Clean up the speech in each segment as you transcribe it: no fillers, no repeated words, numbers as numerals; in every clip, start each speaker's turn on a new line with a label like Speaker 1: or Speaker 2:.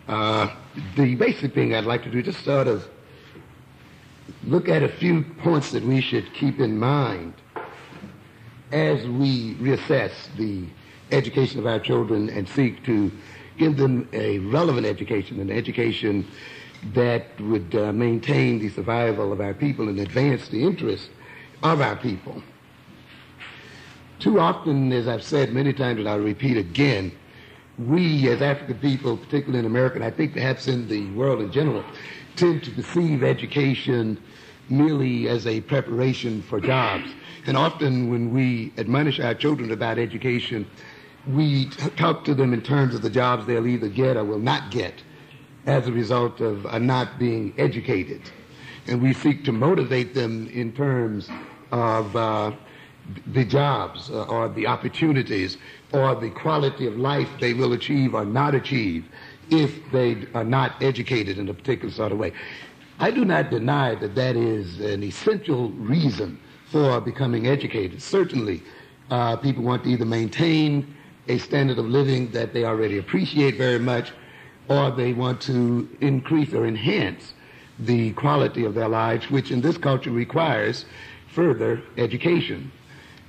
Speaker 1: The basic thing I'd like to do is just sort of look at a few points that we should keep in mind as we reassess the education of our children and seek to give them a relevant education, an education that would maintain the survival of our people and advance the interests of our people. Too often, as I've said many times, and I'll repeat again, we as African people, particularly in America, and I think perhaps in the world in general, tend to perceive education merely as a preparation for jobs. And often when we admonish our children about education, we talk to them in terms of the jobs they'll either get or will not get as a result of not being educated. And we seek to motivate them in terms of the jobs or the opportunities or the quality of life they will achieve or not achieve if they are not educated in a particular sort of way. I do not deny that that is an essential reason for becoming educated. Certainly, people want to either maintain a standard of living that they already appreciate very much, or they want to increase or enhance the quality of their lives, which in this culture requires further education.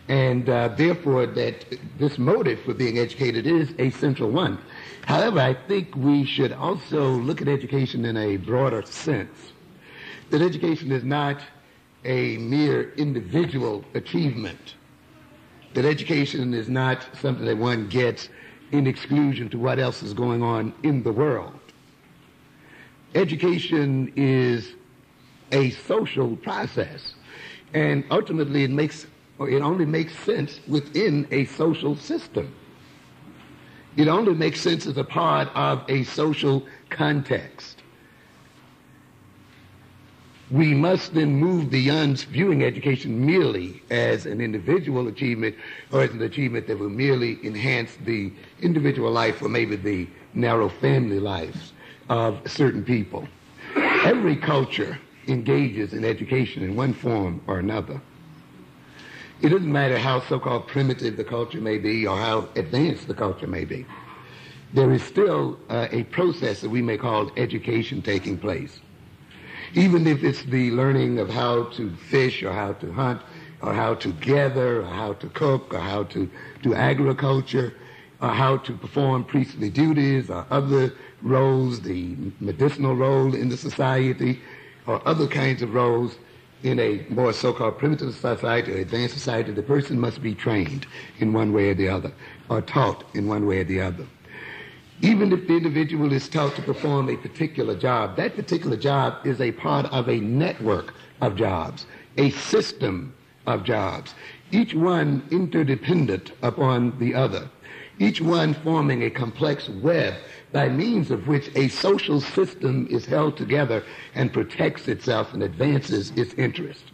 Speaker 1: And therefore, that this motive for being educated is a central one. However, I think we should also look at education in a broader sense. That education is not a mere individual achievement. That education is not something that one gets in exclusion to what else is going on in the world. Education is a social process, and ultimately it only makes sense within a social system. It only makes sense as a part of a social context. We must then move beyond viewing education merely as an individual achievement or as an achievement that will merely enhance the individual life or maybe the narrow family lives of certain people. Every culture engages in education in one form or another. It doesn't matter how so-called primitive the culture may be or how advanced the culture may be. There is still a process that we may call education taking place. Even if it's the learning of how to fish or how to hunt or how to gather or how to cook or how to do agriculture or how to perform priestly duties or other roles, the medicinal role in the society or other kinds of roles in a more so-called primitive society or advanced society, the person must be trained in one way or the other or taught in one way or the other. Even if the individual is taught to perform a particular job, that particular job is a part of a network of jobs, a system of jobs, each one interdependent upon the other, each one forming a complex web by means of which a social system is held together and protects itself and advances its interest.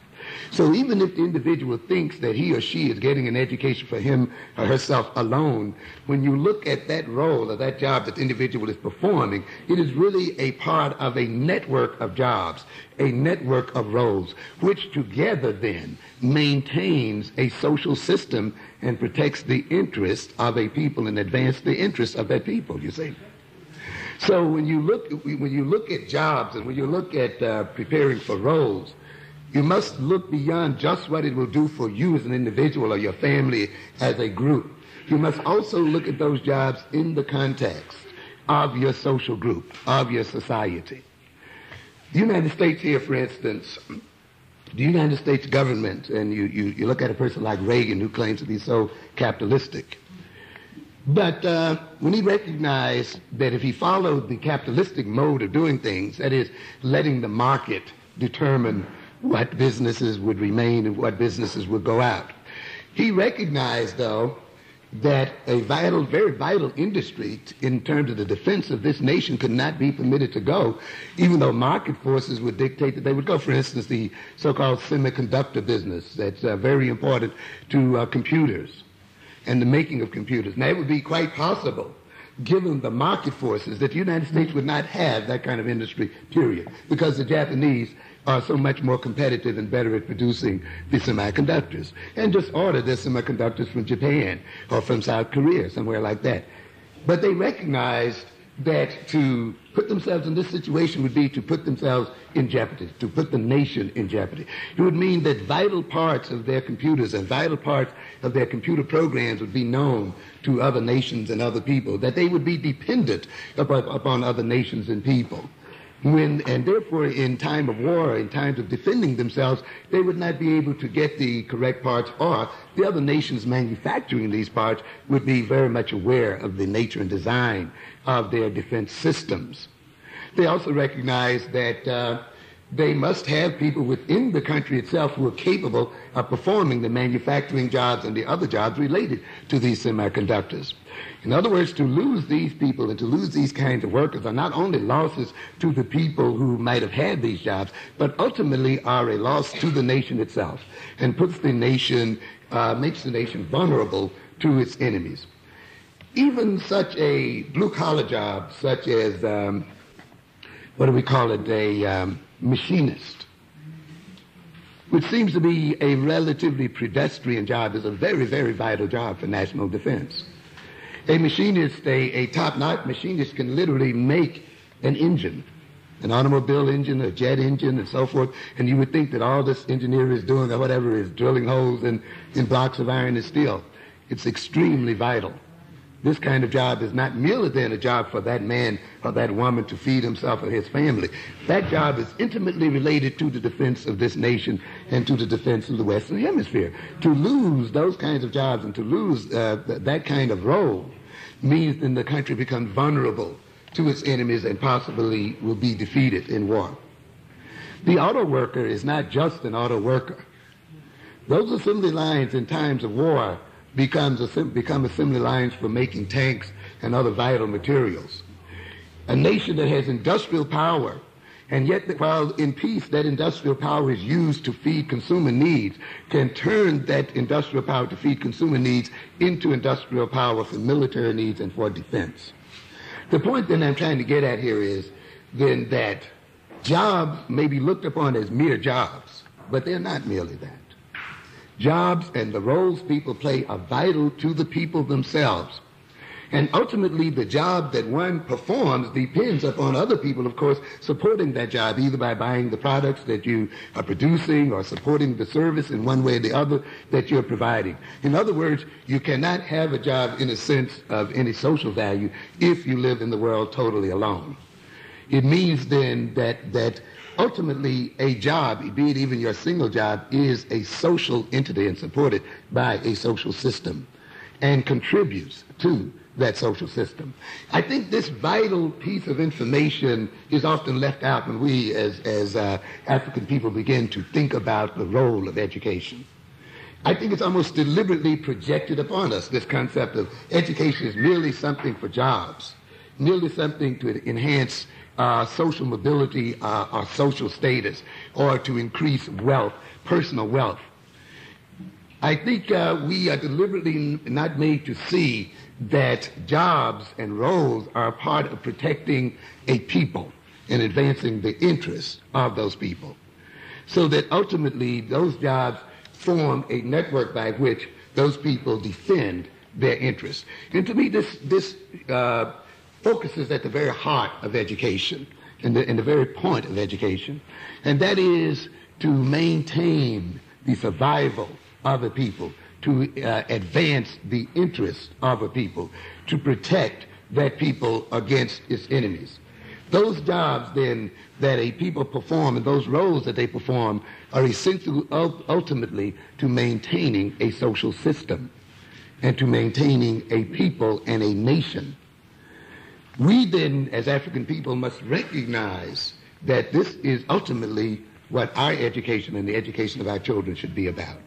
Speaker 1: So even if the individual thinks that he or she is getting an education for him or herself alone, when you look at that role or that job that the individual is performing, it is really a part of a network of jobs, a network of roles, which together then maintains a social system and protects the interests of a people and advances the interests of that people, you see. So when you look at jobs and when you look at preparing for roles, you must look beyond just what it will do for you as an individual or your family as a group. You must also look at those jobs in the context of your social group, of your society. The United States here, for instance, the United States government, and you look at a person like Reagan who claims to be so capitalistic. But when he recognized that if he followed the capitalistic mode of doing things, that is, letting the market determine what businesses would remain and what businesses would go out. He recognized, though, that a very vital industry in terms of the defense of this nation could not be permitted to go, even though market forces would dictate that they would go. For instance, the so-called semiconductor business that's very important to computers and the making of computers. Now, it would be quite possible, given the market forces, that the United States would not have that kind of industry, period, because the Japanese are so much more competitive and better at producing the semiconductors, and just order their semiconductors from Japan or from South Korea, somewhere like that. But they recognized that to put themselves in this situation would be to put themselves in jeopardy, to put the nation in jeopardy. It would mean that vital parts of their computers and vital parts of their computer programs would be known to other nations and other people, that they would be dependent upon other nations and people. And therefore, in time of war, in times of defending themselves, they would not be able to get the correct parts, or the other nations manufacturing these parts would be very much aware of the nature and design of their defense systems. They also recognize that they must have people within the country itself who are capable of performing the manufacturing jobs and the other jobs related to these semiconductors. In other words, to lose these people and to lose these kinds of workers are not only losses to the people who might have had these jobs, but ultimately are a loss to the nation itself and puts the nation, makes the nation vulnerable to its enemies. Even such a blue-collar job, such as, a machinist, which seems to be a relatively pedestrian job, is a very, very vital job for national defense. A machinist, a top-notch machinist, can literally make an engine, an automobile engine, a jet engine, and so forth, and you would think that all this engineer is doing, or whatever, is drilling holes in blocks of iron and steel. It's extremely vital. This kind of job is not merely then a job for that man or that woman to feed himself or his family. That job is intimately related to the defense of this nation and to the defense of the Western Hemisphere. To lose those kinds of jobs and to lose that kind of role means then the country becomes vulnerable to its enemies and possibly will be defeated in war. The auto worker is not just an auto worker. Those assembly lines in times of war become assembly lines for making tanks and other vital materials. A nation that has industrial power, and yet while in peace that industrial power is used to feed consumer needs, can turn that industrial power to feed consumer needs into industrial power for military needs and for defense. The point that I'm trying to get at here is then that jobs may be looked upon as mere jobs, but they're not merely that. Jobs and the roles people play are vital to the people themselves. And ultimately, the job that one performs depends upon other people, of course, supporting that job, either by buying the products that you are producing or supporting the service in one way or the other that you're providing. In other words, you cannot have a job in a sense of any social value if you live in the world totally alone. It means then that ultimately, a job, be it even your single job, is a social entity and supported by a social system and contributes to that social system. I think this vital piece of information is often left out when we as African people begin to think about the role of education. I think it's almost deliberately projected upon us, this concept of education is merely something for jobs, merely something to enhance social mobility or social status, or to increase wealth, personal wealth. I think we are deliberately not made to see that jobs and roles are a part of protecting a people and advancing the interests of those people, so that ultimately those jobs form a network by which those people defend their interests. And to me, this focuses at the very heart of education and the very point of education, and that is to maintain the survival of a people, to advance the interests of a people, to protect that people against its enemies. Those jobs then that a people perform and those roles that they perform are essential ultimately to maintaining a social system and to maintaining a people and a nation. We then, as African people, must recognize that this is ultimately what our education and the education of our children should be about.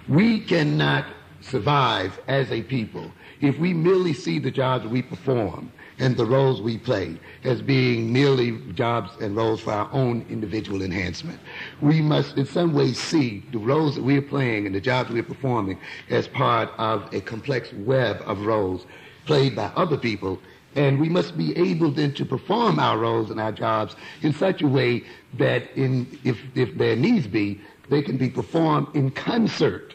Speaker 1: We cannot survive as a people if we merely see the jobs we perform and the roles we play as being merely jobs and roles for our own individual enhancement. We must in some way see the roles that we are playing and the jobs we are performing as part of a complex web of roles played by other people. And we must be able then to perform our roles and our jobs in such a way that if there needs be, they can be performed in concert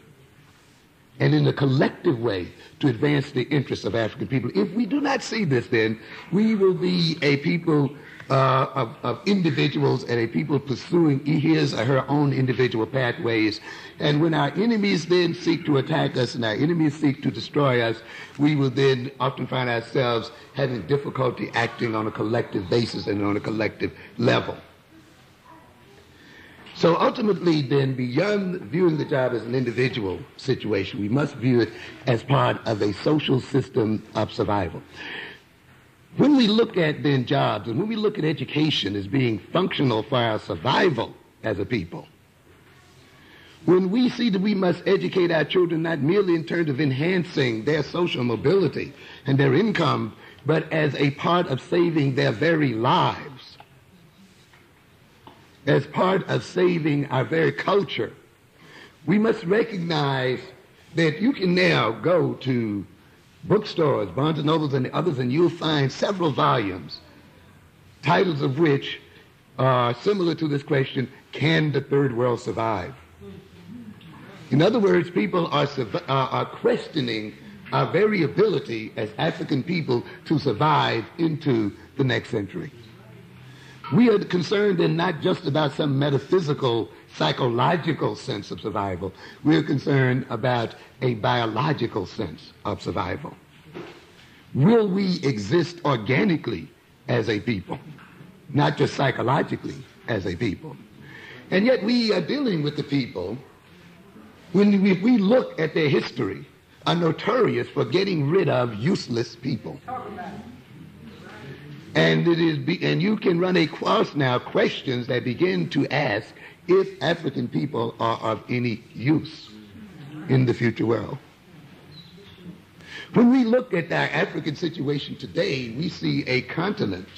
Speaker 1: and in a collective way to advance the interests of African people. If we do not see this, then we will be a people of individuals and a people pursuing his or her own individual pathways. And when our enemies then seek to attack us and our enemies seek to destroy us, we will then often find ourselves having difficulty acting on a collective basis and on a collective level. So ultimately, then, beyond viewing the job as an individual situation, we must view it as part of a social system of survival. When we look at, then, jobs, and when we look at education as being functional for our survival as a people, when we see that we must educate our children not merely in terms of enhancing their social mobility and their income, but as a part of saving their very lives, as part of saving our very culture, we must recognize that you can now go to bookstores, Barnes and Nobles and others, and you'll find several volumes, titles of which are similar to this question: can the third world survive? In other words, people are questioning our very ability as African people to survive into the next century. We are concerned then not just about some metaphysical, psychological sense of survival. We are concerned about a biological sense of survival. Will we exist organically as a people, not just psychologically as a people? And yet we are dealing with the people, when we look at their history, are notorious for getting rid of useless people. And and you can run across now questions that begin to ask if African people are of any use in the future world. When we look at our African situation today, we see a continent,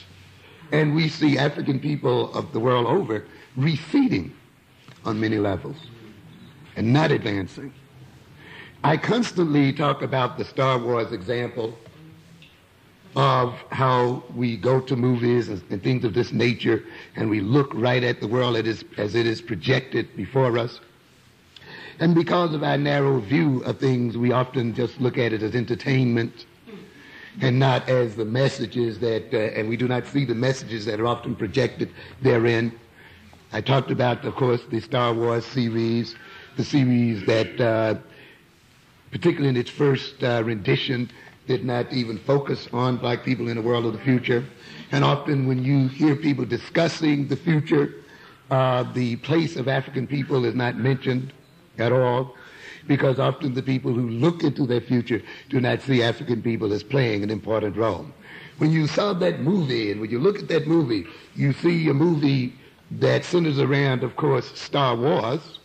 Speaker 1: and we see African people of the world over receding on many levels and not advancing. I constantly talk about the Star Wars example of how we go to movies and things of this nature, and we look right at the world as it is projected before us. And because of our narrow view of things, we often just look at it as entertainment and not as the messages that, and we do not see the messages that are often projected therein. I talked about, of course, the Star Wars series, the series that, particularly in its first rendition, did not even focus on black people in the world of the future. And often when you hear people discussing the future, the place of African people is not mentioned at all, because often the people who look into their future do not see African people as playing an important role. When you saw that movie, and when you look at that movie, you see a movie that centers around, of course, Star Wars,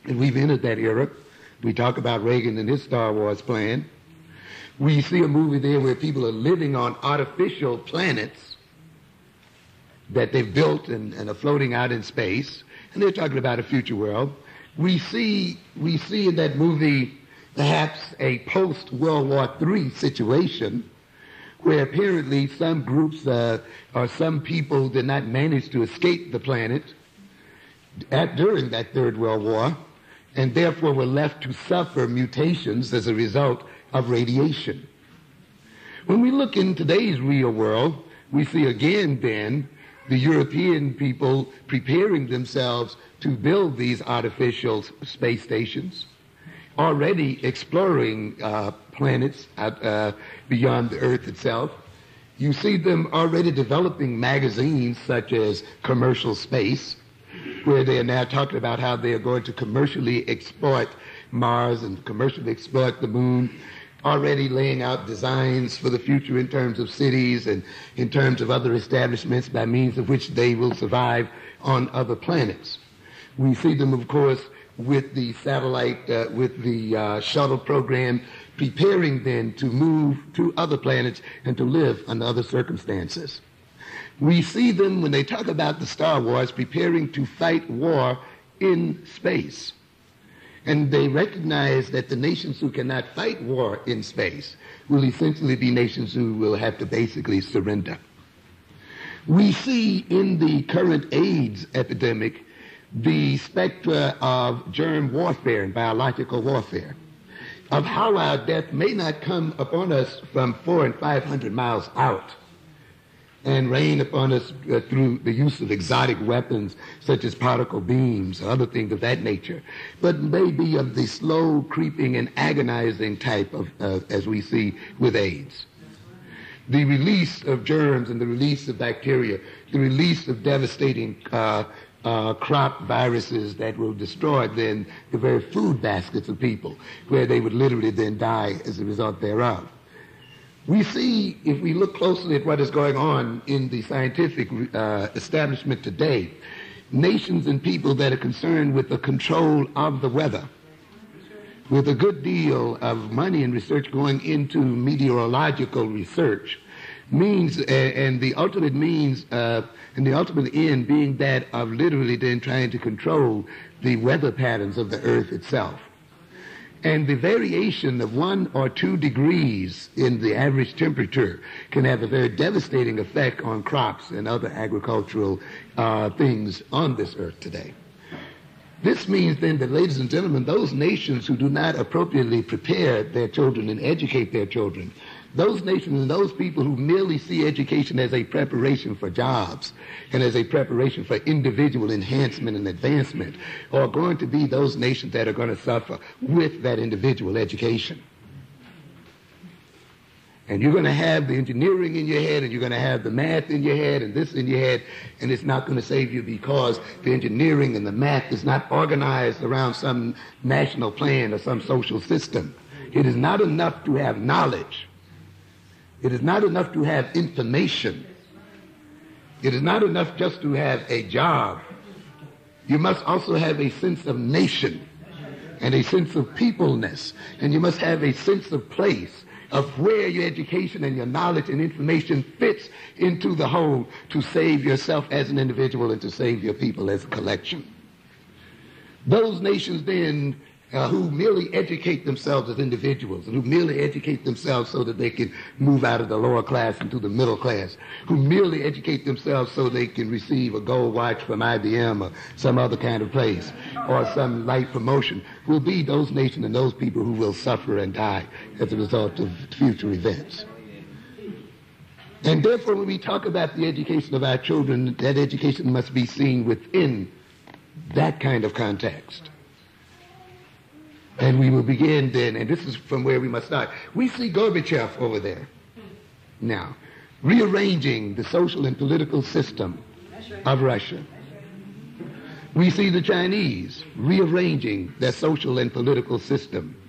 Speaker 1: and we've entered that era. We talk about Reagan and his Star Wars plan. We see a movie there where people are living on artificial planets that they've built and are floating out in space, and they're talking about a future world. We see in that movie perhaps a post-World War III situation where apparently some groups or some people did not manage to escape the planet during that Third World War, and therefore were left to suffer mutations as a result of radiation. When we look in today's real world, we see again then the European people preparing themselves to build these artificial space stations, already exploring planets beyond the Earth itself. You see them already developing magazines such as Commercial Space, where they are now talking about how they are going to commercially exploit Mars and commercially exploit the moon, already laying out designs for the future in terms of cities and in terms of other establishments by means of which they will survive on other planets. We see them, of course, with the satellite, with the shuttle program, preparing then to move to other planets and to live under other circumstances. We see them, when they talk about the Star Wars, preparing to fight war in space. And they recognize that the nations who cannot fight war in space will essentially be nations who will have to basically surrender. We see in the current AIDS epidemic the spectra of germ warfare and biological warfare. of how our death may not come upon us from 400 and 500 miles out and rain upon us through the use of exotic weapons such as particle beams or other things of that nature, but may be of the slow, creeping, and agonizing type of as we see with AIDS. The release of germs and the release of bacteria, the release of devastating crop viruses that will destroy then the very food baskets of people, where they would literally then die as a result thereof. We see, if we look closely at what is going on in the scientific establishment today, nations and people that are concerned with the control of the weather, with a good deal of money and research going into meteorological research, means, and the ultimate means, and the ultimate end being that of literally then trying to control the weather patterns of the earth itself. And the variation of 1 or 2 degrees in the average temperature can have a very devastating effect on crops and other agricultural things on this earth today. This means then that, ladies and gentlemen, those nations who do not appropriately prepare their children and educate their children, those nations and those people who merely see education as a preparation for jobs and as a preparation for individual enhancement and advancement are going to be those nations that are going to suffer with that individual education. And you're going to have the engineering in your head, and you're going to have the math in your head, and this in your head, and it's not going to save you because the engineering and the math is not organized around some national plan or some social system. It is not enough to have knowledge. It is not enough to have information. It is not enough just to have a job. You must also have a sense of nation and a sense of peopleness, and you must have a sense of place of where your education and your knowledge and information fits into the whole to save yourself as an individual and to save your people as a collection. Those nations then who merely educate themselves as individuals and who merely educate themselves so that they can move out of the lower class into the middle class, who merely educate themselves so they can receive a gold watch from IBM or some other kind of place or some light promotion, will be those nations and those people who will suffer and die as a result of future events. And therefore, when we talk about the education of our children, that education must be seen within that kind of context. And we will begin then, and this is from where we must start. We see Gorbachev over there now, rearranging the social and political system of Russia. We see the Chinese rearranging their social and political system.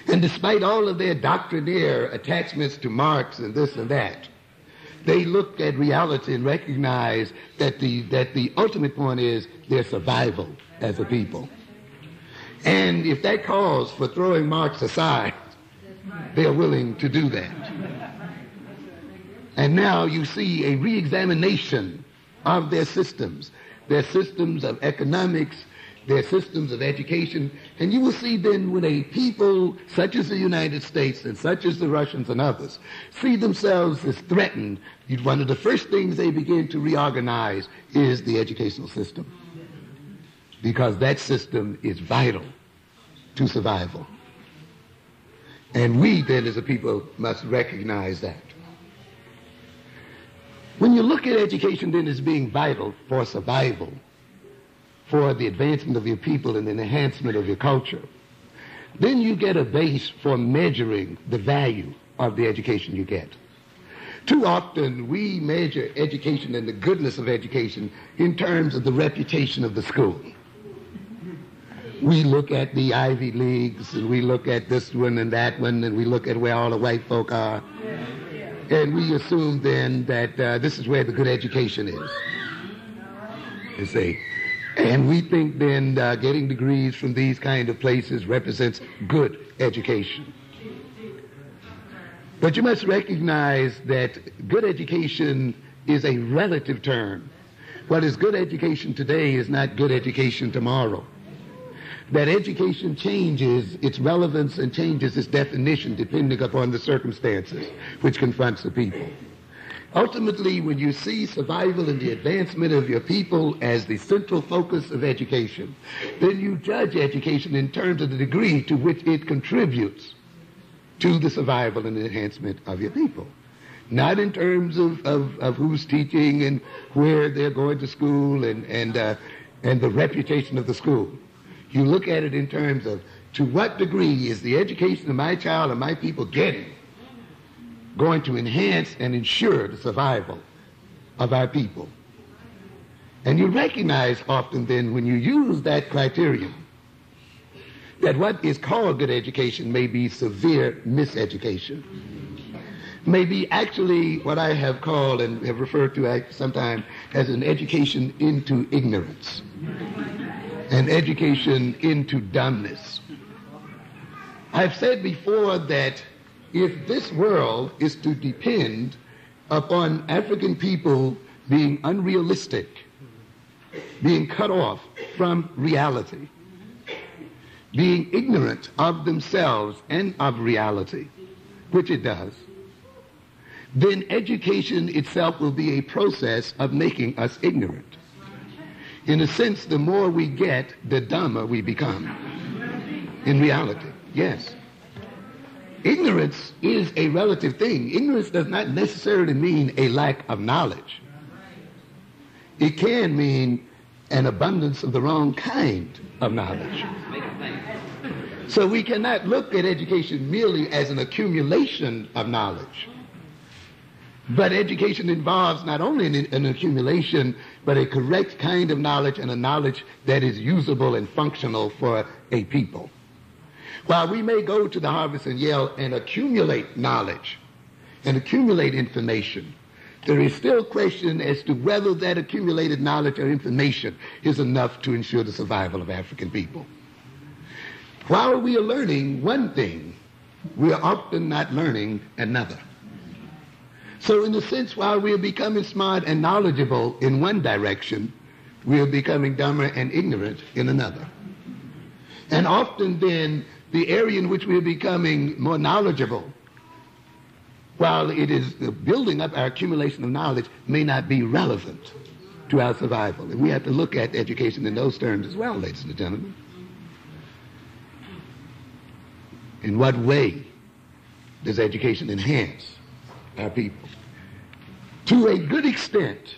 Speaker 1: And despite all of their doctrinaire attachments to Marx and this and that, they look at reality and recognize that the ultimate point is their survival as a people. And if that calls for throwing Marx aside, they're willing to do that. And now you see a re-examination of their systems of economics, their systems of education. And you will see then when a people such as the United States and such as the Russians and others see themselves as threatened, one of the first things they begin to reorganize is the educational system. Because that system is vital to survival. And we then as a people must recognize that. When you look at education then as being vital for survival, for the advancement of your people and the enhancement of your culture, then you get a base for measuring the value of the education you get. Too often we measure education and the goodness of education in terms of the reputation of the school. We look at the Ivy Leagues, and we look at this one and that one, and we look at where all the white folk are. And we assume then that this is where the good education is. You see. And we think then getting degrees from these kind of places represents good education. But you must recognize that good education is a relative term. What is good education today is not good education tomorrow. That education changes its relevance and changes its definition depending upon the circumstances which confronts the people. Ultimately, when you see survival and the advancement of your people as the central focus of education, then you judge education in terms of the degree to which it contributes to the survival and the enhancement of your people. Not in terms of who's teaching and where they're going to school and the reputation of the school. You look at it in terms of to what degree is the education of my child and my people getting going to enhance and ensure the survival of our people. And you recognize often then when you use that criterion that what is called good education may be severe miseducation, may be actually what I have called and have referred to sometimes as an education into ignorance, an education into dumbness. I've said before that if this world is to depend upon African people being unrealistic, being cut off from reality, being ignorant of themselves and of reality, which it does, then education itself will be a process of making us ignorant. In a sense, the more we get, the dumber we become. In reality, yes. Ignorance is a relative thing. Ignorance does not necessarily mean a lack of knowledge. It can mean an abundance of the wrong kind of knowledge. So we cannot look at education merely as an accumulation of knowledge. But education involves not only an accumulation, but a correct kind of knowledge and a knowledge that is usable and functional for a people. While we may go to the Harvard and Yale and accumulate knowledge and accumulate information, there is still question as to whether that accumulated knowledge or information is enough to ensure the survival of African people. While we are learning one thing, we are often not learning another. So in a sense, while we are becoming smart and knowledgeable in one direction, we are becoming dumber and ignorant in another. And often then, the area in which we are becoming more knowledgeable, while it is building up our accumulation of knowledge, may not be relevant to our survival. And we have to look at education in those terms as well, ladies and gentlemen. In what way does education enhance our people? To a good extent,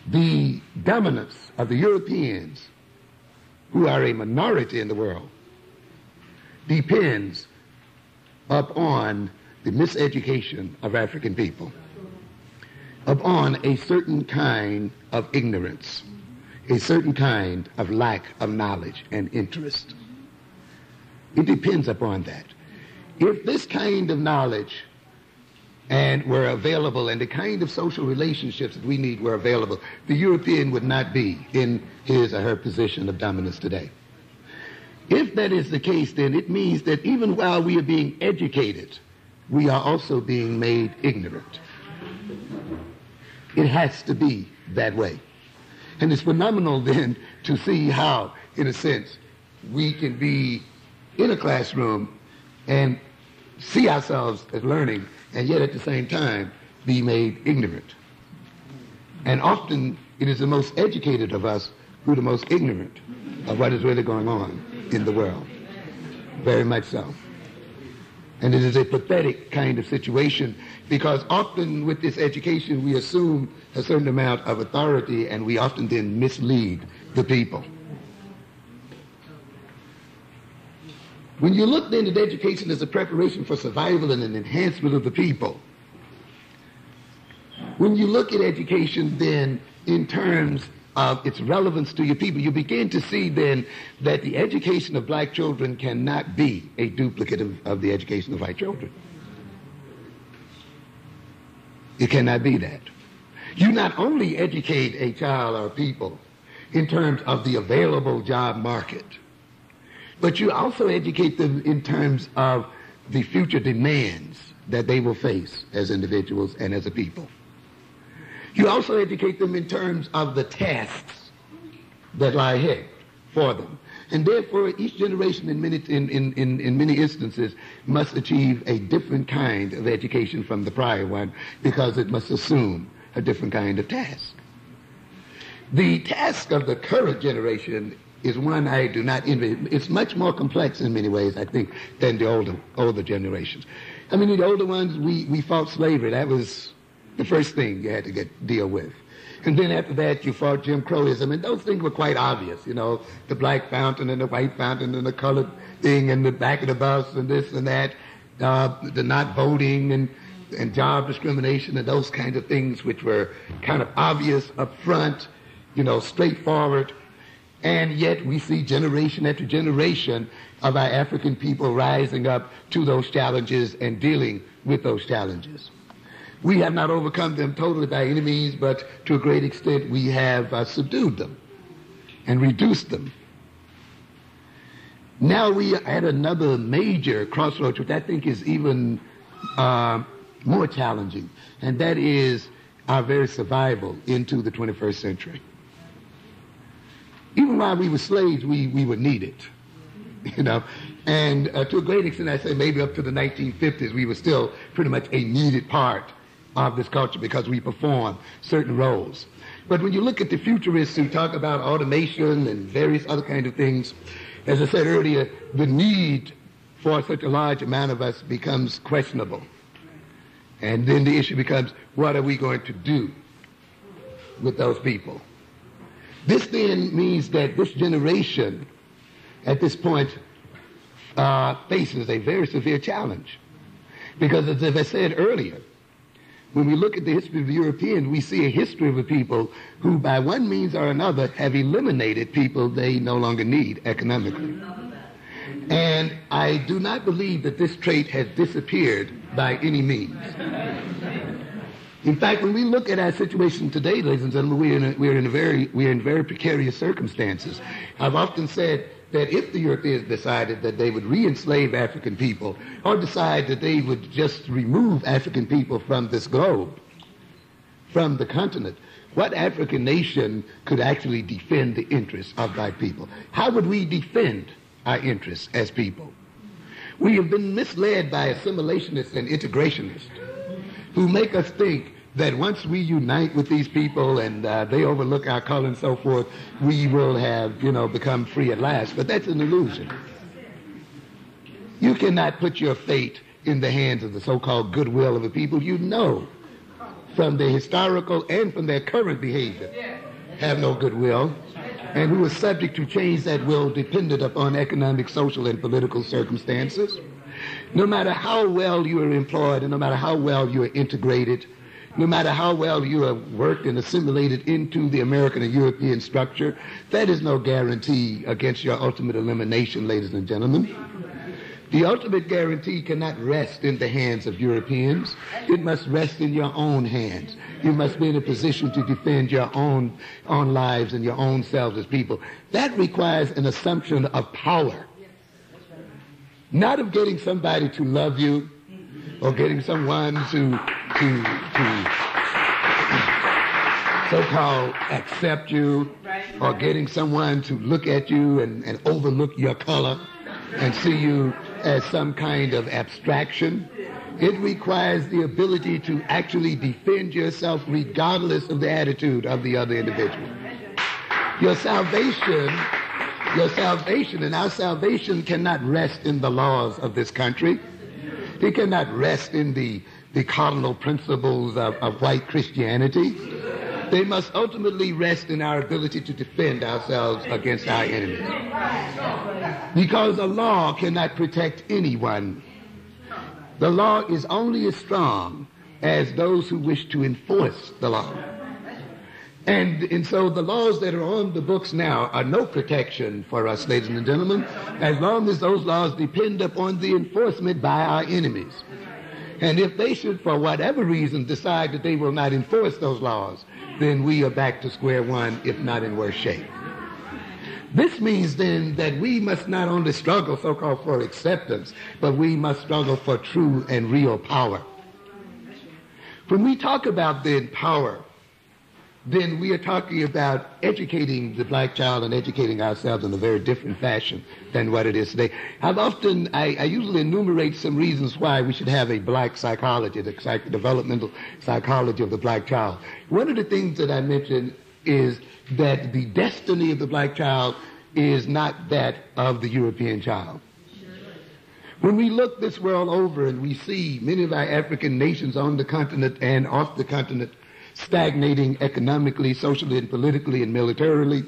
Speaker 1: the dominance of the Europeans, who are a minority in the world, depends upon the miseducation of African people, upon a certain kind of ignorance, a certain kind of lack of knowledge and interest. It depends upon that. If this kind of knowledge were available and the kind of social relationships that we need were available, the European would not be in his or her position of dominance today. If that is the case, then it means that even while we are being educated, we are also being made ignorant. It has to be that way. And it's phenomenal then to see how, in a sense, we can be in a classroom and see ourselves as learning and yet at the same time be made ignorant. And often it is the most educated of us who are the most ignorant of what is really going on in the world. Very much so. And it is a pathetic kind of situation because often with this education we assume a certain amount of authority and we often then mislead the people. When you look then at education as a preparation for survival and an enhancement of the people, when you look at education then in terms of its relevance to your people, you begin to see then that the education of black children cannot be a duplicate of the education of white children. It cannot be that. You not only educate a child or people in terms of the available job market, but you also educate them in terms of the future demands that they will face as individuals and as a people. You also educate them in terms of the tasks that lie ahead for them. And therefore, each generation in many instances must achieve a different kind of education from the prior one because it must assume a different kind of task. The task of the current generation is one I do not envy. It's much more complex in many ways, I think, than the older generations. I mean, the older ones, we fought slavery. That was the first thing you had to deal with. And then after that, you fought Jim Crowism, and those things were quite obvious, you know, the black fountain and the white fountain and the colored thing and the back of the bus and this and that, the not voting and job discrimination and those kinds of things which were kind of obvious up front, you know, straightforward. And yet we see generation after generation of our African people rising up to those challenges and dealing with those challenges. We have not overcome them totally by any means, but to a great extent we have subdued them and reduced them. Now we are at another major crossroads, which I think is even more challenging, and that is our very survival into the 21st century. Even while we were slaves, we were needed, you know. And to a great extent, I say maybe up to the 1950s, we were still pretty much a needed part of this culture because we perform certain roles. But when you look at the futurists who talk about automation and various other kinds of things, as I said earlier, the need for such a large amount of us becomes questionable. And then the issue becomes, what are we going to do with those people? This then means that this generation, at this point, faces a very severe challenge. Because as I said earlier, when we look at the history of the Europeans, we see a history of a people who, by one means or another, have eliminated people they no longer need economically. And I do not believe that this trait has disappeared by any means. In fact, when we look at our situation today, ladies and gentlemen, we are in very precarious circumstances. I've often said that if the Europeans decided that they would re-enslave African people or decide that they would just remove African people from this globe, from the continent, what African nation could actually defend the interests of black people? How would we defend our interests as people? We have been misled by assimilationists and integrationists who make us think that once we unite with these people and they overlook our color and so forth, we will have, become free at last. But that's an illusion. You cannot put your fate in the hands of the so-called goodwill of a people you know from their historical and from their current behavior have no goodwill, and who are subject to change that will dependent upon economic, social, and political circumstances. No matter how well you are employed and no matter how well you are integrated, no matter how well you are worked and assimilated into the American and European structure, that is no guarantee against your ultimate elimination, ladies and gentlemen. The ultimate guarantee cannot rest in the hands of Europeans. It must rest in your own hands. You must be in a position to defend your own lives and your own selves as people. That requires an assumption of power. Not of getting somebody to love you or getting someone to so-called accept you, or getting someone to look at you and overlook your color and see you as some kind of abstraction. It requires the ability to actually defend yourself regardless of the attitude of the other individual. Your salvation and our salvation cannot rest in the laws of this country. It cannot rest in the cardinal principles of white Christianity. They must ultimately rest in our ability to defend ourselves against our enemies. Because the law cannot protect anyone. The law is only as strong as those who wish to enforce the law. And so the laws that are on the books now are no protection for us, ladies and gentlemen, as long as those laws depend upon the enforcement by our enemies. And if they should, for whatever reason, decide that they will not enforce those laws, then we are back to square one, if not in worse shape. This means then that we must not only struggle so-called for acceptance, but we must struggle for true and real power. When we talk about then power, then we are talking about educating the black child and educating ourselves in a very different fashion than what it is today. I usually enumerate some reasons why we should have a black psychology, the developmental psychology of the black child. One of the things that I mentioned is that the destiny of the black child is not that of the European child. When we look this world over and we see many of our African nations on the continent and off the continent stagnating economically, socially, and politically, and militarily,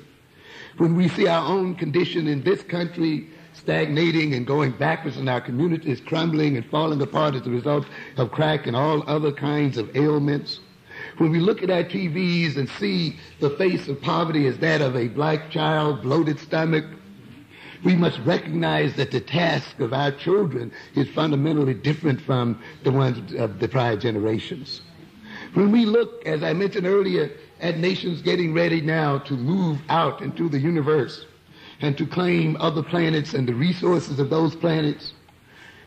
Speaker 1: when we see our own condition in this country stagnating and going backwards and our communities crumbling and falling apart as a result of crack and all other kinds of ailments, when we look at our TVs and see the face of poverty as that of a black child, bloated stomach, we must recognize that the task of our children is fundamentally different from the ones of the prior generations. When we look, as I mentioned earlier, at nations getting ready now to move out into the universe and to claim other planets and the resources of those planets,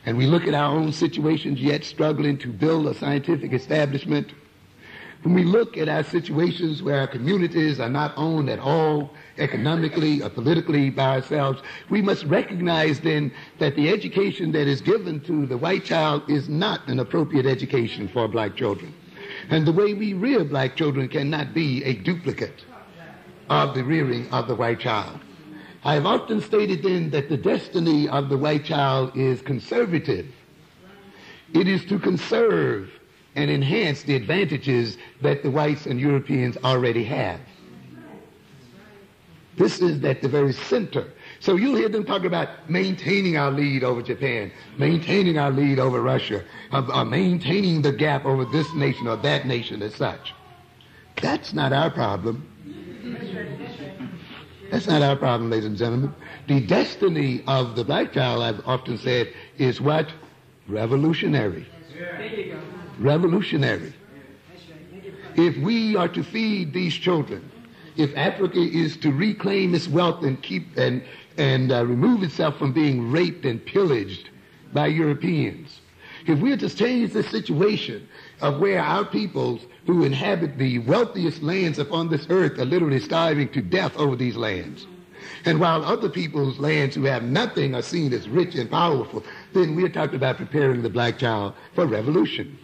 Speaker 1: and we look at our own situations yet struggling to build a scientific establishment, when we look at our situations where our communities are not owned at all economically or politically by ourselves, we must recognize then that the education that is given to the white child is not an appropriate education for black children. And the way we rear black children cannot be a duplicate of the rearing of the white child. I have often stated then that the destiny of the white child is conservative. It is to conserve and enhance the advantages that the whites and Europeans already have. This is at the very center. So you'll hear them talk about maintaining our lead over Japan, maintaining our lead over Russia, or maintaining the gap over this nation or that nation as such. That's not our problem. That's not our problem, ladies and gentlemen. The destiny of the black child, I've often said, is what? Revolutionary. Revolutionary. If we are to feed these children, if Africa is to reclaim its wealth and keep and remove itself from being raped and pillaged by Europeans, if we are to change the situation of where our peoples who inhabit the wealthiest lands upon this earth are literally starving to death over these lands, and while other people's lands who have nothing are seen as rich and powerful, then we are talking about preparing the black child for revolution.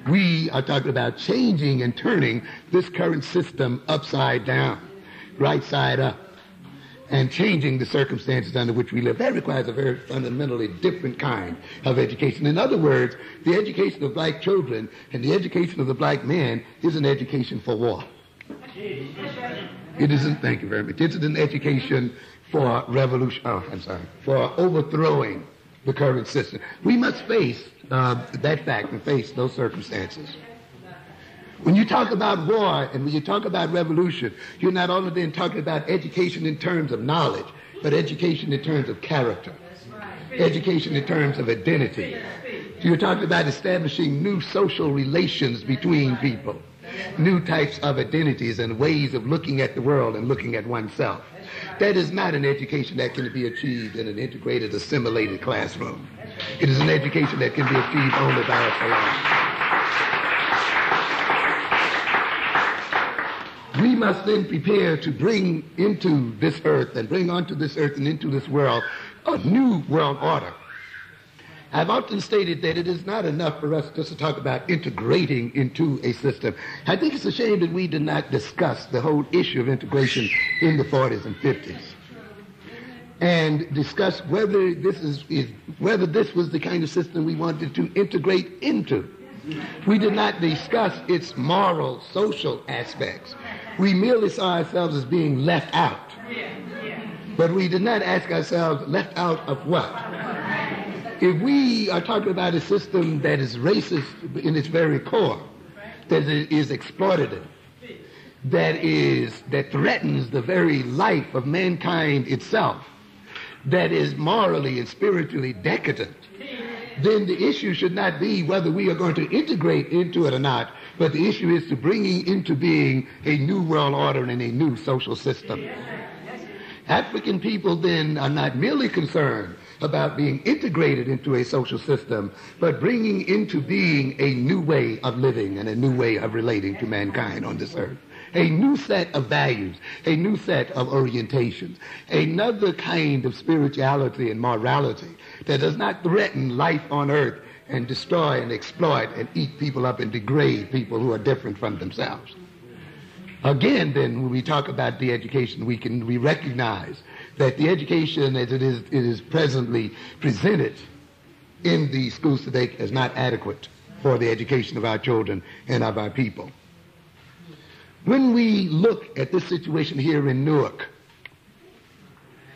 Speaker 1: We are talking about changing and turning this current system upside down, right side up, and changing the circumstances under which we live. That requires a very fundamentally different kind of education. In other words, the education of black children and the education of the black man is an education for war. It isn't, thank you very much, it's an education for revolution, for overthrowing the current system. We must face that fact and face those circumstances. When you talk about war and when you talk about revolution, you're not only then talking about education in terms of knowledge, but education in terms of character, education in terms of identity. You're talking about establishing new social relations between people, new types of identities and ways of looking at the world and looking at oneself. That is not an education that can be achieved in an integrated, assimilated classroom. It is an education that can be achieved only by us alone. We must then prepare to bring into this earth and bring onto this earth and into this world a new world order. I've often stated that it is not enough for us just to talk about integrating into a system. I think it's a shame that we did not discuss the whole issue of integration in the 40s and 50s and discuss whether this was the kind of system we wanted to integrate into. We did not discuss its moral, social aspects. We merely saw ourselves as being left out. But we did not ask ourselves, left out of what? If we are talking about a system that is racist in its very core, that is exploitative, that threatens the very life of mankind itself, that is morally and spiritually decadent, then the issue should not be whether we are going to integrate into it or not, but the issue is to bringing into being a new world order and a new social system. African people then are not merely concerned about being integrated into a social system, but bringing into being a new way of living and a new way of relating to mankind on this earth. A new set of values, a new set of orientations, another kind of spirituality and morality that does not threaten life on earth and destroy and exploit and eat people up and degrade people who are different from themselves. Again, then, when we talk about the education, we recognize that the education as it is presently presented in the schools today is not adequate for the education of our children and of our people. When we look at this situation here in Newark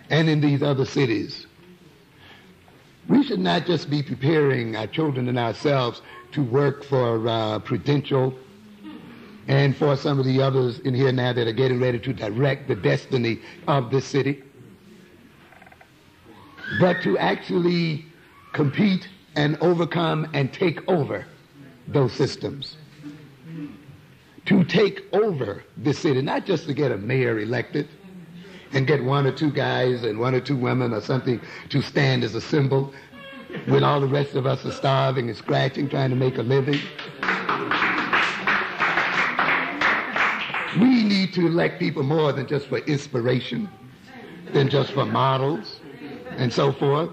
Speaker 1: and in these other cities, we should not just be preparing our children and ourselves to work for Prudential and for some of the others in here now that are getting ready to direct the destiny of this city, but to actually compete and overcome and take over those systems. To take over this city, not just to get a mayor elected and get one or two guys and one or two women or something to stand as a symbol when all the rest of us are starving and scratching, trying to make a living. We need to elect people more than just for inspiration, than just for models and so forth.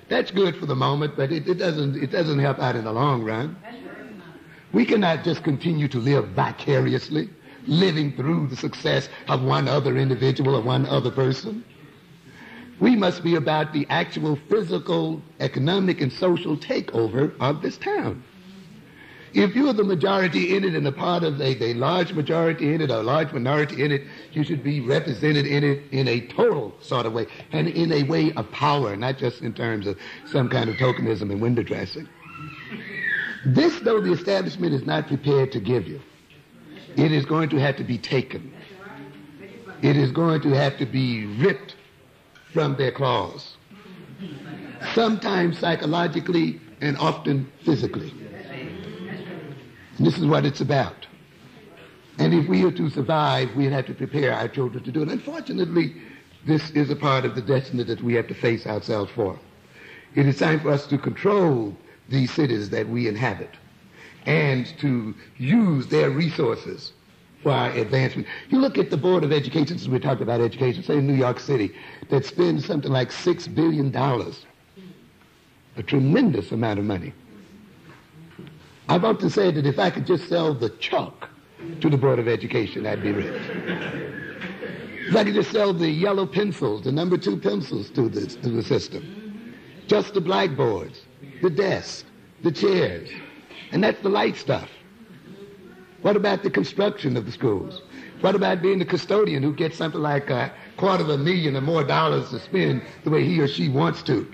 Speaker 1: That's good for the moment, but it doesn't help out in the long run. We cannot just continue to live vicariously, living through the success of one other individual or one other person. We must be about the actual physical, economic, and social takeover of this town. If you're the majority in it and a part of a large majority in it or a large minority in it, you should be represented in it in a total sort of way and in a way of power, not just in terms of some kind of tokenism and window dressing. This, though, the establishment is not prepared to give you. It is going to have to be taken. It is going to have to be ripped from their claws, sometimes psychologically and often physically. And this is what it's about. And if we are to survive, we have to prepare our children to do it. Unfortunately, this is a part of the destiny that we have to face ourselves for. It is time for us to control these cities that we inhabit and to use their resources for our advancement. You look at the Board of Education, since we talked about education, say in New York City, that spends something like $6 billion, a tremendous amount of money. I've often said that if I could just sell the chalk to the Board of Education, I'd be rich. If I could just sell the yellow pencils, the number 2 pencils to the system, just the blackboards, the desks, the chairs, and that's the light stuff. What about the construction of the schools? What about being the custodian who gets something like $250,000 or more dollars to spend the way he or she wants to?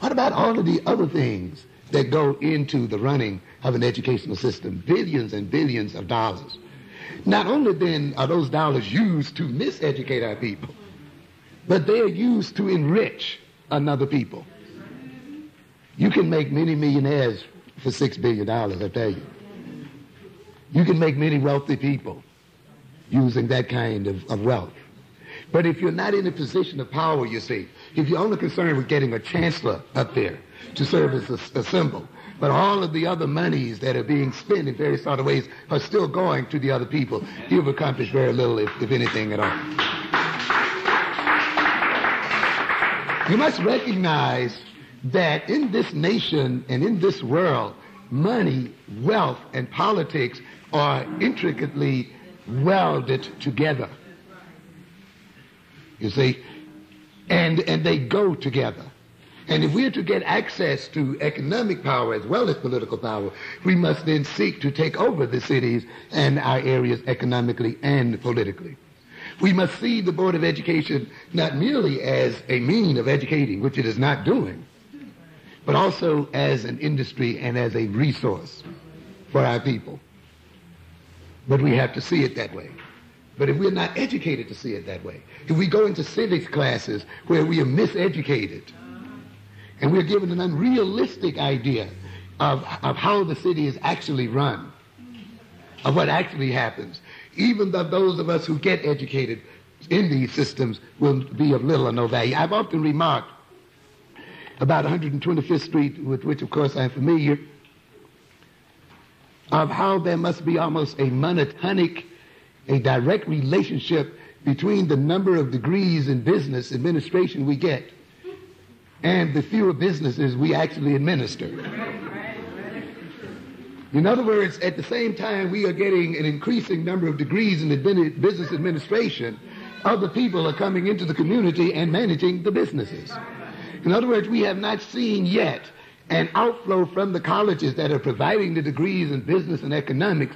Speaker 1: What about all of the other things that go into the running of an educational system? Billions and billions of dollars. Not only then are those dollars used to miseducate our people, but they are used to enrich another people. You can make many millionaires for $6 billion, I tell you. You can make many wealthy people using that kind of wealth. But if you're not in a position of power, you see, if you're only concerned with getting a chancellor up there to serve as a symbol, but all of the other monies that are being spent in various other ways are still going to the other people, you've accomplished very little, if anything at all. You must recognize that in this nation and in this world, money, wealth, and politics are intricately welded together. You see? And they go together. And if we are to get access to economic power as well as political power, we must then seek to take over the cities and our areas economically and politically. We must see the Board of Education not merely as a mean of educating, which it is not doing, but also as an industry and as a resource for our people. But we have to see it that way. But if we're not educated to see it that way, if we go into civics classes where we are miseducated and we're given an unrealistic idea of how the city is actually run, of what actually happens, even though those of us who get educated in these systems will be of little or no value. I've often remarked about 125th Street, with which, of course, I'm familiar, of how there must be almost a monotonic, a direct relationship between the number of degrees in business administration we get and the fewer businesses we actually administer. In other words, at the same time we are getting an increasing number of degrees in business administration, other people are coming into the community and managing the businesses. In other words, we have not seen yet an outflow from the colleges that are providing the degrees in business and economics.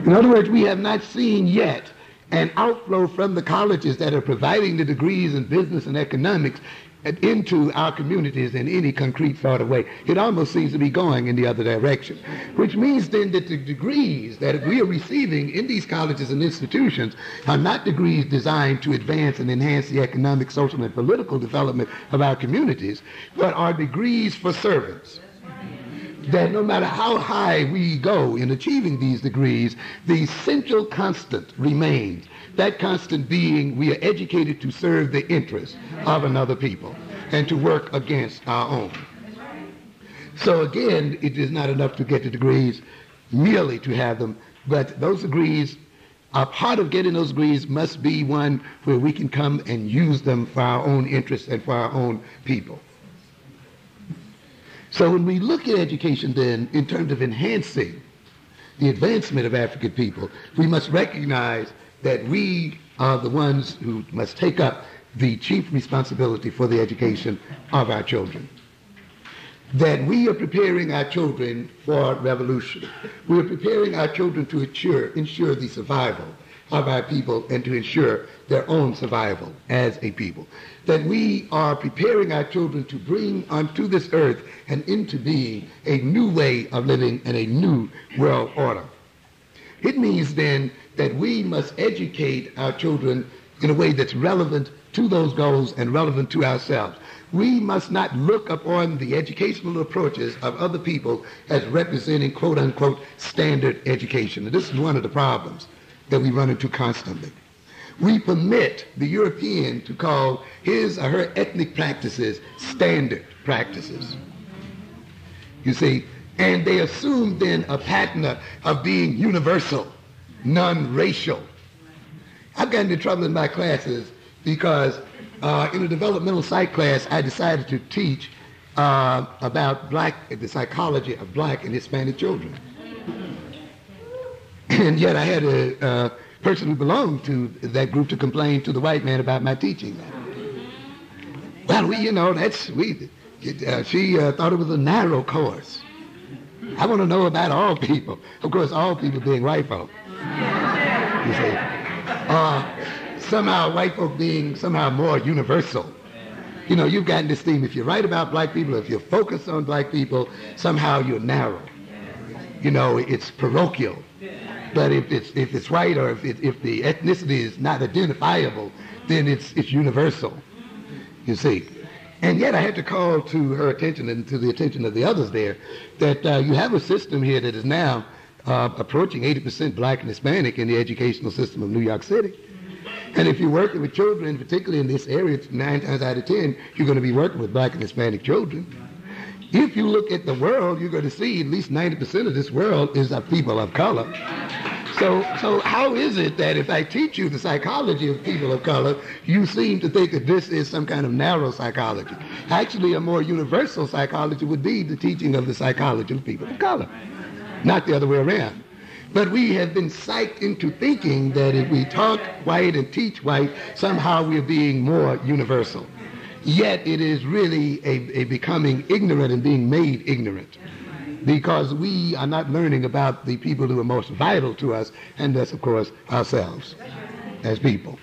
Speaker 1: In other words, we have not seen yet an outflow from the colleges that are providing the degrees in business and economics into our communities in any concrete sort of way. It almost seems to be going in the other direction, which means then that the degrees that we are receiving in these colleges and institutions are not degrees designed to advance and enhance the economic, social, and political development of our communities, but are degrees for servants. That no matter how high we go in achieving these degrees, the essential constant remains. That constant being we are educated to serve the interests of another people and to work against our own. So again, it is not enough to get the degrees merely to have them, but those degrees, a part of getting those degrees must be one where we can come and use them for our own interests and for our own people. So when we look at education then in terms of enhancing the advancement of African people, we must recognize that we are the ones who must take up the chief responsibility for the education of our children. That we are preparing our children for revolution. We are preparing our children to ensure the survival of our people and to ensure their own survival as a people. That we are preparing our children to bring onto this earth and into being a new way of living and a new world order. It means then that we must educate our children in a way that's relevant to those goals and relevant to ourselves. We must not look upon the educational approaches of other people as representing quote-unquote standard education. And this is one of the problems that we run into constantly. We permit the European to call his or her ethnic practices standard practices. You see, and they assume then a pattern of being universal, non-racial. I've gotten into trouble in my classes because in a developmental psych class, I decided to teach about the psychology of black and Hispanic children. And yet I had a person who belonged to that group to complain to the white man about my teaching that. Well, she thought it was a narrow course. I want to know about all people. Of course, all people being white folk. You see. Somehow white folk being somehow more universal. You know, you've gotten this theme, if you write about black people, if you're focused on black people, somehow you're narrow. You know, it's parochial. But if it's white or if the ethnicity is not identifiable, then it's universal, you see. And yet I had to call to her attention and to the attention of the others there that you have a system here that is now approaching 80% black and Hispanic in the educational system of New York City. And if you're working with children, particularly in this area, 9 times out of 10, you're going to be working with black and Hispanic children. If you look at the world, you're going to see at least 90% of this world is of people of color. So how is it that if I teach you the psychology of people of color, you seem to think that this is some kind of narrow psychology? Actually, a more universal psychology would be the teaching of the psychology of people of color, not the other way around. But we have been psyched into thinking that if we talk white and teach white, somehow we're being more universal. Yet it is really a becoming ignorant and being made ignorant, because we are not learning about the people who are most vital to us, and that's, of course, ourselves as people.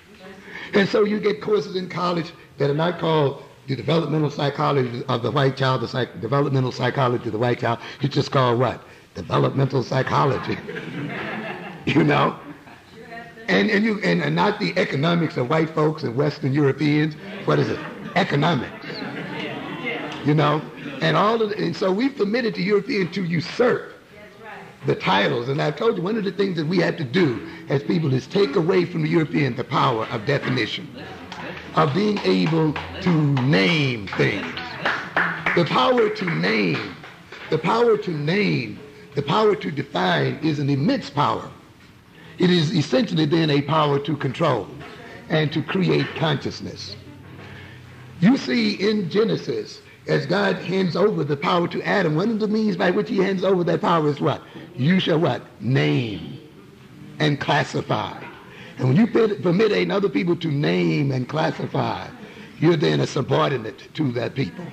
Speaker 1: And so you get courses in college that are not called the developmental psychology of the white child, the developmental psychology of the white child. It's just called what? Developmental psychology. You know? And not the economics of white folks and Western Europeans. What is it? Economics. You know? And so we've permitted the European to usurp the titles. And I've told you, one of the things that we have to do as people is take away from the European the power of definition, of being able to name things. The power to name, the power to define is an immense power. It is essentially then a power to control and to create consciousness. You see in Genesis, as God hands over the power to Adam, one of the means by which he hands over that power is what? You shall what? Name and classify. And when you permit another people to name and classify, you're then a subordinate to that people.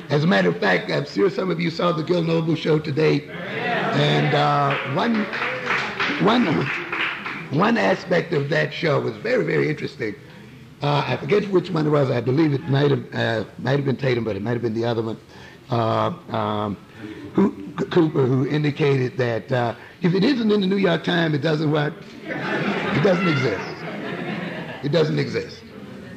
Speaker 1: As a matter of fact, I'm sure some of you saw the Gil Noble show today, and one aspect of that show was very, very interesting. I forget which one it was. I believe it might have been Tatum, but it might have been the other one, Cooper, who indicated that if it isn't in the New York Times, it doesn't what? It doesn't exist. It doesn't exist.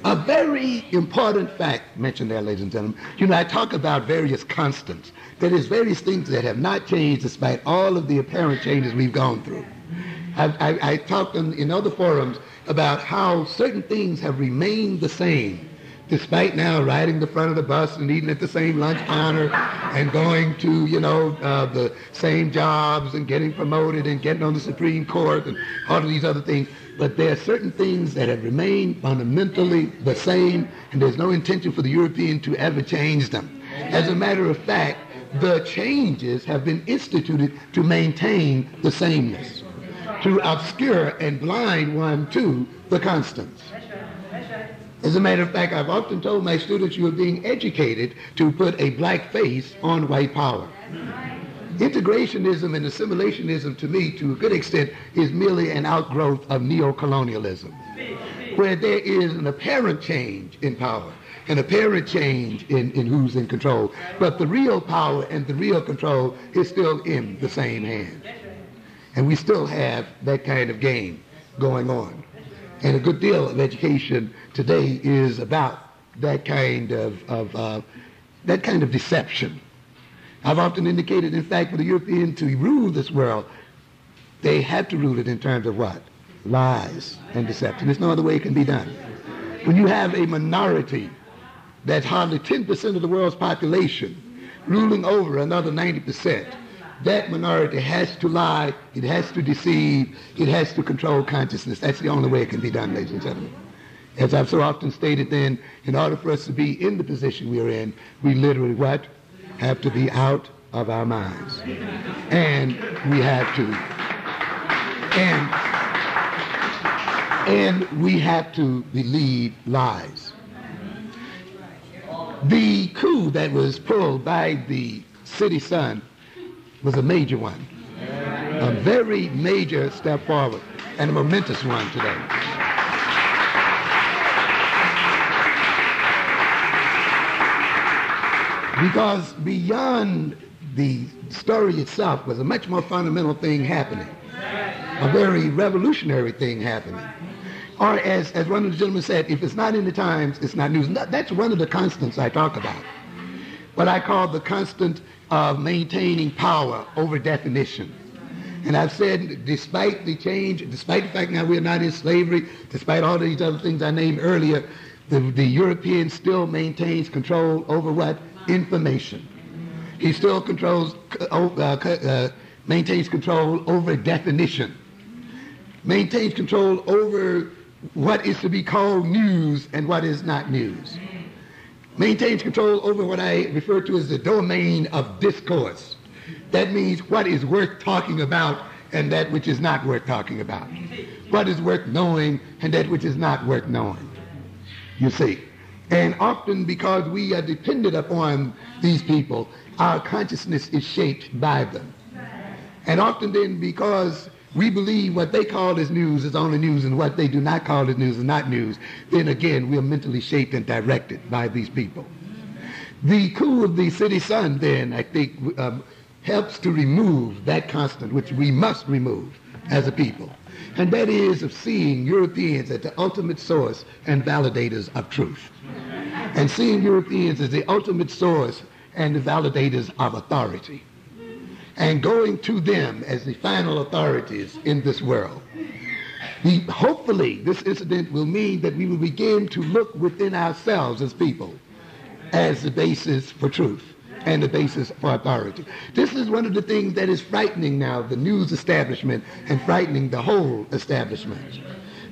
Speaker 1: A very important fact mentioned there, ladies and gentlemen. You know, I talk about various constants. There is various things that have not changed despite all of the apparent changes we've gone through. I talked in other forums about how certain things have remained the same, despite now riding the front of the bus and eating at the same lunch counter and going to, the same jobs and getting promoted and getting on the Supreme Court and all of these other things. But there are certain things that have remained fundamentally the same, and there's no intention for the European to ever change them. As a matter of fact, the changes have been instituted to maintain the sameness, to obscure and blind one to the constants. As a matter of fact, I've often told my students you are being educated to put a black face on white power. Integrationism and assimilationism, to me, to a good extent, is merely an outgrowth of neocolonialism, where there is an apparent change in power, an apparent change in who's in control, but the real power and the real control is still in the same hand. And we still have that kind of game going on. And a good deal of education today is about that kind of deception. I've often indicated, in fact, for the Europeans to rule this world, they have to rule it in terms of what? Lies and deception. There's no other way it can be done. When you have a minority that's hardly 10% of the world's population ruling over another 90%, that minority has to lie, it has to deceive, it has to control consciousness. That's the only way it can be done, ladies and gentlemen. As I've so often stated then, in order for us to be in the position we are in, we literally what? Have to be out of our minds. And we have to. And we have to believe lies. The coup that was pulled by the City Sun was a major one. A very major step forward, and a momentous one today. Because beyond the story itself was a much more fundamental thing happening, a very revolutionary thing happening. Or as one of the gentlemen said, if it's not in the Times, it's not news. That's one of the constants I talk about. What I call the constant of maintaining power over definition. And I've said, despite the change, despite the fact now we're not in slavery, despite all these other things I named earlier, the European still maintains control over what? Information. He still maintains control over definition, maintains control over what is to be called news and what is not news, maintains control over what I refer to as the domain of discourse. That means what is worth talking about and that which is not worth talking about, what is worth knowing and that which is not worth knowing, you see. And often because we are dependent upon these people, our consciousness is shaped by them. And often then because we believe what they call as news is only news and what they do not call as news is not news, then again we are mentally shaped and directed by these people. The coup of the City Sun then, I think, helps to remove that constant which we must remove as a people. And that is of seeing Europeans as the ultimate source and validators of truth. And seeing Europeans as the ultimate source and the validators of authority. And going to them as the final authorities in this world. Hopefully, this incident will mean that we will begin to look within ourselves as people as the basis for truth and the basis for authority. This is one of the things that is frightening now the news establishment and frightening the whole establishment.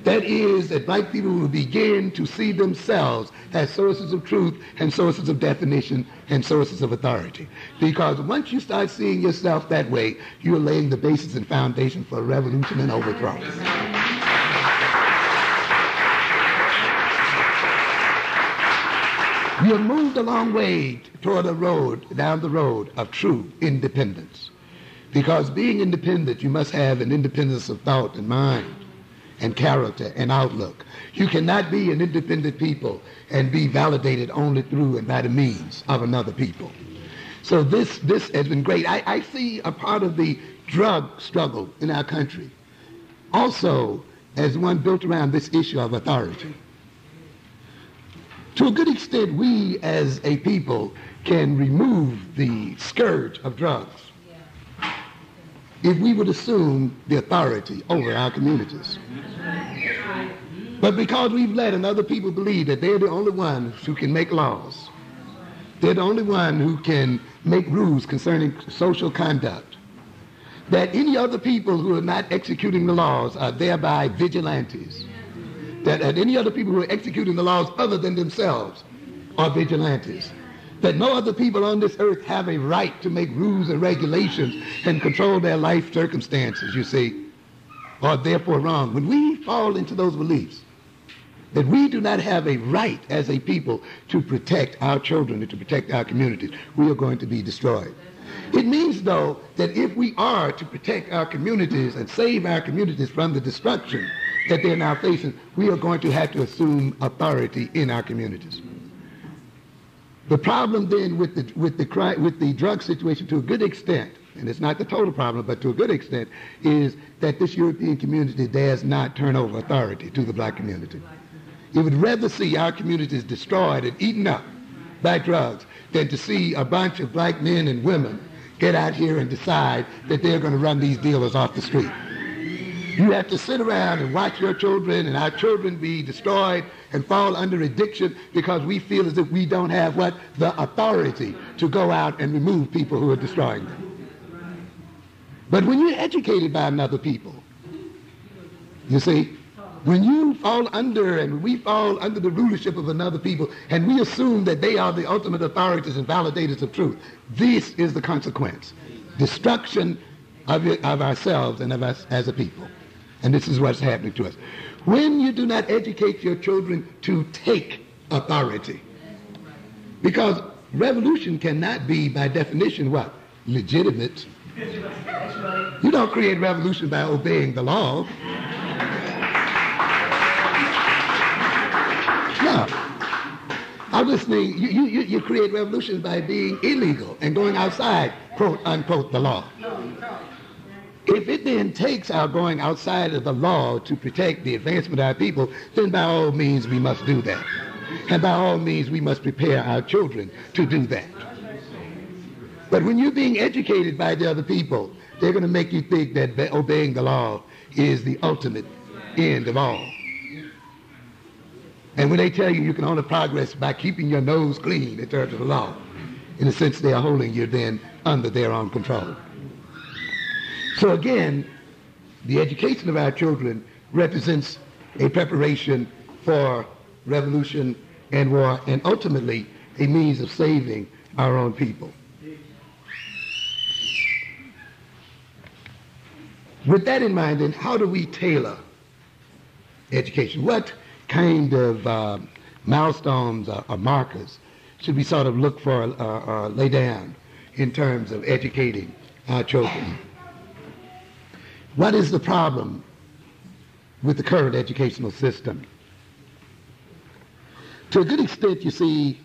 Speaker 1: That is that black people will begin to see themselves as sources of truth and sources of definition and sources of authority. Because once you start seeing yourself that way, you are laying the basis and foundation for a revolution and overthrow. You have moved a long way toward down the road of true independence. Because being independent, you must have an independence of thought and mind and character and outlook. You cannot be an independent people and be validated only through and by the means of another people. So this has been great. I see a part of the drug struggle in our country also as one built around this issue of authority. To a good extent, we as a people can remove the scourge of drugs if we would assume the authority over our communities. But because we've let another people believe that they're the only ones who can make laws, they're the only one who can make rules concerning social conduct, that any other people who are not executing the laws are thereby vigilantes, that any other people who are executing the laws other than themselves are vigilantes, that no other people on this earth have a right to make rules and regulations and control their life circumstances, you see, are therefore wrong. When we fall into those beliefs, that we do not have a right as a people to protect our children and to protect our communities, we are going to be destroyed. It means, though, that if we are to protect our communities and save our communities from the destruction that they're now facing, we are going to have to assume authority in our communities. The problem then with the drug situation, to a good extent, and it's not the total problem, but to a good extent, is that this European community does not turn over authority to the black community. It would rather see our communities destroyed and eaten up by drugs than to see a bunch of black men and women get out here and decide that they're going to run these dealers off the street. You have to sit around and watch your children and our children be destroyed and fall under addiction because we feel as if we don't have the authority to go out and remove people who are destroying them. But when you're educated by another people, you see, when you fall under and we fall under the rulership of another people and we assume that they are the ultimate authorities and validators of truth, this is the consequence. Destruction of ourselves and of us as a people. And this is what's happening to us. When you do not educate your children to take authority, because revolution cannot be, by definition, what? Legitimate. You don't create revolution by obeying the law. No. I'm listening. You create revolution by being illegal and going outside, quote, unquote, the law. If it then takes our going outside of the law to protect the advancement of our people, then by all means we must do that. And by all means we must prepare our children to do that. But when you're being educated by the other people, they're going to make you think that obeying the law is the ultimate end of all. And when they tell you you can only progress by keeping your nose clean in terms of the law, in a sense they are holding you then under their own control. So again, the education of our children represents a preparation for revolution and war, and ultimately a means of saving our own people. With that in mind, then, how do we tailor education? What kind of milestones or markers should we sort of look for or lay down in terms of educating our children? What is the problem with the current educational system? To a good extent, you see,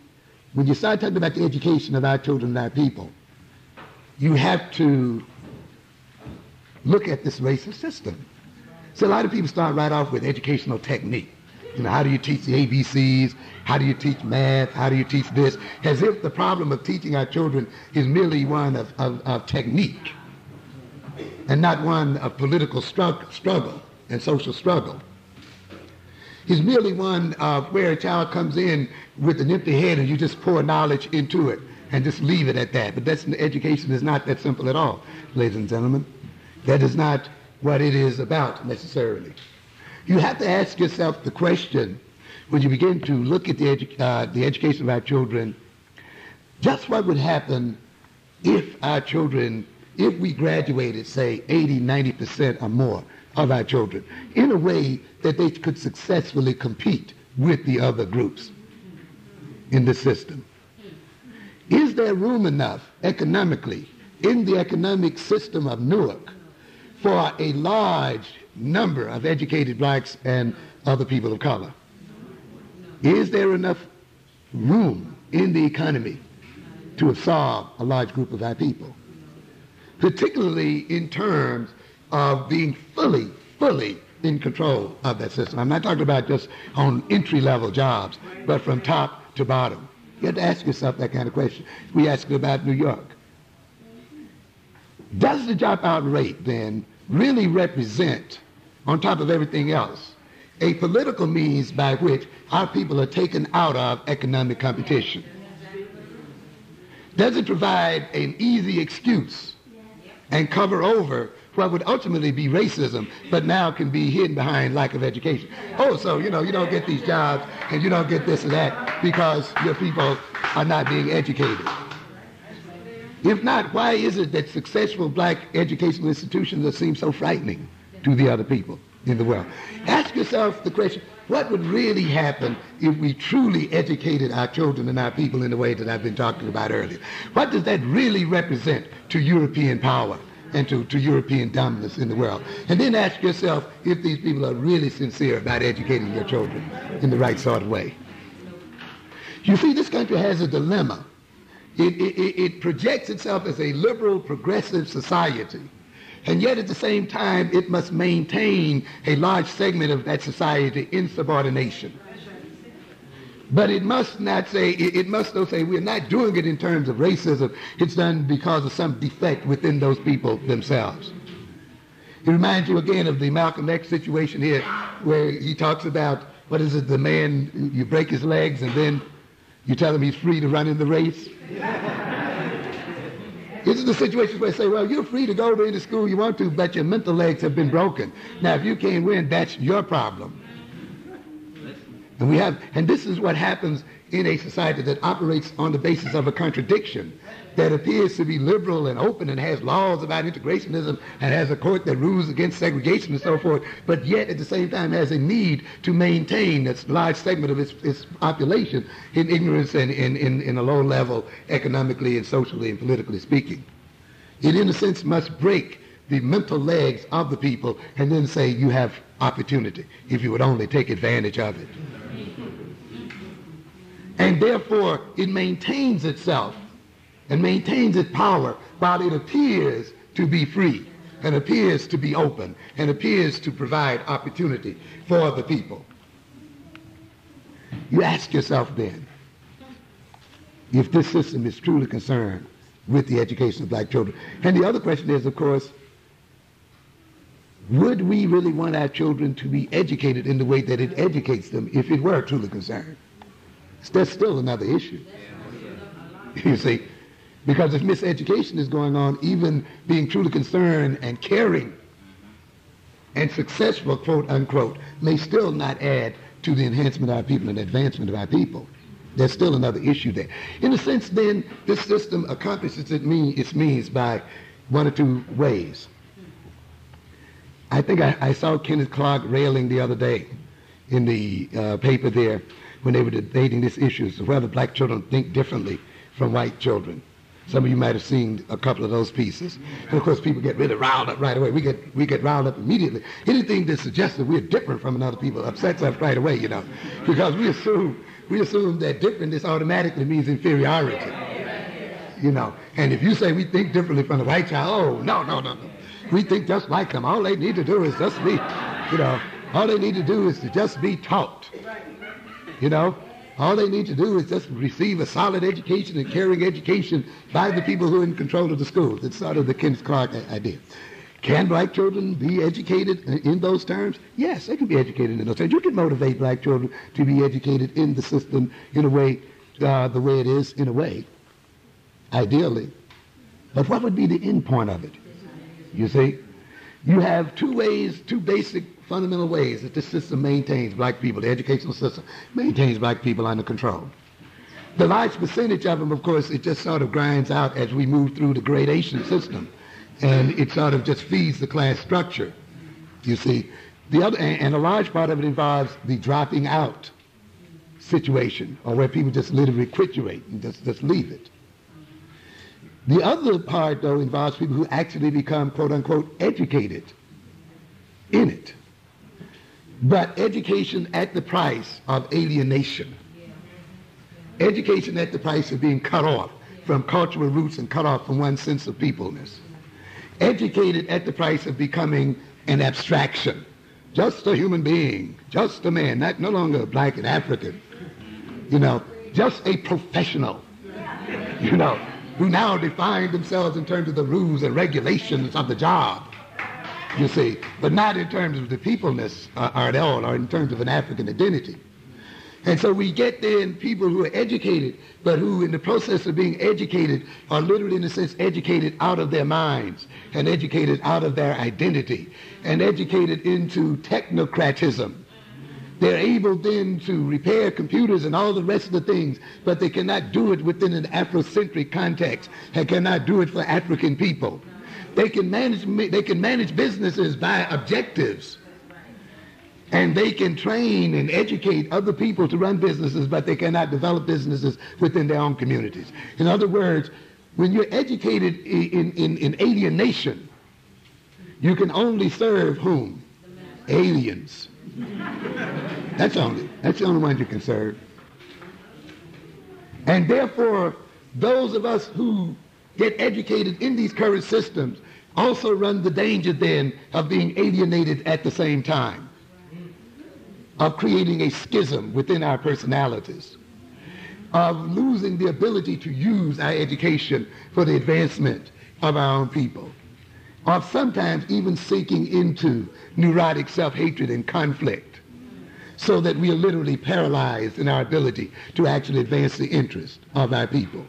Speaker 1: when you start talking about the education of our children and our people, you have to look at this racist system. So a lot of people start right off with educational technique. You know, how do you teach the ABCs? How do you teach math? How do you teach this? As if the problem of teaching our children is merely one of technique and not one of political struggle and social struggle. It's merely one of where a child comes in with an empty head and you just pour knowledge into it and just leave it at that. But education is not that simple at all, ladies and gentlemen. That is not what it is about necessarily. You have to ask yourself the question, when you begin to look at the education of our children, just what would happen if our children, if we graduated, say, 80, 90% or more of our children in a way that they could successfully compete with the other groups in the system. Is there room enough economically in the economic system of Newark for a large number of educated blacks and other people of color? Is there enough room in the economy to absorb a large group of our people? Particularly in terms of being fully in control of that system. I'm not talking about just on entry-level jobs, but from top to bottom. You have to ask yourself that kind of question. We asked about New York. Does the dropout rate then really represent, on top of everything else, a political means by which our people are taken out of economic competition? Does it provide an easy excuse and cover over what would ultimately be racism, but now can be hidden behind lack of education? Oh, so, you don't get these jobs and you don't get this or that because your people are not being educated. If not, why is it that successful black educational institutions seem so frightening to the other people? in the world. Ask yourself the question, what would really happen if we truly educated our children and our people in the way that I've been talking about earlier? What does that really represent to European power and to European dominance in the world? And then ask yourself if these people are really sincere about educating your children in the right sort of way. You see, this country has a dilemma. It projects itself as a liberal, progressive society, and yet at the same time it must maintain a large segment of that society in subordination. But it must not say, it must though say we're not doing it in terms of racism, it's done because of some defect within those people themselves. It reminds you again of the Malcolm X situation here, where he talks about, what is it, the man, you break his legs and then you tell him he's free to run in the race? This is the situation where they say, well, you're free to go to any school you want to, but your mental legs have been broken. Now, if you can't win, that's your problem. And this is what happens in a society that operates on the basis of a contradiction, that appears to be liberal and open and has laws about integrationism and has a court that rules against segregation and so forth, but yet at the same time has a need to maintain a large segment of its population in ignorance and in a low level economically and socially and politically speaking. It in a sense must break the mental legs of the people and then say you have opportunity if you would only take advantage of it. And therefore it maintains itself and maintains its power while it appears to be free and appears to be open and appears to provide opportunity for the people. You ask yourself then, if this system is truly concerned with the education of black children. And the other question is, of course, would we really want our children to be educated in the way that it educates them if it were truly concerned? That's still another issue. You see, because if miseducation is going on, even being truly concerned and caring and successful, quote unquote, may still not add to the enhancement of our people and advancement of our people. There's still another issue there. In a sense, then, this system accomplishes its means by one or two ways. I think I saw Kenneth Clark railing the other day in the paper there when they were debating this issue, so whether black children think differently from white children. Some of you might have seen a couple of those pieces. And of course, people get really riled up right away. We get riled up immediately. Anything that suggests that we're different from another people upsets us right away, you know, because we assume that differentness automatically means inferiority, you know. And if you say we think differently from the white child, oh, no. We think just like them. All they need to do is just be, you know, all they need to do is to just be taught. You know, all they need to do is just receive a solid education and caring education by the people who are in control of the schools. It's sort of the Kenneth Clark idea. Can black children be educated in those terms? Yes, they can be educated in those terms. You can motivate black children to be educated in the system in a way, the way it is in a way, ideally. But what would be the end point of it? You see, you have two basic fundamental ways that this system maintains black people, the educational system maintains black people under control. The large percentage of them, of course, it just sort of grinds out as we move through the gradation system, and it sort of just feeds the class structure, you see. The other, and a large part of it involves the dropping out situation, or where people just literally quit your rate and just leave it. The other part, though, involves people who actually become, quote unquote, educated in it. But education at the price of alienation. Education at the price of being cut off from cultural roots and cut off from one's sense of peopleness. Educated at the price of becoming an abstraction. Just a human being, just a man, no longer black and African. You know, just a professional, you know, who now define themselves in terms of the rules and regulations of the job. You see, but not in terms of the peopleness or at all, or in terms of an African identity. And so we get then people who are educated, but who in the process of being educated are literally, in a sense, educated out of their minds and educated out of their identity and educated into technocratism. They're able then to repair computers and all the rest of the things, but they cannot do it within an Afrocentric context and cannot do it for African people. They can manage businesses by objectives, And they can train and educate other people to run businesses, but they cannot develop businesses within their own communities. In other words, when you're educated in alienation, you can only serve whom? Aliens. That's the only ones you can serve. And therefore, those of us who get educated in these current systems also run the danger then of being alienated at the same time, of creating a schism within our personalities, of losing the ability to use our education for the advancement of our own people, of sometimes even sinking into neurotic self-hatred and conflict, so that we are literally paralyzed in our ability to actually advance the interest of our people.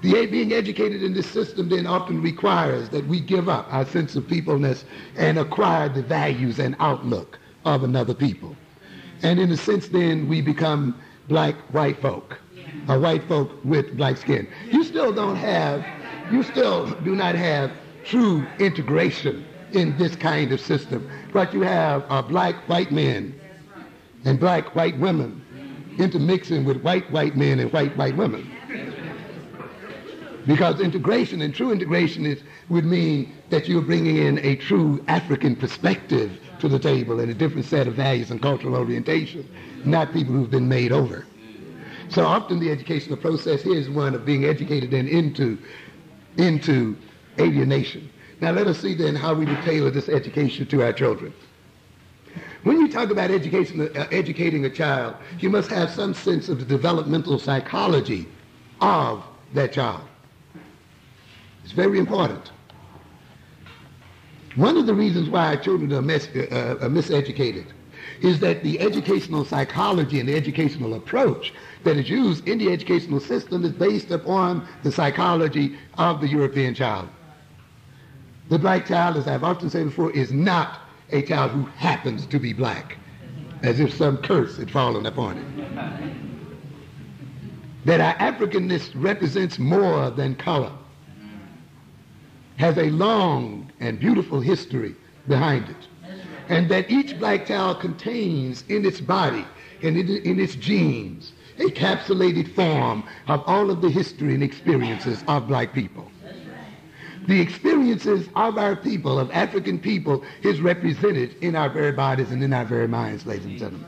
Speaker 1: Being educated in this system then often requires that we give up our sense of peopleness and acquire the values and outlook of another people. And in a sense then we become black white folk, or white folk with black skin. You still do not have true integration in this kind of system, but you have black white men and black white women intermixing with white men and white women. Because integration, and true integration, would mean that you're bringing in a true African perspective to the table and a different set of values and cultural orientation, not people who've been made over. So often the educational process here is one of being educated then into alienation. Now let us see then how we would tailor this education to our children. When you talk about educating a child, you must have some sense of the developmental psychology of that child. It's very important. One of the reasons why our children are miseducated is that the educational psychology and the educational approach that is used in the educational system is based upon the psychology of the European child. The black child, as I've often said before, is not a child who happens to be black, as if some curse had fallen upon it. That our Africanness represents more than color, has a long and beautiful history behind it, and that each black child contains in its body and in its genes a encapsulated form of all of the history and experiences of black people. The experiences of our people, of African people, is represented in our very bodies and in our very minds, ladies and gentlemen.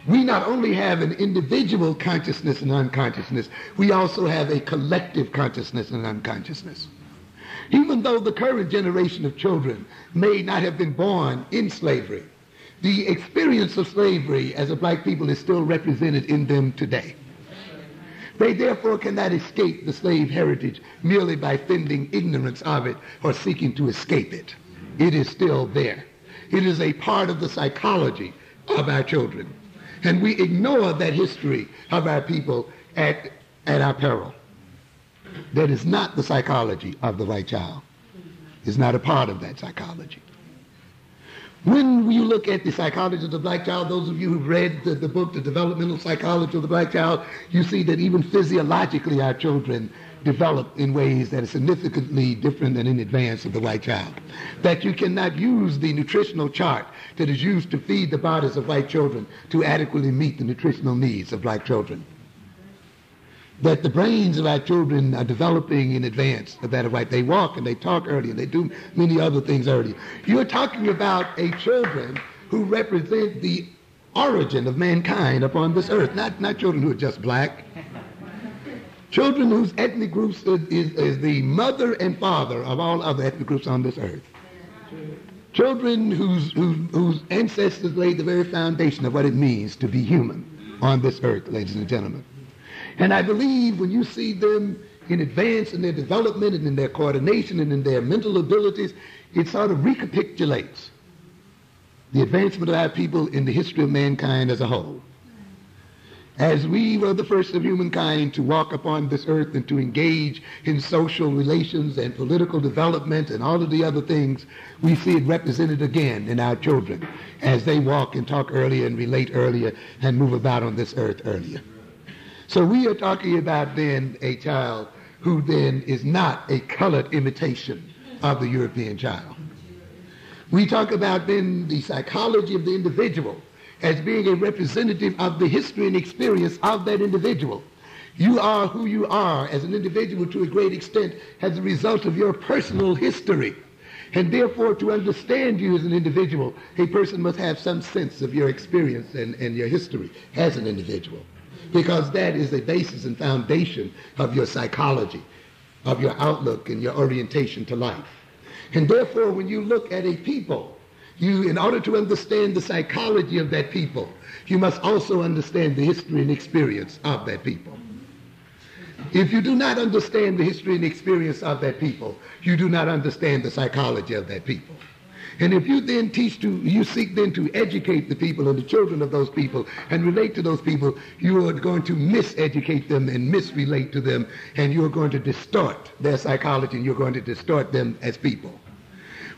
Speaker 1: We not only have an individual consciousness and unconsciousness, we also have a collective consciousness and unconsciousness. Even though the current generation of children may not have been born in slavery, the experience of slavery as a black people is still represented in them today. They therefore cannot escape the slave heritage merely by feigning ignorance of it or seeking to escape it. It is still there. It is a part of the psychology of our children. And we ignore that history of our people at our peril. That is not the psychology of the white child. It's not a part of that psychology. When you look at the psychology of the black child, those of you who've read the book, The Developmental Psychology of the Black Child, you see that even physiologically our children develop in ways that are significantly different and in advance of the white child. That you cannot use the nutritional chart that is used to feed the bodies of white children to adequately meet the nutritional needs of black children. That the brains of our children are developing in advance of that of white. They walk and they talk early and they do many other things early. You're talking about a children who represent the origin of mankind upon this earth, not children who are just black. Children whose ethnic groups is the mother and father of all other ethnic groups on this earth. Children whose ancestors laid the very foundation of what it means to be human on this earth, ladies and gentlemen. And I believe when you see them in advance in their development and in their coordination and in their mental abilities, it sort of recapitulates the advancement of our people in the history of mankind as a whole. As we were the first of humankind to walk upon this earth and to engage in social relations and political development and all of the other things, we see it represented again in our children as they walk and talk earlier and relate earlier and move about on this earth earlier. So we are talking about then a child who then is not a colored imitation of the European child. We talk about then the psychology of the individual as being a representative of the history and experience of that individual. You are who you are as an individual to a great extent as a result of your personal history. And therefore, to understand you as an individual, a person must have some sense of your experience and your history as an individual, because that is the basis and foundation of your psychology, of your outlook and your orientation to life. And therefore, when you look at a people, you, in order to understand the psychology of that people, you must also understand the history and experience of that people. If you do not understand the history and experience of that people, you do not understand the psychology of that people. And if you then you seek then to educate the people and the children of those people and relate to those people, you are going to miseducate them and misrelate to them, and you are going to distort their psychology, and you're going to distort them as people.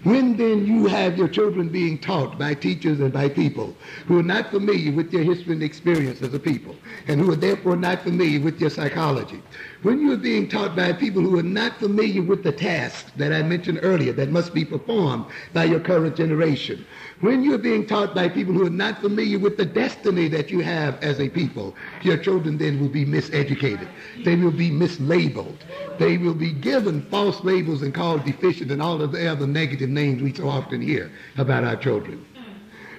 Speaker 1: When then you have your children being taught by teachers and by people who are not familiar with their history and experience as a people, and who are therefore not familiar with your psychology, when you are being taught by people who are not familiar with the tasks that I mentioned earlier that must be performed by your current generation, when you are being taught by people who are not familiar with the destiny that you have as a people, your children then will be miseducated. They will be mislabeled. They will be given false labels and called deficient and all of the other negative names we so often hear about our children.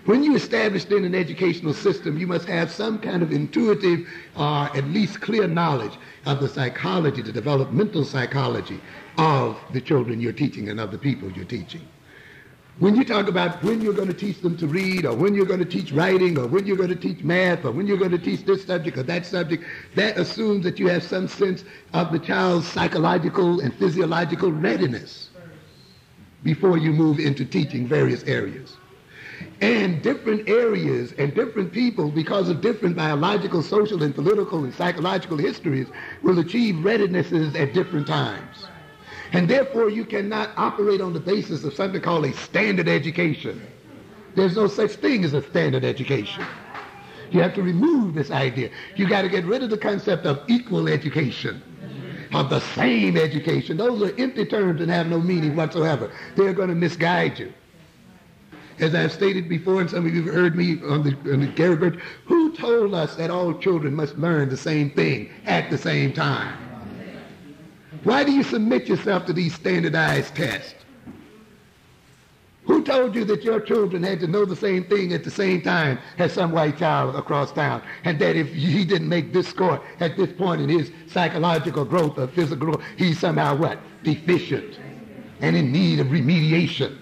Speaker 1: When you establish then an educational system, you must have some kind of intuitive or at least clear knowledge of the psychology, the developmental psychology of the children you're teaching and of the people you're teaching. When you talk about when you're going to teach them to read, or when you're going to teach writing, or when you're going to teach math, or when you're going to teach this subject or that subject, that assumes that you have some sense of the child's psychological and physiological readiness before you move into teaching various areas. And different areas and different people, because of different biological, social, and political and psychological histories, will achieve readinesses at different times. And therefore, you cannot operate on the basis of something called a standard education. There's no such thing as a standard education. You have to remove this idea. You got to get rid of the concept of equal education, of the same education. Those are empty terms and have no meaning whatsoever. They're going to misguide you. As I've stated before, and some of you have heard me on the Gary Birch, who told us that all children must learn the same thing at the same time? Why do you submit yourself to these standardized tests? Who told you that your children had to know the same thing at the same time as some white child across town, and that if he didn't make this score at this point in his psychological growth or physical growth, he's somehow what? Deficient and in need of remediation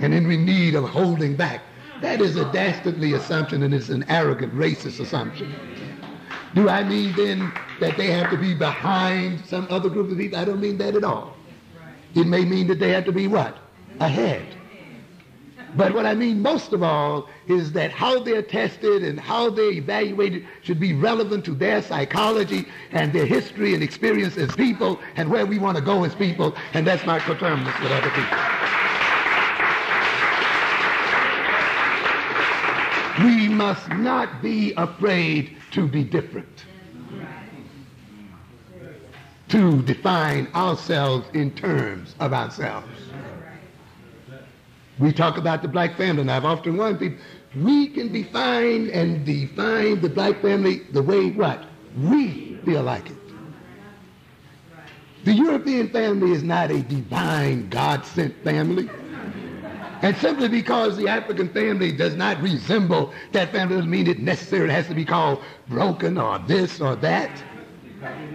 Speaker 1: and in need of holding back? That is a dastardly assumption, and it's an arrogant, racist assumption. Do I mean then that they have to be behind some other group of people? I don't mean that at all. It may mean that they have to be what? Ahead. But what I mean most of all is that how they're tested and how they're evaluated should be relevant to their psychology and their history and experience as people and where we want to go as people, and that's not coterminous with other people. We must not be afraid to be different, to define ourselves in terms of ourselves. We talk about the black family, and I've often warned people, we can define the black family the way what? We feel like it. The European family is not a divine, God-sent family. And simply because the African family does not resemble that family doesn't mean it necessarily has to be called broken or this or that.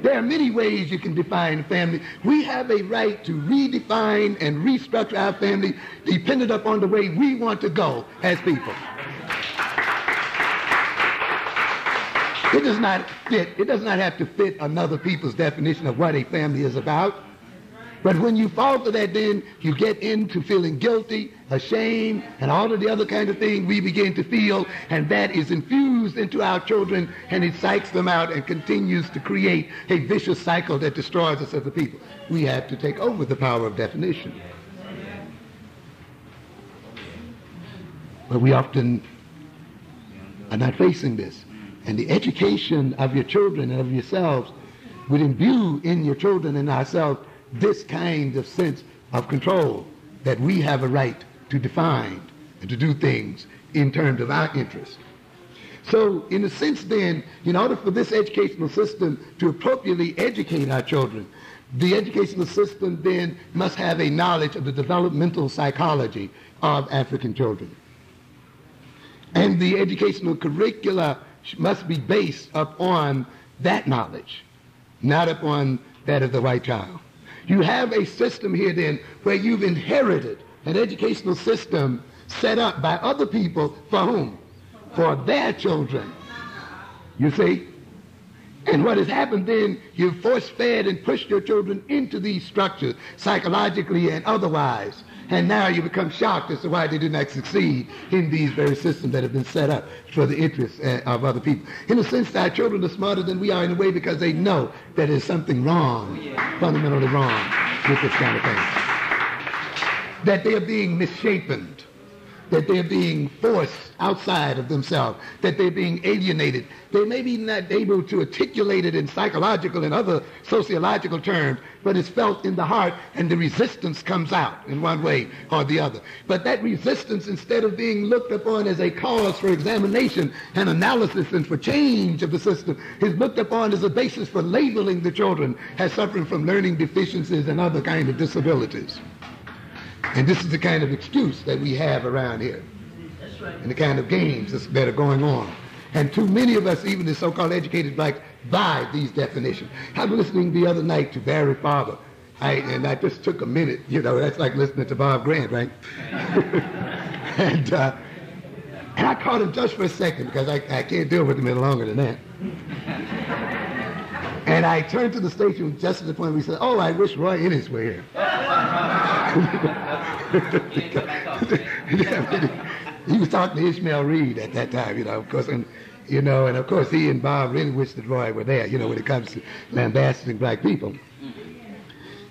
Speaker 1: There are many ways you can define a family. We have a right to redefine and restructure our family dependent upon the way we want to go as people. It does not have to fit another people's definition of what a family is about. But when you fall for that, then you get into feeling guilty, ashamed, and all of the other kind of things we begin to feel, and that is infused into our children, and it psychs them out and continues to create a vicious cycle that destroys us as a people. We have to take over the power of definition. But we often are not facing this. And the education of your children and of yourselves would imbue in your children and ourselves this kind of sense of control, that we have a right to define and to do things in terms of our interests. So in a sense then, in order for this educational system to appropriately educate our children, the educational system then must have a knowledge of the developmental psychology of African children. And the educational curricula must be based upon that knowledge, not upon that of the white child. You have a system here then where you've inherited an educational system set up by other people for whom? For their children. You see? And what has happened then, you've force-fed and pushed your children into these structures, psychologically and otherwise. And now you become shocked as to why they do not succeed in these very systems that have been set up for the interests of other people. In a sense, our children are smarter than we are in a way because they know that there's something wrong, fundamentally wrong with this kind of thing. That they are being misshapen, that they're being forced outside of themselves, that they're being alienated. They may be not able to articulate it in psychological and other sociological terms, but it's felt in the heart, and the resistance comes out in one way or the other. But that resistance, instead of being looked upon as a cause for examination and analysis and for change of the system, is looked upon as a basis for labeling the children as suffering from learning deficiencies and other kind of disabilities. And this is the kind of excuse that we have around here. That's right. And the kind of games that are going on. And too many of us, even the so-called educated blacks, buy these definitions. I was listening the other night to Barry Farber, and I just took a minute, that's like listening to Bob Grant, right? and I caught him just for a second because I can't deal with him any longer than that. And I turned to the station just at the point where he said, "Oh, I wish Roy Ennis were here." He was talking to Ishmael Reed at that time, of course, and of course he and Bob really wished that Roy were there, when it comes to lambasting black people.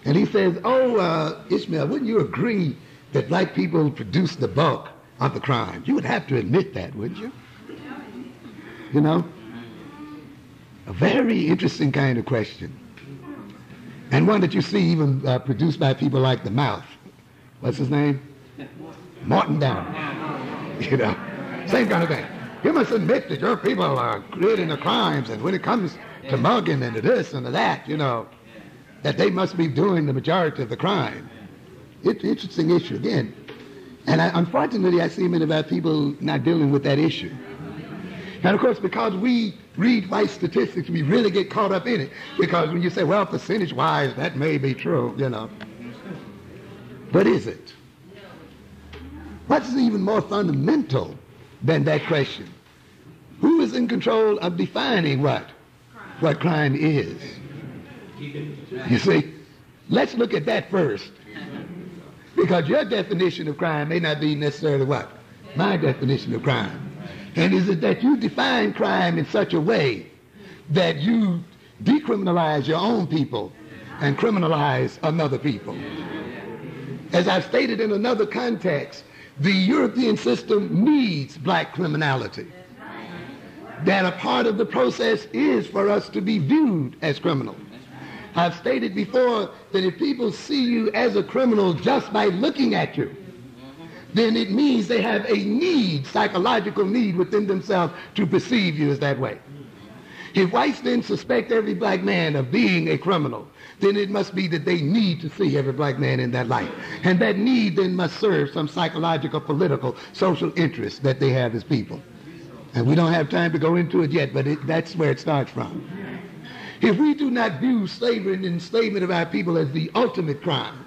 Speaker 1: And he says, Ishmael, wouldn't you agree that black people produce the bulk of the crime? You would have to admit that, wouldn't you? A very interesting kind of question. And one that you see even produced by people like the Mouth. What's his name? Morton Down. Same kind of thing. You must admit that your people are creating the crimes, and when it comes to mugging and to this and to that, that they must be doing the majority of the crime. It's an interesting issue, again. And unfortunately, I see many of our people not dealing with that issue. And of course, because we read white statistics, we really get caught up in it. Because when you say, well, percentage-wise, that may be true, But is it? What's even more fundamental than that question? Who is in control of defining what crime is? You see, let's look at that first. Because your definition of crime may not be necessarily what? My definition of crime. And is it that you define crime in such a way that you decriminalize your own people and criminalize another people? As I've stated in another context, the European system needs black criminality. That a part of the process is for us to be viewed as criminal. I've stated before that if people see you as a criminal just by looking at you, then it means they have a need, psychological need within themselves to perceive you as that way. If whites then suspect every black man of being a criminal, then it must be that they need to see every black man in that light. And that need then must serve some psychological, political, social interest that they have as people. And we don't have time to go into it yet, but that's where it starts from. If we do not view slavery and enslavement of our people as the ultimate crime,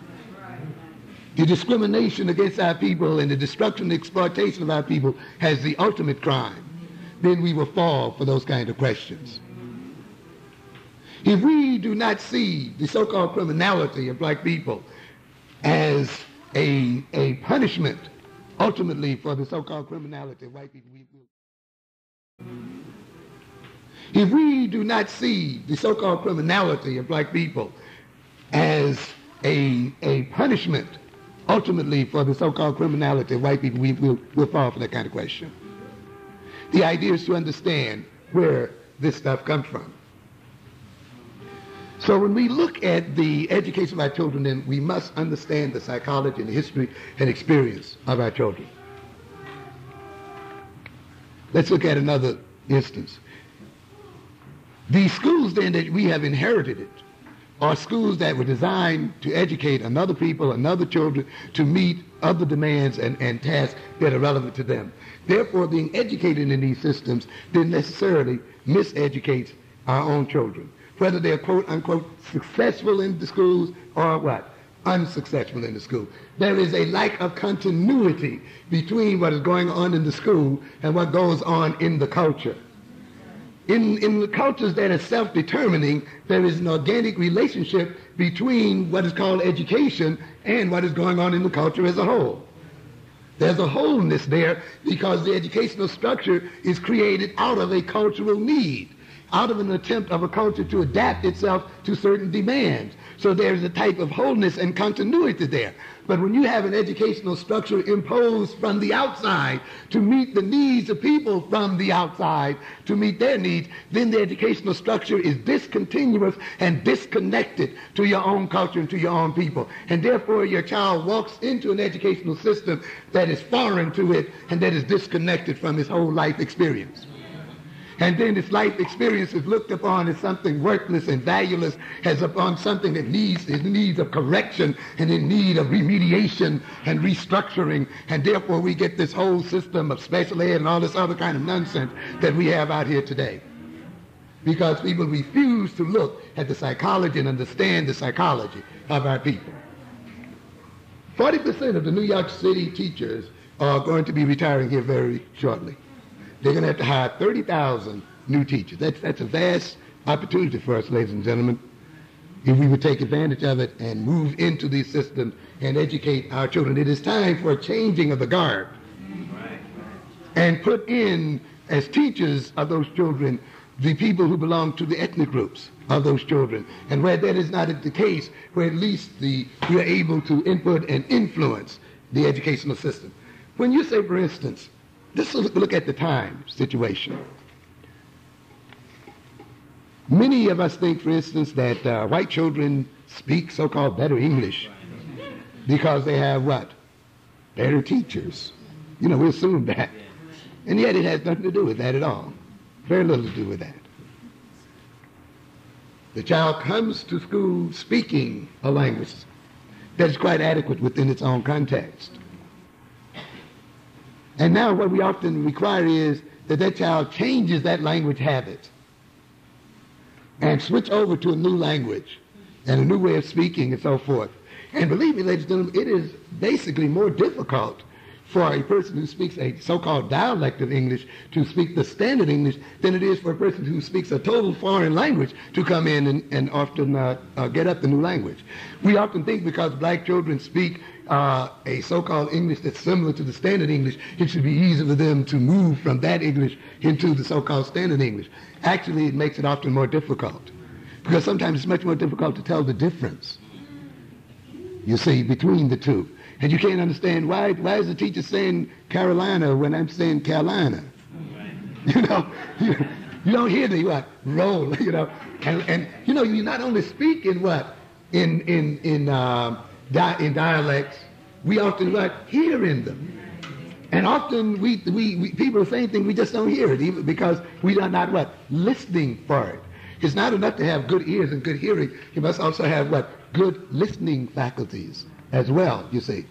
Speaker 1: the discrimination against our people and the destruction and exploitation of our people as the ultimate crime, then we will fall for those kind of questions. If we do not see the so-called criminality of black people as a punishment, ultimately, for the so-called criminality of white people, if we do not see the so-called criminality of black people as a punishment, ultimately, for the so-called criminality of white people, we'll fall for that kind of question. The idea is to understand where this stuff comes from. So when we look at the education of our children, then we must understand the psychology and the history and experience of our children. Let's look at another instance. The schools then that we have inherited are schools that were designed to educate another people, another children, to meet other demands and tasks that are relevant to them. Therefore, being educated in these systems then necessarily miseducates our own children, whether they're quote unquote successful in the schools or what? Unsuccessful in the school. There is a lack of continuity between what is going on in the school and what goes on in the culture. In the cultures that are self-determining, there is an organic relationship between what is called education and what is going on in the culture as a whole. There's a wholeness there because the educational structure is created out of a cultural need, out of an attempt of a culture to adapt itself to certain demands. So there's a type of wholeness and continuity there. But when you have an educational structure imposed from the outside to meet the needs of people from the outside, to meet their needs, then the educational structure is discontinuous and disconnected to your own culture and to your own people. And therefore your child walks into an educational system that is foreign to it and that is disconnected from his whole life experience. And then his life experience is looked upon as something worthless and valueless, as upon something that needs of correction and in need of remediation and restructuring. And therefore we get this whole system of special ed and all this other kind of nonsense that we have out here today. Because people refuse to look at the psychology and understand the psychology of our people. 40% of the New York City teachers are going to be retiring here very shortly. They're going to have to hire 30,000 new teachers. That's a vast opportunity for us, ladies and gentlemen, if we would take advantage of it and move into these systems and educate our children. It is time for a changing of the guard and put in, as teachers of those children, the people who belong to the ethnic groups of those children. And where that is not the case, where at least we are able to input and influence the educational system. When you say, for instance, let's look at the time situation. Many of us think, for instance, that white children speak so-called better English because they have what? Better teachers. You know, we assume that. And yet it has nothing to do with that at all. Very little to do with that. The child comes to school speaking a language that is quite adequate within its own context. And now what we often require is that that child changes that language habit and switch over to a new language and a new way of speaking and so forth. And believe me, ladies and gentlemen, it is basically more difficult for a person who speaks a so-called dialect of English to speak the standard English than it is for a person who speaks a total foreign language to come in and often get up the new language. We often think because black children speak a so-called English that's similar to the standard English, it should be easy for them to move from that English into the so-called standard English. Actually, it makes it often more difficult because sometimes it's much more difficult to tell the difference, you see, between the two. And you can't understand why is the teacher saying Carolina when I'm saying Carolina? You know, you don't hear the what roll, you know, and you know you not only speak in what in dialects, we often what hear in them, and often we people are saying things we just don't hear it even because we are not what listening for it. It's not enough to have good ears and good hearing. You must also have what good listening faculties as well, you see.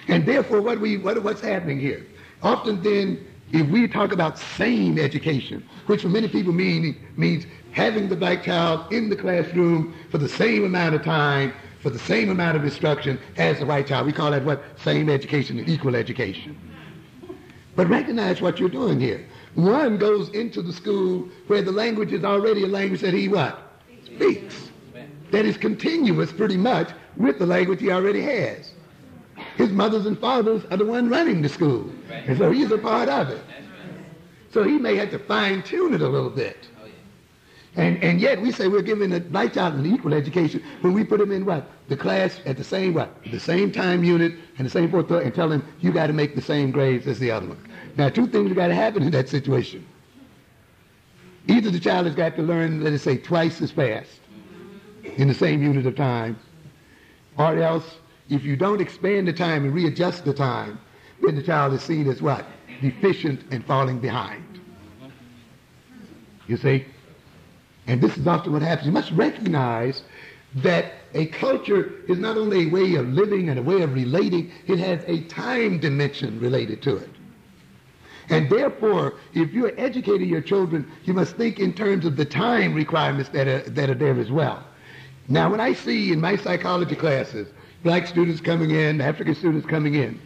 Speaker 1: And therefore what's happening here? Often then, if we talk about sane education, which for many people means having the black child in the classroom for the same amount of time, for the same amount of instruction as the white child. We call that what? Same education and equal education. But recognize what you're doing here. One goes into the school where the language is already a language that he what? Speaks. That is continuous pretty much with the language he already has. His mothers and fathers are the one running the school. And so he's a part of it. So he may have to fine-tune it a little bit. And yet we say we're giving the black child an equal education when we put him in what? The class at the same what? The same time unit and the same fourth and tell him you got to make the same grades as the other one. Now two things have got to happen in that situation. Either the child has got to learn, let us say, twice as fast, in the same unit of time, or else if you don't expand the time and readjust the time, then the child is seen as what? Deficient and falling behind. You see? And this is often what happens. You must recognize that a culture is not only a way of living and a way of relating, it has a time dimension related to it. And therefore, if you're educating your children, you must think in terms of the time requirements that are there as well. Now, when I see in my psychology classes, black students coming in, African students coming in,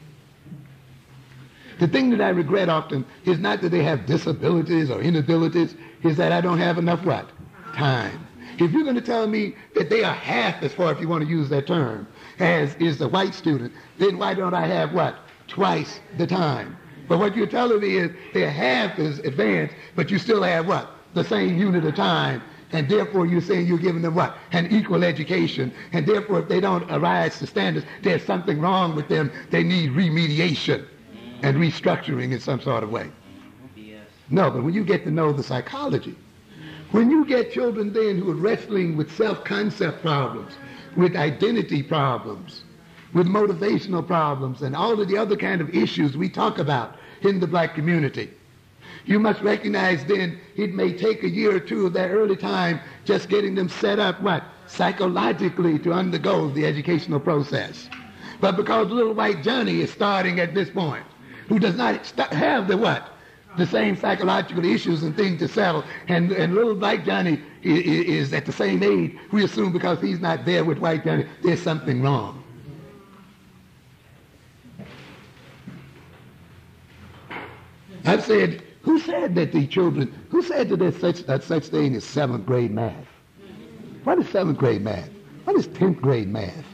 Speaker 1: the thing that I regret often is not that they have disabilities or inabilities, is that I don't have enough what? Time. If you're going to tell me that they are half as far, if you want to use that term, as is the white student, then why don't I have what? Twice the time. But what you're telling me is they're half as advanced, but you still have what? The same unit of time. And therefore you're saying you're giving them what? An equal education. And therefore if they don't arise to standards, there's something wrong with them. They need remediation and restructuring in some sort of way. No, but when you get to know the psychology, when you get children then who are wrestling with self-concept problems, with identity problems, with motivational problems, and all of the other kind of issues we talk about in the black community, you must recognize then it may take a year or two of their early time just getting them set up, what? Psychologically to undergo the educational process. But because little white Johnny is starting at this point, who does not have the what? The same psychological issues and things to settle, and little black Johnny is at the same age, we assume because he's not there with white Johnny, there's something wrong. I've said, who said that there's such thing as 7th grade math? What is 7th grade math? What is 10th grade math?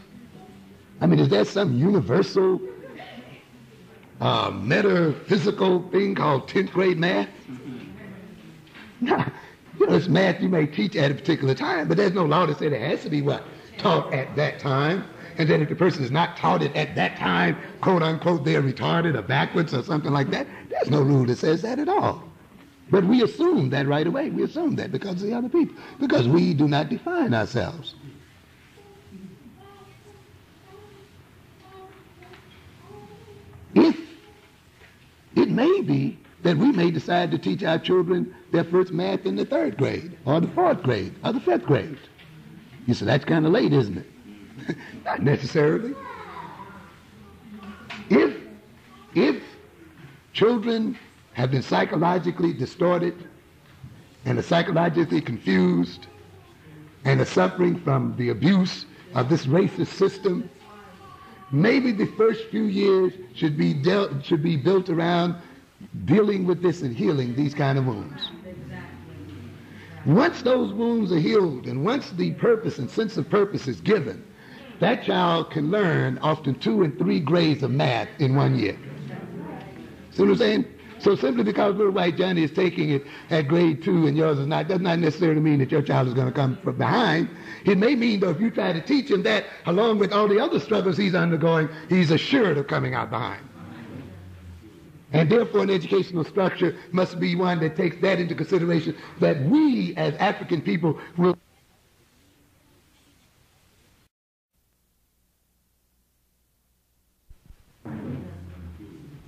Speaker 1: I mean, is there some universal metaphysical thing called 10th grade math? No, it's math you may teach at a particular time, but there's no law that says it has to be what? Taught at that time. And then if the person is not taught it at that time, quote unquote, they're retarded or backwards or something like that, there's no rule that says that at all. But we assume that right away. We assume that because of the other people, because we do not define ourselves. If it may be that we may decide to teach our children their first math in the 3rd grade or the 4th grade or the 5th grade. You say, that's kind of late, isn't it? Not necessarily. If children have been psychologically distorted and are psychologically confused and are suffering from the abuse of this racist system, maybe the first few years should be built around dealing with this and healing these kind of wounds. Once those wounds are healed and once the purpose and sense of purpose is given, that child can learn often 2 and 3 grades of math in 1 year. See what I'm saying? So simply because little white Johnny is taking it at grade 2 and yours is not, does not necessarily mean that your child is going to come from behind. It may mean, though, if you try to teach him that, along with all the other struggles he's undergoing, he's assured of coming out behind. And therefore an educational structure must be one that takes that into consideration, that we as African people will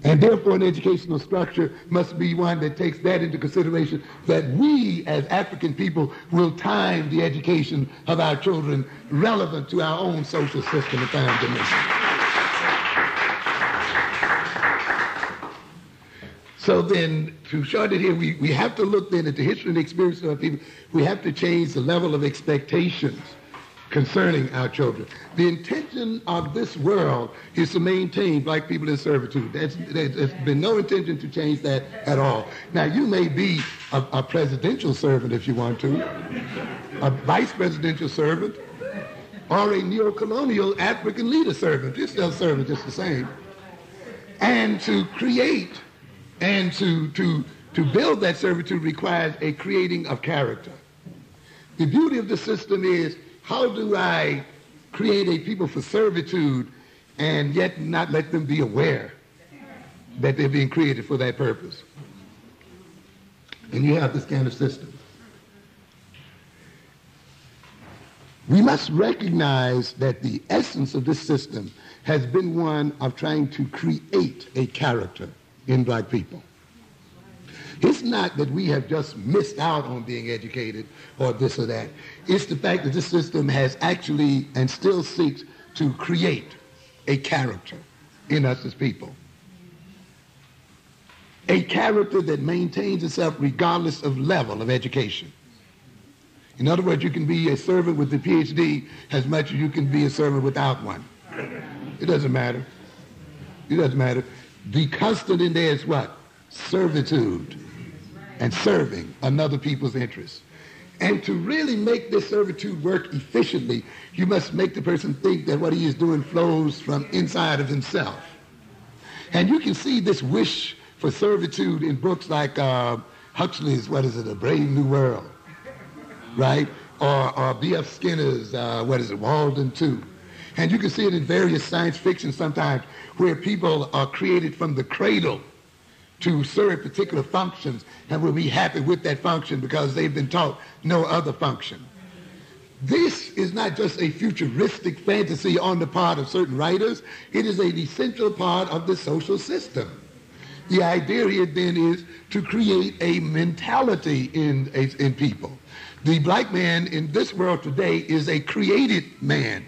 Speaker 1: And therefore an educational structure must be one that takes that into consideration, that we as African people will time the education of our children relevant to our own social system and time dimension. So then, to shorten it here, we have to look then at the history and experience of our people. We have to change the level of expectations concerning our children. The intention of this world is to maintain black people in servitude. There's been no intention to change that at all. Now, you may be a presidential servant if you want to, a vice presidential servant, or a neo-colonial African leader servant. You're still servant just the same. And to create and to build that servitude requires a creating of character. The beauty of the system is, how do I create a people for servitude and yet not let them be aware that they're being created for that purpose? And you have this kind of system. We must recognize that the essence of this system has been one of trying to create a character in black people. It's not that we have just missed out on being educated or this or that. It's the fact that this system has actually and still seeks to create a character in us as people. A character that maintains itself regardless of level of education. In other words, you can be a servant with a PhD as much as you can be a servant without one. It doesn't matter. It doesn't matter. The constant in there is what? Servitude and serving another people's interests. And to really make this servitude work efficiently, you must make the person think that what he is doing flows from inside of himself. And you can see this wish for servitude in books like Huxley's, A Brave New World, right? Or B.F. Skinner's, Walden 2. And you can see it in various science fiction sometimes where people are created from the cradle to serve particular functions and will be happy with that function because they've been taught no other function. This is not just a futuristic fantasy on the part of certain writers. It is an essential part of the social system. The idea here then is to create a mentality in people. The black man in this world today is a created man.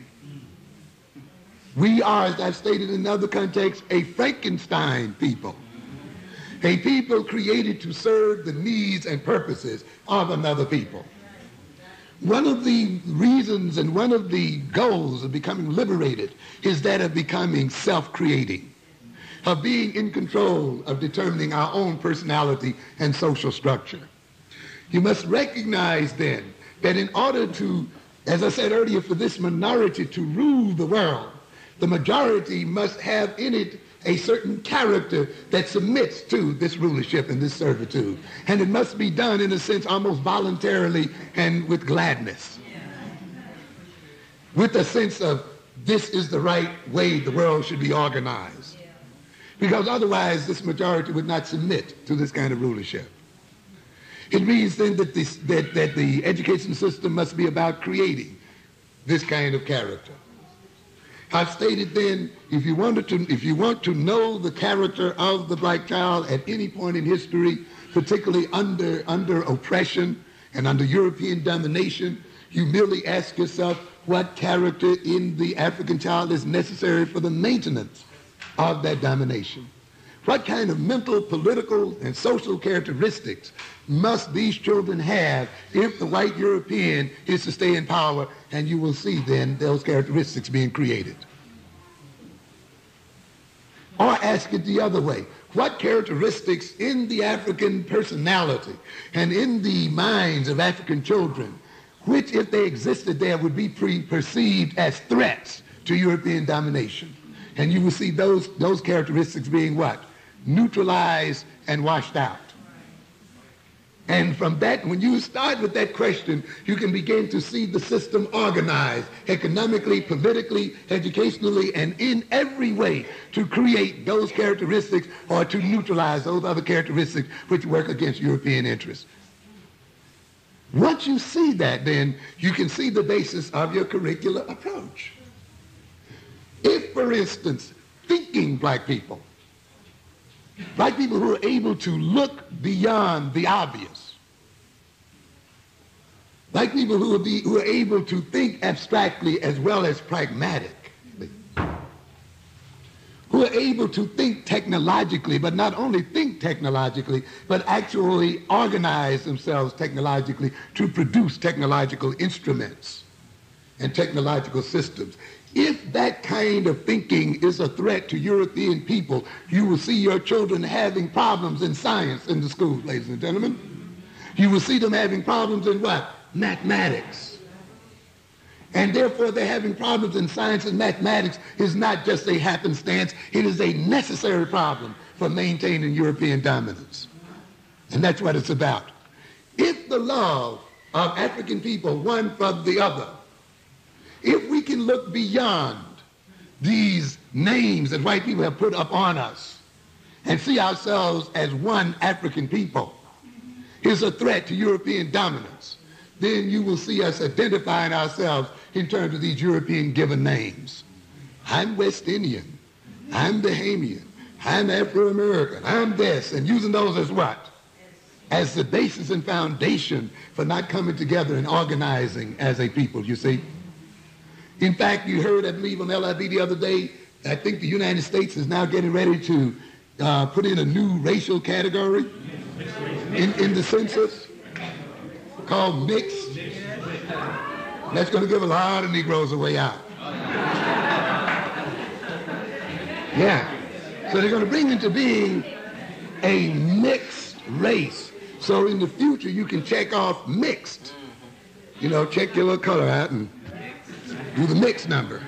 Speaker 1: We are, as I've stated in other contexts, a Frankenstein people. A people created to serve the needs and purposes of another people. One of the reasons and one of the goals of becoming liberated is that of becoming self-creating, of being in control of determining our own personality and social structure. You must recognize then that in order to, as I said earlier, for this minority to rule the world, the majority must have in it a certain character that submits to this rulership and this servitude. And it must be done, in a sense, almost voluntarily and with gladness. With a sense of this is the right way the world should be organized. Because otherwise this majority would not submit to this kind of rulership. It means then that the education system must be about creating this kind of character. I've stated then, if you want to know the character of the black child at any point in history, particularly under oppression and under European domination, you merely ask yourself what character in the African child is necessary for the maintenance of that domination. What kind of mental, political, and social characteristics must these children have if the white European is to stay in power? And you will see then those characteristics being created. Or ask it the other way. What characteristics in the African personality and in the minds of African children, which if they existed there would be perceived as threats to European domination? And you will see those characteristics being what? Neutralized and washed out. And from that, when you start with that question, you can begin to see the system organized economically, politically, educationally, and in every way to create those characteristics or to neutralize those other characteristics which work against European interests. Once you see that, then you can see the basis of your curricular approach. If, for instance, thinking black people who are able to look beyond the obvious, black people who are able to think abstractly as well as pragmatically, who are able to think technologically, but not only think technologically, but actually organize themselves technologically to produce technological instruments and technological systems. If that kind of thinking is a threat to European people, you will see your children having problems in science in the schools, ladies and gentlemen. You will see them having problems in what? Mathematics. And therefore they're having problems in science and mathematics is not just a happenstance, it is a necessary problem for maintaining European dominance. And that's what it's about. If the love of African people, one from the other, if we can look beyond these names that white people have put up on us and see ourselves as one African people, is a threat to European dominance, then you will see us identifying ourselves in terms of these European given names. I'm West Indian. I'm Bahamian. I'm Afro-American. I'm this, and using those as what? As the basis and foundation for not coming together and organizing as a people, you see. In fact, you heard, I believe, on LIB the other day, I think the United States is now getting ready to put in a new racial category in the census called mixed. That's going to give a lot of Negroes a way out. Yeah. So they're going to bring into being a mixed race. So in the future, you can check off mixed. You know, check your little color out and do the mixed number.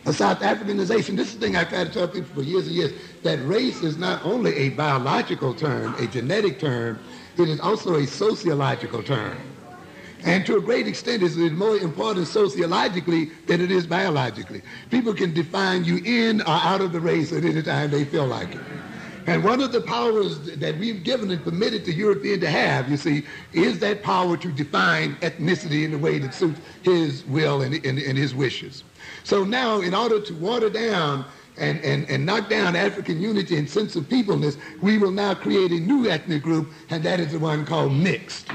Speaker 1: A South Africanization, this is the thing I've tried to tell people for years and years, that race is not only a biological term, a genetic term, it is also a sociological term. And to a great extent, it is more important sociologically than it is biologically. People can define you in or out of the race at any time they feel like it. And one of the powers that we've given and permitted the European to have, you see, is that power to define ethnicity in a way that suits his will and his wishes. So now, in order to water down and knock down African unity and sense of peopleness, we will now create a new ethnic group, and that is the one called mixed.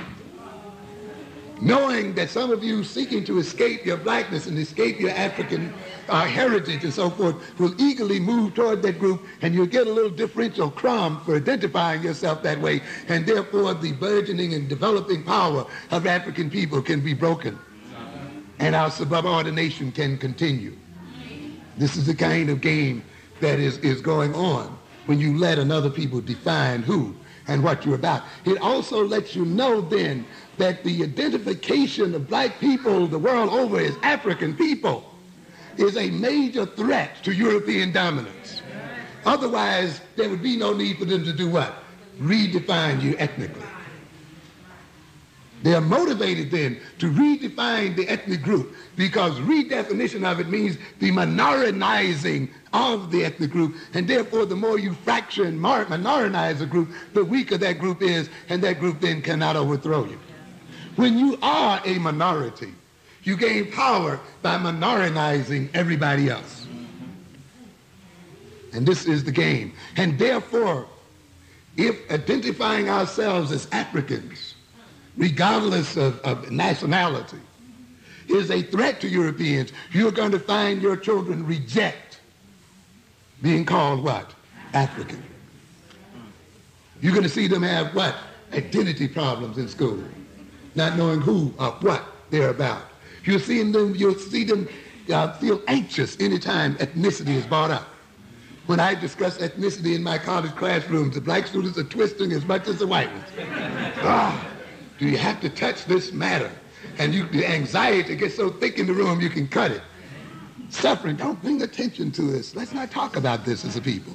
Speaker 1: Knowing that some of you seeking to escape your blackness and escape your African heritage and so forth will eagerly move toward that group, and you'll get a little differential crumb for identifying yourself that way, and therefore the burgeoning and developing power of African people can be broken, and our subordination can continue. This is the kind of game that is going on when you let another people define who and what you're about. It also lets you know then that the identification of black people the world over as African people is a major threat to European dominance. Otherwise, there would be no need for them to do what? Redefine you ethnically. They are motivated then to redefine the ethnic group, because redefinition of it means the minoritizing of the ethnic group, and therefore the more you fracture and minoritize a group, the weaker that group is, and that group then cannot overthrow you. When you are a minority, you gain power by minoritizing everybody else. And this is the game. And therefore, if identifying ourselves as Africans, regardless of nationality, is a threat to Europeans, you're going to find your children reject being called what? African. You're going to see them have what? Identity problems in school, not knowing who or what they're about. You'll see them feel anxious anytime ethnicity is brought up. When I discuss ethnicity in my college classrooms, the black students are twisting as much as the white ones. Do you have to touch this matter? And the anxiety gets so thick in the room you can cut it. Suffering, don't bring attention to this. Let's not talk about this as a people.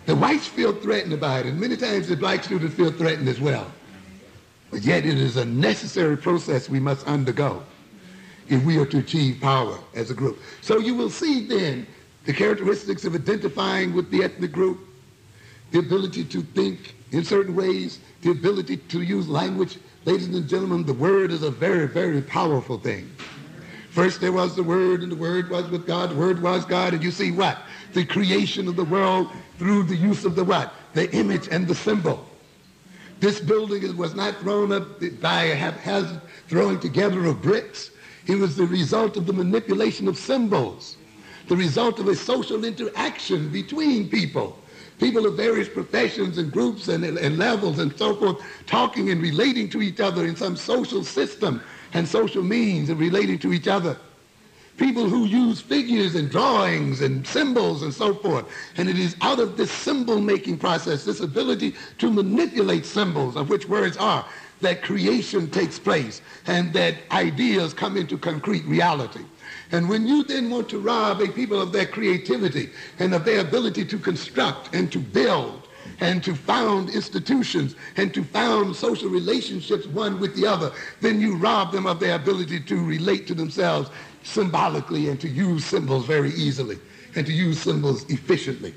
Speaker 1: The whites feel threatened by it, and many times the black students feel threatened as well. But yet it is a necessary process we must undergo if we are to achieve power as a group. So you will see then the characteristics of identifying with the ethnic group, the ability to think in certain ways, the ability to use language. Ladies and gentlemen, the word is a very, very powerful thing. First there was the Word, and the Word was with God, the Word was God, and you see what? The creation of the world through the use of the what? The image and the symbol. This building was not thrown up by a haphazard throwing together of bricks. It was the result of the manipulation of symbols, the result of a social interaction between people. People of various professions and groups and levels and so forth, talking and relating to each other in some social system and social means and relating to each other. People who use figures and drawings and symbols and so forth. And it is out of this symbol-making process, this ability to manipulate symbols, of which words are, that creation takes place and that ideas come into concrete reality. And when you then want to rob a people of their creativity and of their ability to construct and to build and to found institutions and to found social relationships one with the other, then you rob them of their ability to relate to themselves symbolically and to use symbols very easily and to use symbols efficiently.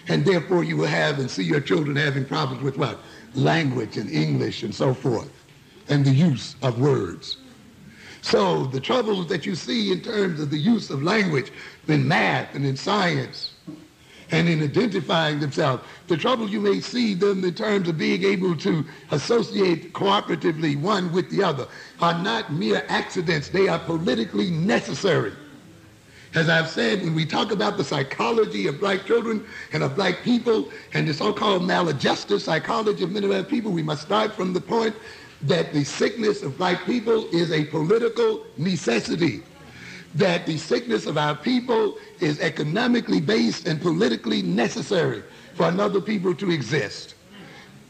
Speaker 1: And therefore you will have and see your children having problems with what? Language and English and so forth. and the use of words. So the troubles that you see in terms of the use of language in math and in science and in identifying themselves, the trouble you may see them in terms of being able to associate cooperatively one with the other are not mere accidents. They are politically necessary. As I've said, when we talk about the psychology of black children and of black people and the so-called maladjusted psychology of many black people, we must start from the point that the sickness of black people is a political necessity, that the sickness of our people is economically based and politically necessary for another people to exist.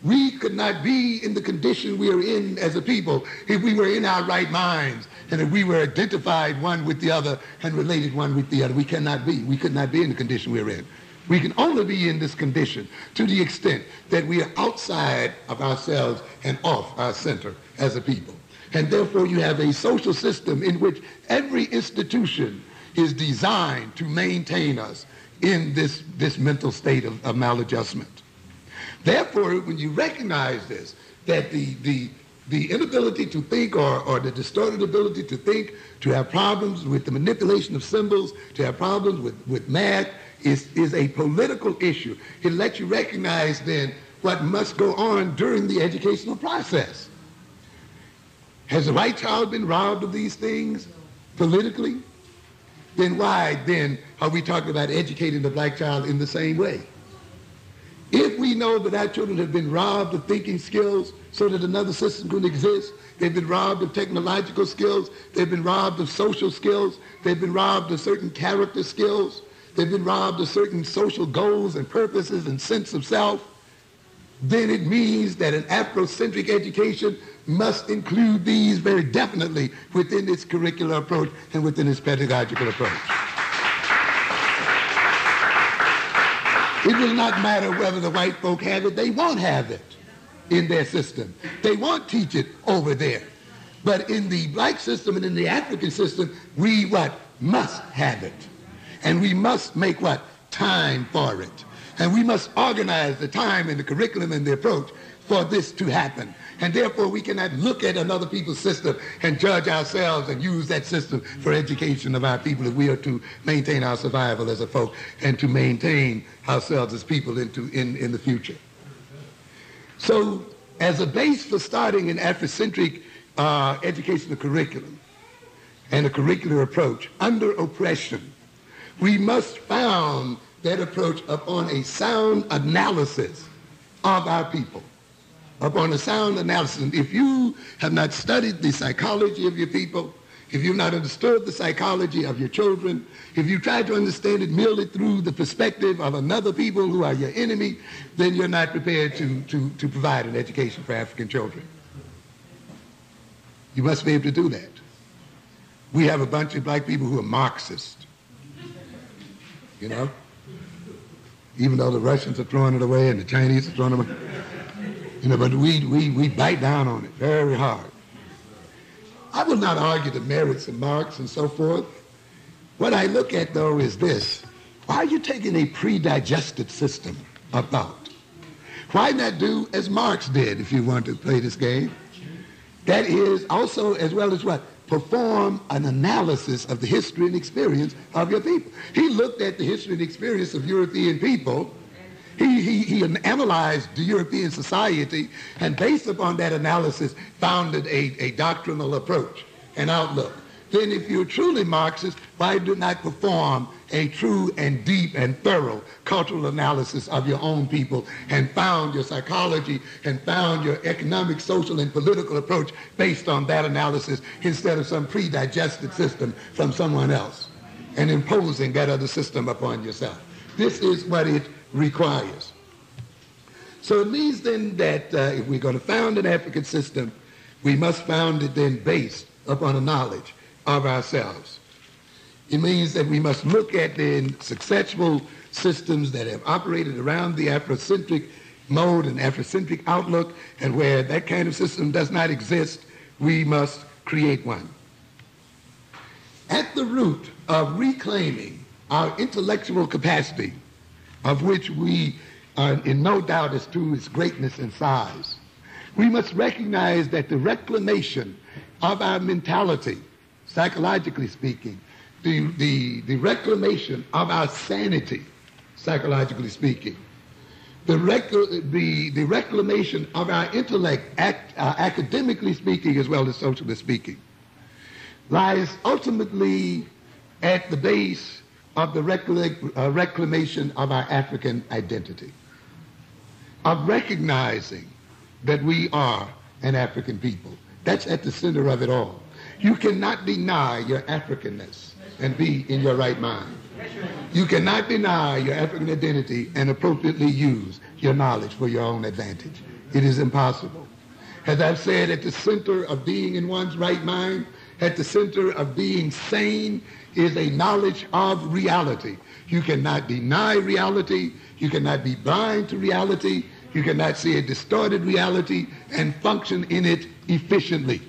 Speaker 1: We could not be in the condition we are in as a people if we were in our right minds and if we were identified one with the other and related one with the other. We cannot be. We could not be in the condition we're in. We can only be in this condition to the extent that we are outside of ourselves and off our center as a people. And therefore you have a social system in which every institution is designed to maintain us in this mental state of maladjustment. Therefore, when you recognize this, that the inability to think or the distorted ability to think, to have problems with the manipulation of symbols, to have problems with math, is a political issue. It lets you recognize then what must go on during the educational process. Has the white child been robbed of these things politically? Then why then are we talking about educating the black child in the same way? If we know that our children have been robbed of thinking skills so that another system could exist, they've been robbed of technological skills, they've been robbed of social skills, they've been robbed of certain character skills, they've been robbed of certain social goals and purposes and sense of self, then it means that an Afrocentric education must include these very definitely within its curricular approach and within its pedagogical approach. It will not matter whether the white folk have it. They won't have it in their system. They won't teach it over there. But in the black system and in the African system, we must have it. And we must make time for it. And we must organize the time and the curriculum and the approach for this to happen. And therefore, we cannot look at another people's system and judge ourselves and use that system for education of our people if we are to maintain our survival as a folk and to maintain ourselves as people in the future. So, as a base for starting an Afrocentric educational curriculum and a curricular approach under oppression, we must found that approach upon a sound analysis of our people. Upon a sound analysis. If you have not studied the psychology of your people, if you've not understood the psychology of your children, if you try to understand it merely through the perspective of another people who are your enemy, then you're not prepared to provide an education for African children. You must be able to do that. We have a bunch of black people who are Marxist, you know, even though the Russians are throwing it away and the Chinese are throwing it away. You know, but we bite down on it very hard. I will not argue the merits of Marx and so forth. What I look at, though, is this. Why are you taking a pre-digested system of thought? Why not do as Marx did if you want to play this game? That is also, as well as perform an analysis of the history and experience of your people. He looked at the history and experience of European people. He analyzed the European society and based upon that analysis founded a doctrinal approach, an outlook. Then if you're truly Marxist, why do not perform a true and deep and thorough cultural analysis of your own people and found your psychology and found your economic, social, and political approach based on that analysis instead of some pre-digested system from someone else and imposing that other system upon yourself. This is what it requires. So it means then that if we're going to found an African system, we must found it then based upon a knowledge of ourselves. It means that we must look at then successful systems that have operated around the Afrocentric mode and Afrocentric outlook, and where that kind of system does not exist, we must create one. At the root of reclaiming our intellectual capacity, of which we are in no doubt as to its greatness and size, We must recognize that the reclamation of our mentality, psychologically speaking, the reclamation of our sanity, psychologically speaking, the reclamation of our intellect, academically speaking as well as socially speaking, lies ultimately at the base of the reclamation of our African identity, of recognizing that we are an African people. That's at the center of it all. You cannot deny your Africanness and be in your right mind. You cannot deny your African identity and appropriately use your knowledge for your own advantage. It is impossible. As I've said, at the center of being in one's right mind, at the center of being sane, is a knowledge of reality. You cannot deny reality. You cannot be blind to reality. You cannot see a distorted reality and function in it efficiently.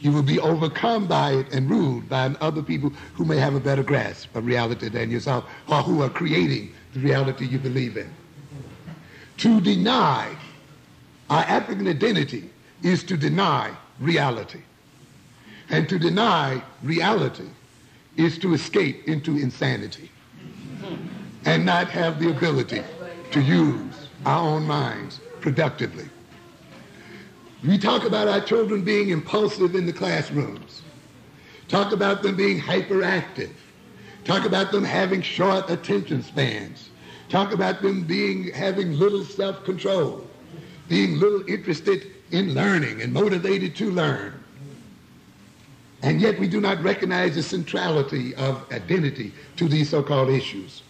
Speaker 1: You will be overcome by it and ruled by other people who may have a better grasp of reality than yourself, or who are creating the reality you believe in. To deny our African identity is to deny reality. And to deny reality is to escape into insanity and not have the ability to use our own minds productively. We talk about our children being impulsive in the classrooms. Talk about them being hyperactive. Talk about them having short attention spans. Talk about them having little self-control, being little interested in learning and motivated to learn. And yet we do not recognize the centrality of identity to these so-called issues.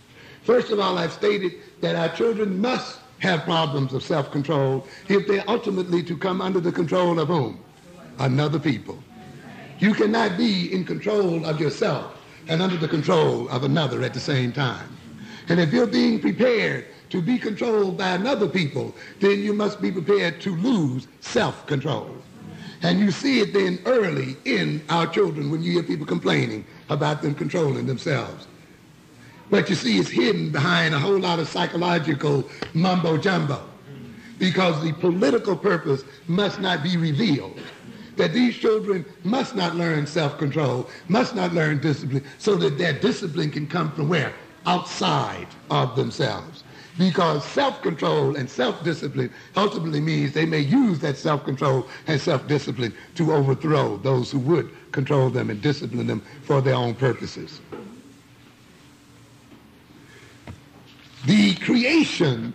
Speaker 1: First of all, I've stated that our children must have problems of self-control if they're ultimately to come under the control of whom? Another people. You cannot be in control of yourself and under the control of another at the same time. And if you're being prepared to be controlled by another people, then you must be prepared to lose self-control. And you see it then early in our children when you hear people complaining about them controlling themselves. But you see, it's hidden behind a whole lot of psychological mumbo-jumbo, because the political purpose must not be revealed. That these children must not learn self-control, must not learn discipline, so that their discipline can come from where? Outside of themselves. Because self-control and self-discipline ultimately means they may use that self-control and self-discipline to overthrow those who would control them and discipline them for their own purposes. The creation,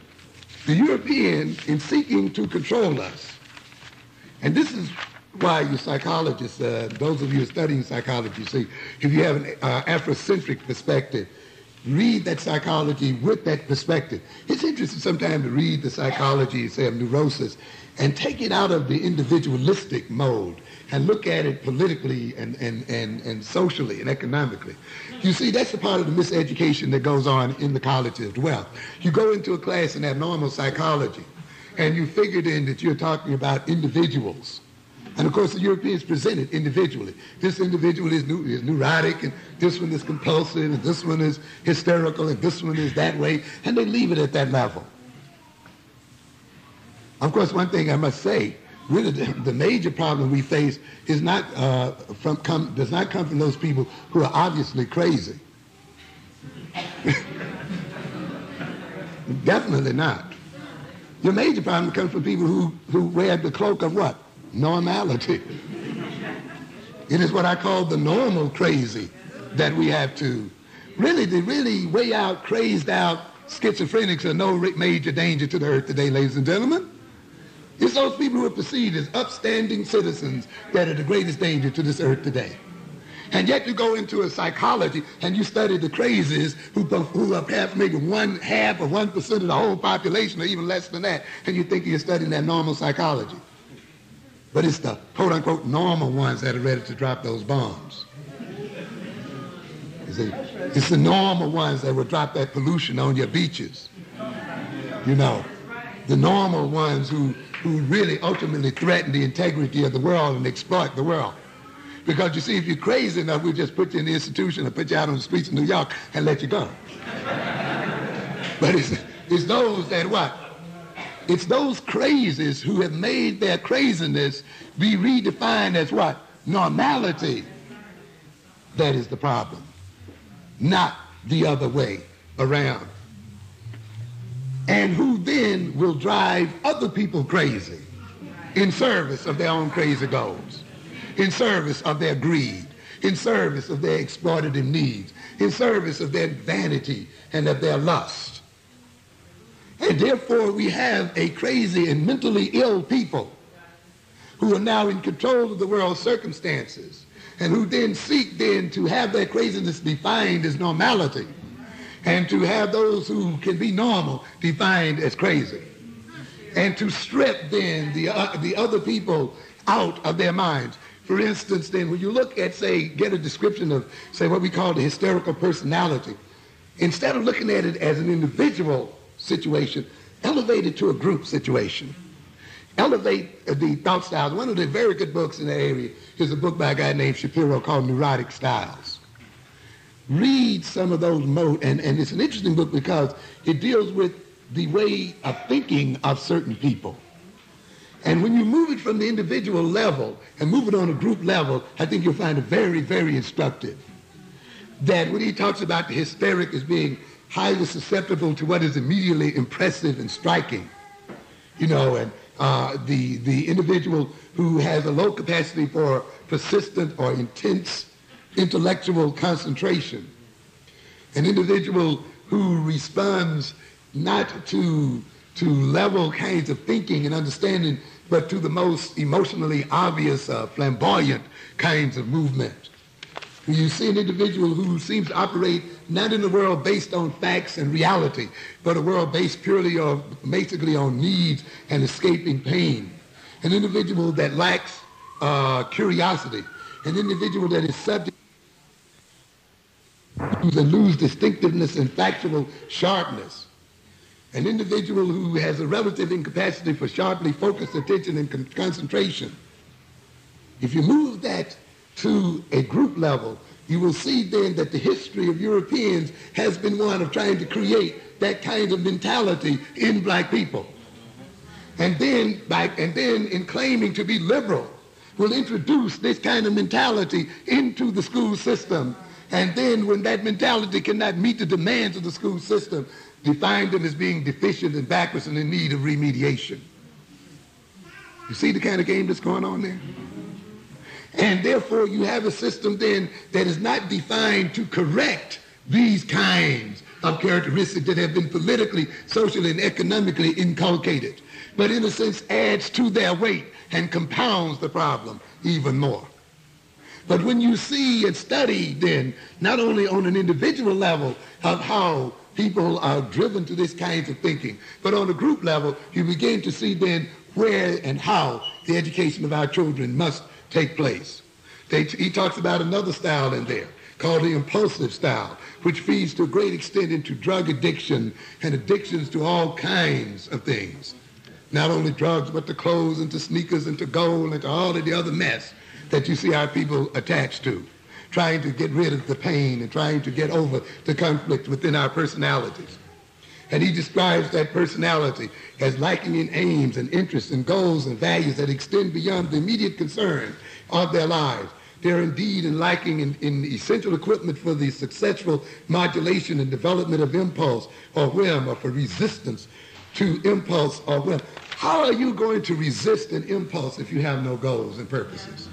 Speaker 1: the European, in seeking to control us, and this is why you psychologists, those of you who are studying psychology, see, if you have an Afrocentric perspective, read that psychology with that perspective. It's interesting sometimes to read the psychology, say, of neurosis, and take it out of the individualistic mode and look at it politically and socially and economically. You see, that's a part of the miseducation that goes on in the colleges as well. You go into a class in abnormal psychology, and you figured in that you're talking about individuals. And of course, the Europeans present it individually. This individual is neurotic, and this one is compulsive, and this one is hysterical, and this one is that way, and they leave it at that level. Of course, one thing I must say, really the major problem we face is does not come from those people who are obviously crazy. Definitely not. Your major problem comes from people who wear the cloak of what? Normality. It is what I call the normal crazy that we have to. Really, the really way out, crazed out schizophrenics are no major danger to the earth today, ladies and gentlemen. It's those people who are perceived as upstanding citizens that are the greatest danger to this earth today. And yet you go into a psychology and you study the crazies who are perhaps maybe 1/2 or 1% of the whole population, or even less than that, and you think you're studying that normal psychology. But it's the quote-unquote normal ones that are ready to drop those bombs. You see, it's the normal ones that will drop that pollution on your beaches. You know, the normal ones who really ultimately threaten the integrity of the world and exploit the world. Because you see, if you're crazy enough, we'll just put you in the institution or put you out on the streets of New York and let you go. But it's those that what? It's those crazies who have made their craziness be redefined as what? Normality. That is the problem, not the other way around. And who then will drive other people crazy in service of their own crazy goals, in service of their greed, in service of their exploitative needs, in service of their vanity and of their lust. And therefore we have a crazy and mentally ill people who are now in control of the world's circumstances, and who then seek then to have their craziness defined as normality, and to have those who can be normal defined as crazy, and to strip then the other people out of their minds. For instance, then, when you look at, say, get a description of, say, what we call the hysterical personality, instead of looking at it as an individual situation, elevate it to a group situation. Elevate the thought styles. One of the very good books in that area is a book by a guy named Shapiro called Neurotic Styles. Read some of those and it's an interesting book because it deals with the way of thinking of certain people. And when you move it from the individual level and move it on a group level, I think you'll find it very, very instructive. That when he talks about the hysteric as being highly susceptible to what is immediately impressive and striking, you know, and the individual who has a low capacity for persistent or intense intellectual concentration, an individual who responds not to level kinds of thinking and understanding, but to the most emotionally obvious, flamboyant kinds of movement. You see an individual who seems to operate not in a world based on facts and reality, but a world based purely or basically on needs and escaping pain. An individual that lacks curiosity. An individual that is subject to lose distinctiveness and factual sharpness. An individual who has a relative incapacity for sharply focused attention and concentration. If you move that to a group level, you will see then that the history of Europeans has been one of trying to create that kind of mentality in black people. And then in claiming to be liberal, will introduce this kind of mentality into the school system. And then when that mentality cannot meet the demands of the school system, define them as being deficient and backwards and in need of remediation. You see the kind of game that's going on there? And therefore you have a system then that is not defined to correct these kinds of characteristics that have been politically, socially, and economically inculcated, but in a sense adds to their weight and compounds the problem even more. But when you see and study then, not only on an individual level of how people are driven to this kind of thinking, but on a group level, you begin to see then where and how the education of our children must take place. He talks about another style in there called the impulsive style, which feeds to a great extent into drug addiction and addictions to all kinds of things. Not only drugs, but to clothes and to sneakers and to gold and to all of the other mess that you see our people attached to, trying to get rid of the pain and trying to get over the conflict within our personalities. And he describes that personality as lacking in aims and interests and goals and values that extend beyond the immediate concern of their lives. They're indeed lacking in essential equipment for the successful modulation and development of impulse or whim, or for resistance to impulse or whim. How are you going to resist an impulse if you have no goals and purposes?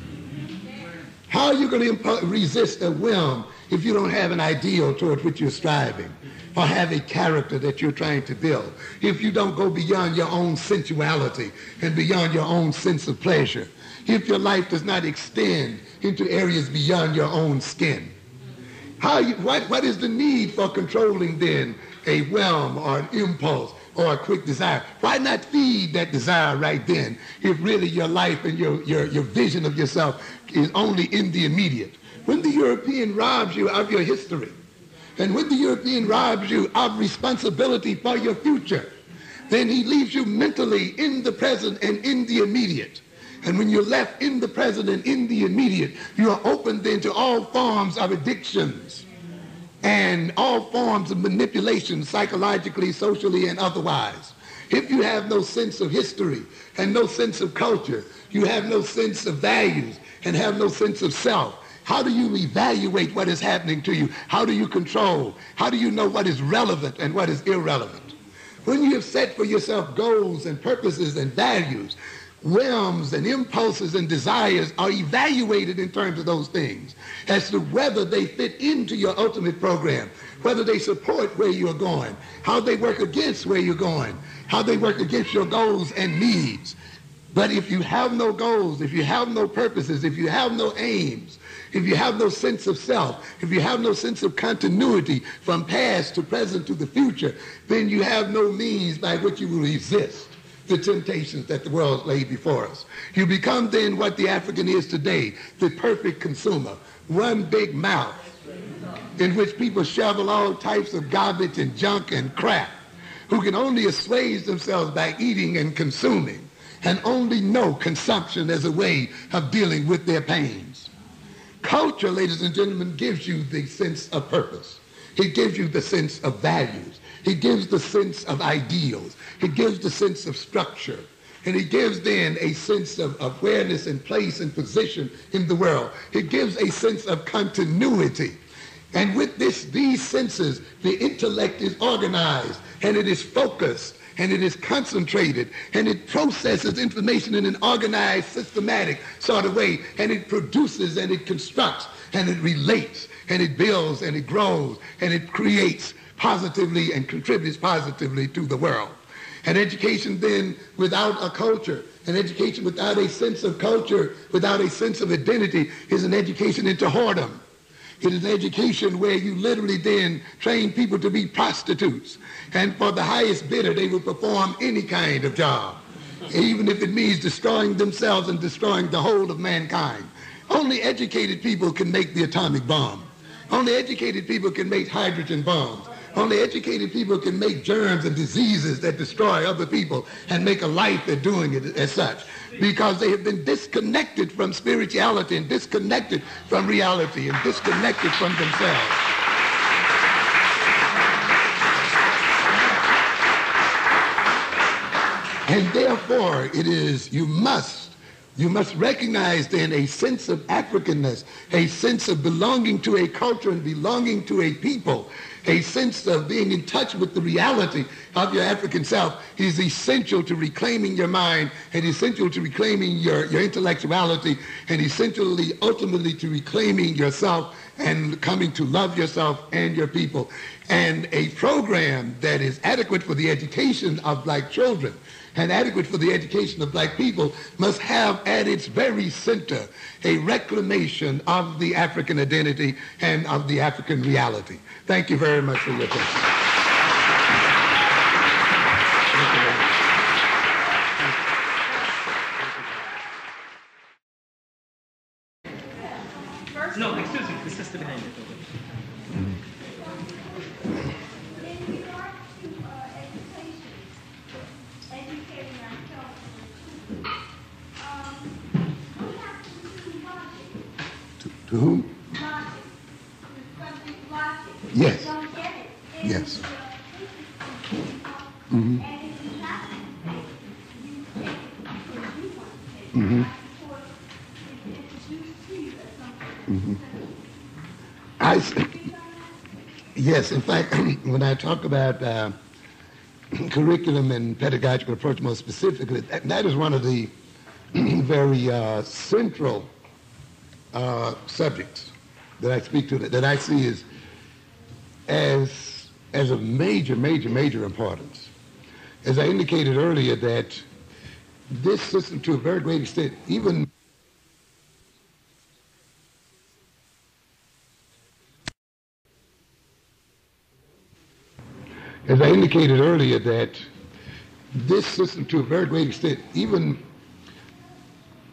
Speaker 1: How are you going to resist a whim if you don't have an ideal toward which you're striving, or have a character that you're trying to build? If you don't go beyond your own sensuality and beyond your own sense of pleasure, if your life does not extend into areas beyond your own skin, what is the need for controlling then a whim or an impulse or a quick desire? Why not feed that desire right then if really your life and your vision of yourself is only in the immediate? When the European robs you of your history, and when the European robs you of responsibility for your future, then he leaves you mentally in the present and in the immediate. And when you're left in the present and in the immediate, you are open then to all forms of addictions and all forms of manipulation, psychologically, socially, and otherwise. If you have no sense of history and no sense of culture, you have no sense of values and have no sense of self, how do you evaluate what is happening to you? How do you control? How do you know what is relevant and what is irrelevant? When you have set for yourself goals and purposes and values, whims and impulses and desires are evaluated in terms of those things as to whether they fit into your ultimate program, whether they support where you're going, how they work against where you're going, how they work against your goals and needs. But if you have no goals, if you have no purposes, if you have no aims, if you have no sense of self, if you have no sense of continuity from past to present to the future, then you have no means by which you will resist the temptations that the world laid before us. You become then what the African is today, the perfect consumer, one big mouth in which people shovel all types of garbage and junk and crap, who can only assuage themselves by eating and consuming, and only know consumption as a way of dealing with their pains. Culture, ladies and gentlemen, gives you the sense of purpose. It gives you the sense of values. It gives the sense of ideals. It gives the sense of structure. And it gives then a sense of awareness and place and position in the world. It gives a sense of continuity. And with these senses, the intellect is organized, and it is focused, and it is concentrated, and it processes information in an organized, systematic sort of way, and it produces, and it constructs, and it relates, and it builds, and it grows, and it creates positively and contributes positively to the world. An education then without a culture, an education without a sense of culture, without a sense of identity, is an education into whoredom. It is an education where you literally then train people to be prostitutes. And for the highest bidder, they will perform any kind of job, even if it means destroying themselves and destroying the whole of mankind. Only educated people can make the atomic bomb. Only educated people can make hydrogen bombs. Only educated people can make germs and diseases that destroy other people and make a life at doing it as such, because they have been disconnected from spirituality and disconnected from reality and disconnected from themselves. And therefore it is, you must recognize then a sense of Africanness, a sense of belonging to a culture and belonging to a people, a sense of being in touch with the reality of your African self is essential to reclaiming your mind, and essential to reclaiming your intellectuality, and essentially, ultimately, to reclaiming yourself and coming to love yourself and your people. And a program that is adequate for the education of black children and adequate for the education of black people must have at its very center a reclamation of the African identity and of the African reality. Thank you very much for your attention.
Speaker 2: No, excuse me, the sister behind it.
Speaker 1: To whom? Yes. Yes. Mm-hmm. Mm-hmm. Mm-hmm. Yes, in fact, when I talk about curriculum and pedagogical approach more specifically, that is one of the very central subjects that I speak to, that I see as of major importance. As I indicated earlier, that this system, to a very great extent, even as I indicated earlier, that this system, to a very great extent, even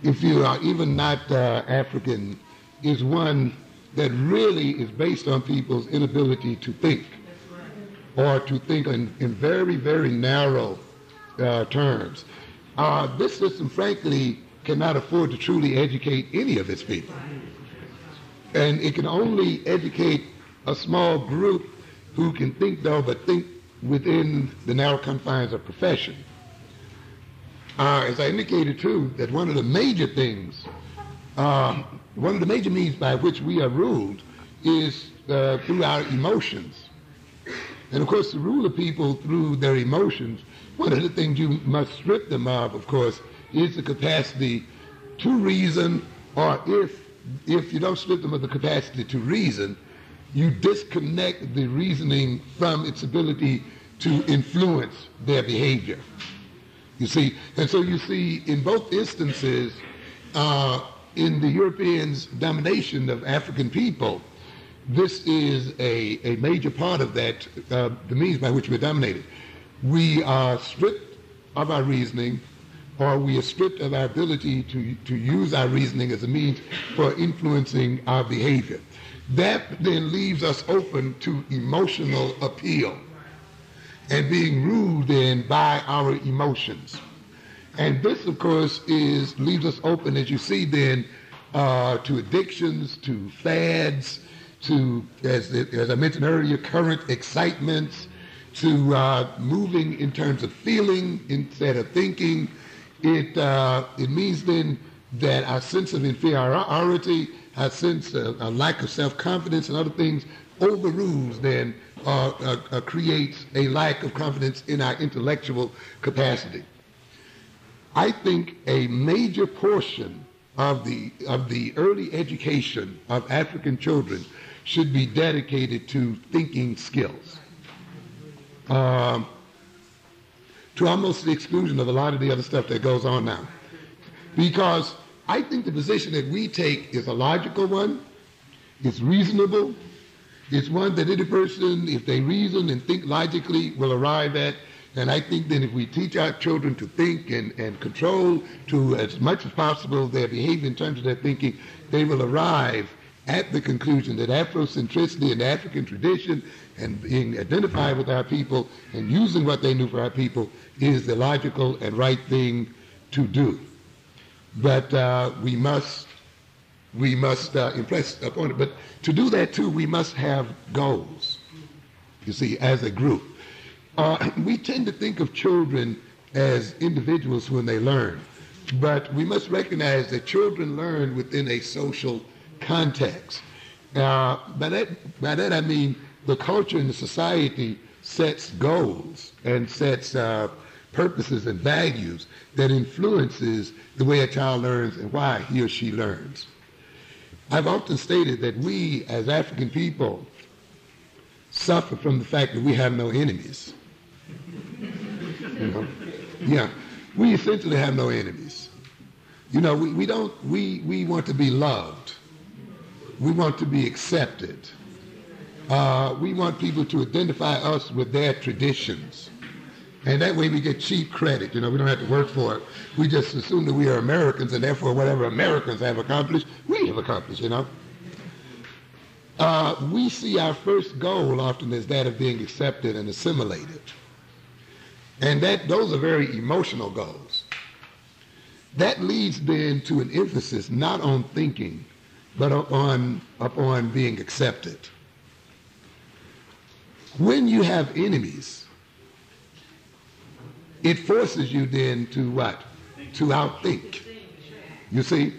Speaker 1: if you are even not African, is one that really is based on people's inability to think, or to think in very narrow terms. This system, frankly, cannot afford to truly educate any of its people. And it can only educate a small group who can think, though, but think within the narrow confines of profession. as I indicated too, that one of the major things, one of the major means by which we are ruled is through our emotions. And of course, to rule the people through their emotions, one of the things you must strip them of course, is the capacity to reason, or if you don't strip them of the capacity to reason, you disconnect the reasoning from its ability to influence their behavior. You see, and so you see in both instances, in the Europeans' domination of African people, this is a major part of that, the means by which we're dominated. We are stripped of our reasoning, or we are stripped of our ability to use our reasoning as a means for influencing our behavior. That then leaves us open to emotional appeal and being ruled then by our emotions. And this, of course, leaves us open, as you see then, to addictions, to fads, to, as I mentioned earlier, current excitements, to moving in terms of feeling instead of thinking. It means then that our sense of inferiority, our sense of a lack of self-confidence and other things overrules then, creates a lack of confidence in our intellectual capacity. I think a major portion of the early education of African children should be dedicated to thinking skills, to almost the exclusion of a lot of the other stuff that goes on now. Because I think the position that we take is a logical one, it's reasonable, it's one that any person, if they reason and think logically, will arrive at. And I think that if we teach our children to think and control to as much as possible their behavior in terms of their thinking, they will arrive at the conclusion that Afrocentricity and the African tradition and being identified with our people and using what they knew for our people is the logical and right thing to do. But we must impress upon it. But to do that too, we must have goals, you see, as a group. We tend to think of children as individuals when they learn, but we must recognize that children learn within a social context. By that I mean the culture and the society sets goals and sets purposes and values that influences the way a child learns and why he or she learns. I've often stated that we as African people suffer from the fact that we have no enemies. You know? Yeah, we essentially have no enemies. You know, we want to be loved. We want to be accepted. We want people to identify us with their traditions. And that way we get cheap credit. You know, we don't have to work for it. We just assume that we are Americans, and therefore whatever Americans have accomplished, we have accomplished, you know. We see our first goal often as that of being accepted and assimilated. And those are very emotional goals. That leads then to an emphasis not on thinking, but upon being accepted. When you have enemies, it forces you then to what? To outthink. You see?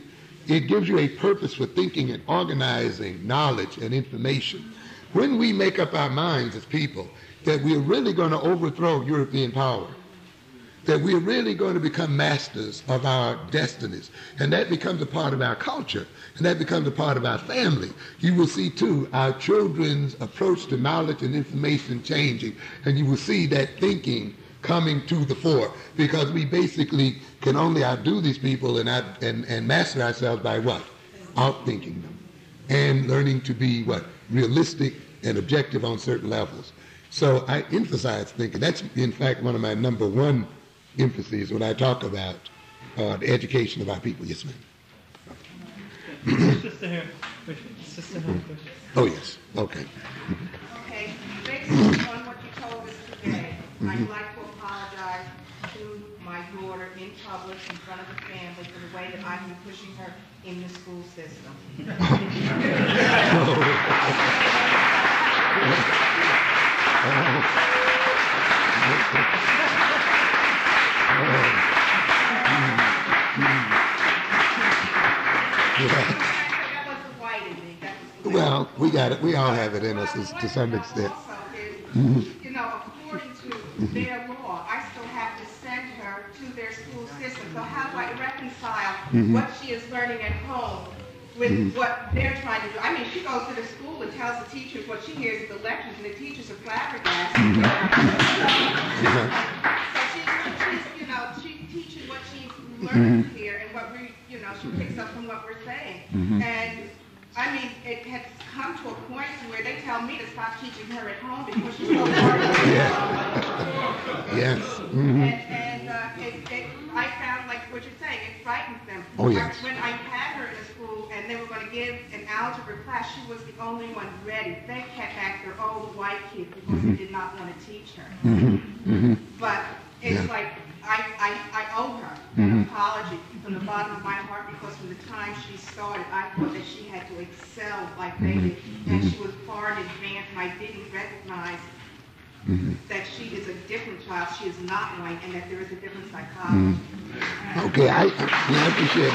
Speaker 1: It gives you a purpose for thinking and organizing knowledge and information. When we make up our minds as people that we're really going to overthrow European power, that we're really going to become masters of our destinies, and that becomes a part of our culture, and that becomes a part of our family, you will see too our children's approach to knowledge and information changing, and you will see that thinking coming to the fore, because we basically can only outdo these people and master ourselves by what? Outthinking them and learning to be what? Realistic and objective on certain levels. So I emphasize thinking. That's in fact one of my number one emphases when I talk about the education of our people. Yes, ma'am.
Speaker 2: Sister here. Sister here.
Speaker 1: Oh yes. Okay.
Speaker 3: Okay. Based on what you told us today, I'd like to apologize to my daughter in public in front of the family for the way that I've been pushing her in the school system.
Speaker 1: We all have it in us to some extent.
Speaker 3: Also is, you know, according to their law, I still have to send her to their school system. So how do I reconcile what she is learning at home with what they're trying to do? I mean, she goes to the school and tells the teachers what she hears at the lectures, and the teachers are flabbergasted. So she's, you know, she's teaching what she's learning here and what we, you know, she picks up from what we're saying. And I mean, it has come to a point where they tell me to stop teaching her at home because she's so hard.
Speaker 1: Yes.
Speaker 3: And I found, like what you're saying, it frightens them.
Speaker 1: Oh, yes.
Speaker 3: When I had her in a school and they were going to give an algebra class, she was the only one ready. They kept back their old white kids because they did not want to teach her. But it's like, I owe her an apology from the bottom of my heart, because from the time she started, I thought that she had to excel like they did, and she was far in advance, and I didn't recognize that she is a different child. She is not white, and that there is a different psychology.
Speaker 1: Okay, I appreciate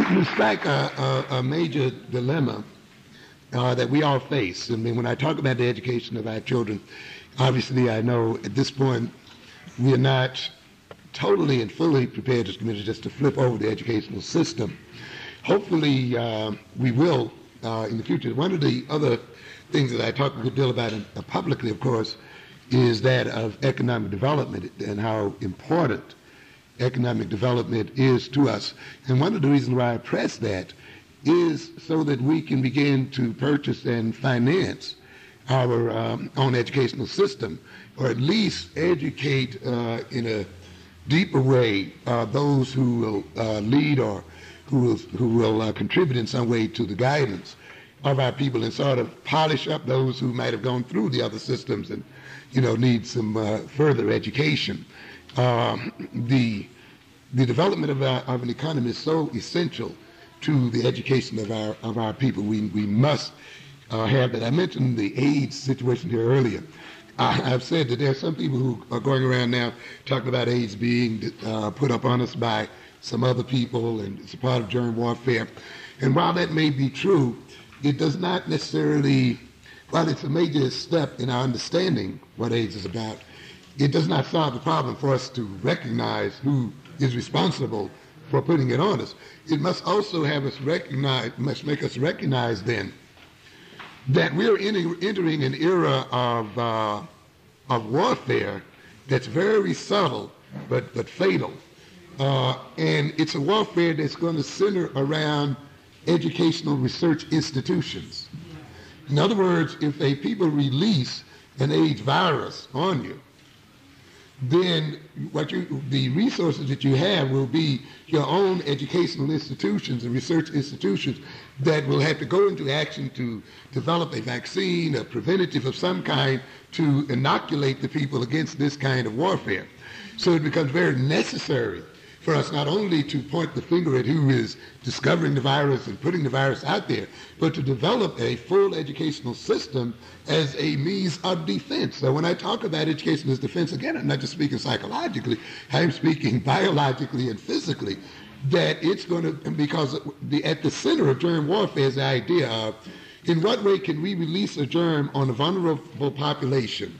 Speaker 1: it. You strike a major dilemma that we all face. I mean, when I talk about the education of our children, obviously I know at this point we are not totally and fully prepared as a community just to flip over the educational system. Hopefully we will in the future. One of the other things that I talk a good deal about publicly, of course, is that of economic development and how important economic development is to us. And one of the reasons why I press that is so that we can begin to purchase and finance our own educational system, or at least educate in a deeper way those who will lead or who will contribute in some way to the guidance of our people, and sort of polish up those who might have gone through the other systems and, you know, need some further education. The development of an economy is so essential to the education of our people. We must have that. I mentioned the AIDS situation here earlier. I've said that there are some people who are going around now talking about AIDS being put up on us by some other people, and it's a part of germ warfare. And while that may be true, it does not necessarily, while it's a major step in our understanding what AIDS is about, it does not solve the problem for us to recognize who is responsible for putting it on us. It must also have us recognize, must make us recognize then that we're entering an era of warfare that's very subtle but fatal. And it's a warfare that's going to center around educational research institutions. In other words, if a people release an AIDS virus on you, then the resources that you have will be your own educational institutions and research institutions that will have to go into action to develop a vaccine, a preventative of some kind, to inoculate the people against this kind of warfare. So it becomes very necessary for us not only to point the finger at who is discovering the virus and putting the virus out there, but to develop a full educational system as a means of defense. So when I talk about education as defense, again, I'm not just speaking psychologically, I'm speaking biologically and physically, that it's going to, because at the center of germ warfare is the idea of, in what way can we release a germ on a vulnerable population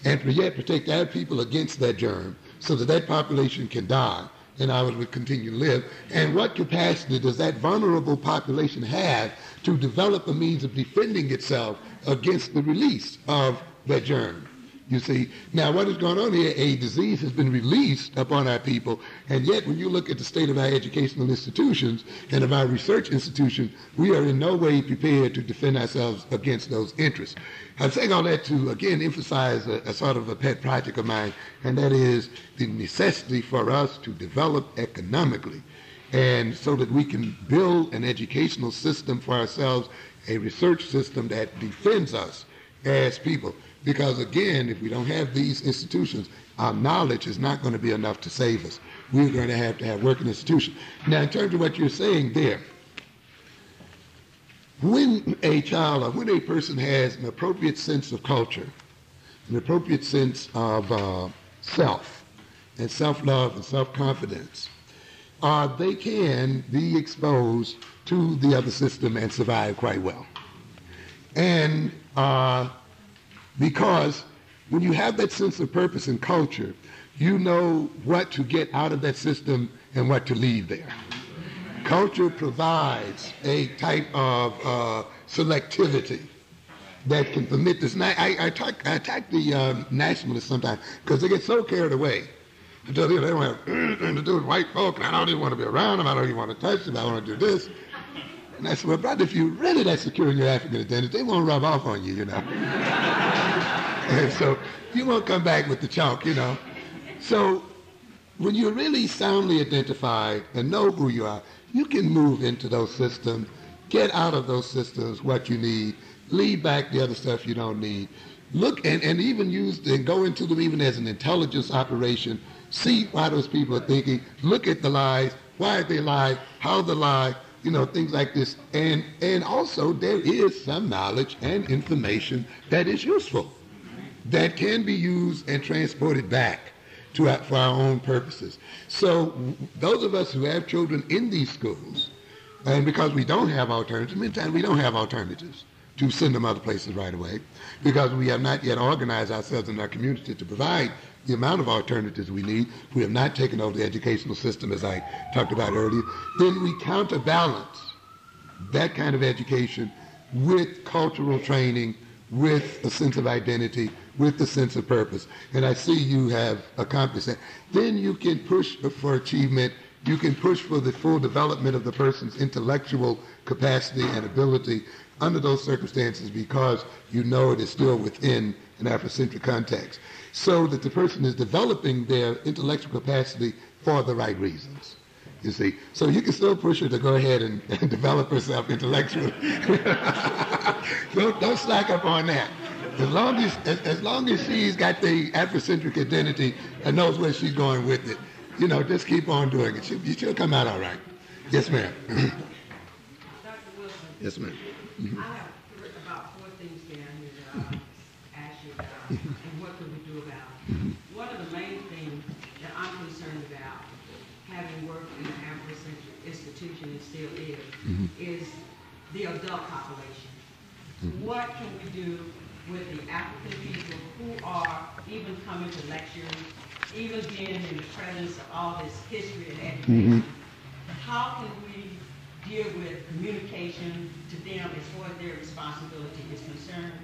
Speaker 1: and yet protect our people against that germ, so that that population can die and ours will continue to live? And what capacity does that vulnerable population have to develop a means of defending itself against the release of that germ? You see, now what is going on here, a disease has been released upon our people, and yet when you look at the state of our educational institutions and of our research institutions, we are in no way prepared to defend ourselves against those interests. I'm saying all that to, again, emphasize a sort of a pet project of mine, and that is the necessity for us to develop economically, and so that we can build an educational system for ourselves, a research system that defends us as people. Because again, if we don't have these institutions, our knowledge is not going to be enough to save us. We're going to have working institutions. Now, in terms of what you're saying there, when a child or when a person has an appropriate sense of culture, an appropriate sense of self, and self-love and self-confidence, they can be exposed to the other system and survive quite well. And because when you have that sense of purpose and culture, you know what to get out of that system and what to leave there. Culture provides a type of selectivity that can permit this. And I attack the nationalists sometimes because they get so carried away until they don't have anything to do with white folk, and I don't even want to be around them, I don't even want to touch them, I want to do this. And I said, well, brother, if you really that secure in your African identity, they won't rub off on you, you know. And so you won't come back with the chalk, you know. So when you really soundly identify and know who you are, you can move into those systems, get out of those systems what you need, leave back the other stuff you don't need. Look and even use and go into them even as an intelligence operation. See why those people are thinking. Look at the lies. Why they lie? How they lie? You know, things like this. And also there is some knowledge and information that is useful, that can be used and transported back for our own purposes. So those of us who have children in these schools, and because we don't have alternatives, many times we don't have alternatives to send them other places right away, because we have not yet organized ourselves in our community to provide the amount of alternatives we need. We have not taken over the educational system, as I talked about earlier. Then we counterbalance that kind of education with cultural training, with a sense of identity, with a sense of purpose. And I see you have accomplished that. Then you can push for achievement. You can push for the full development of the person's intellectual capacity and ability under those circumstances, because you know it is still within an Afrocentric context, so that the person is developing their intellectual capacity for the right reasons, you see. So you can still push her to go ahead and develop herself intellectually. Don't slack up on that. As long as she's got the Afrocentric identity and knows where she's going with it, you know, just keep on doing it. She'll come out all right. Yes, ma'am.
Speaker 4: Dr. Wilson.
Speaker 1: Yes, ma'am.
Speaker 4: I have about 4 things down here that I'll ask you about, and what can we do about it. One of the main things that I'm concerned about, having worked in an Afrocentric institution and still is the adult population. What can we do with the African people who are even coming to lectures, even being in the presence of all this history and education? How can we deal with communication to them as far as their responsibility is concerned,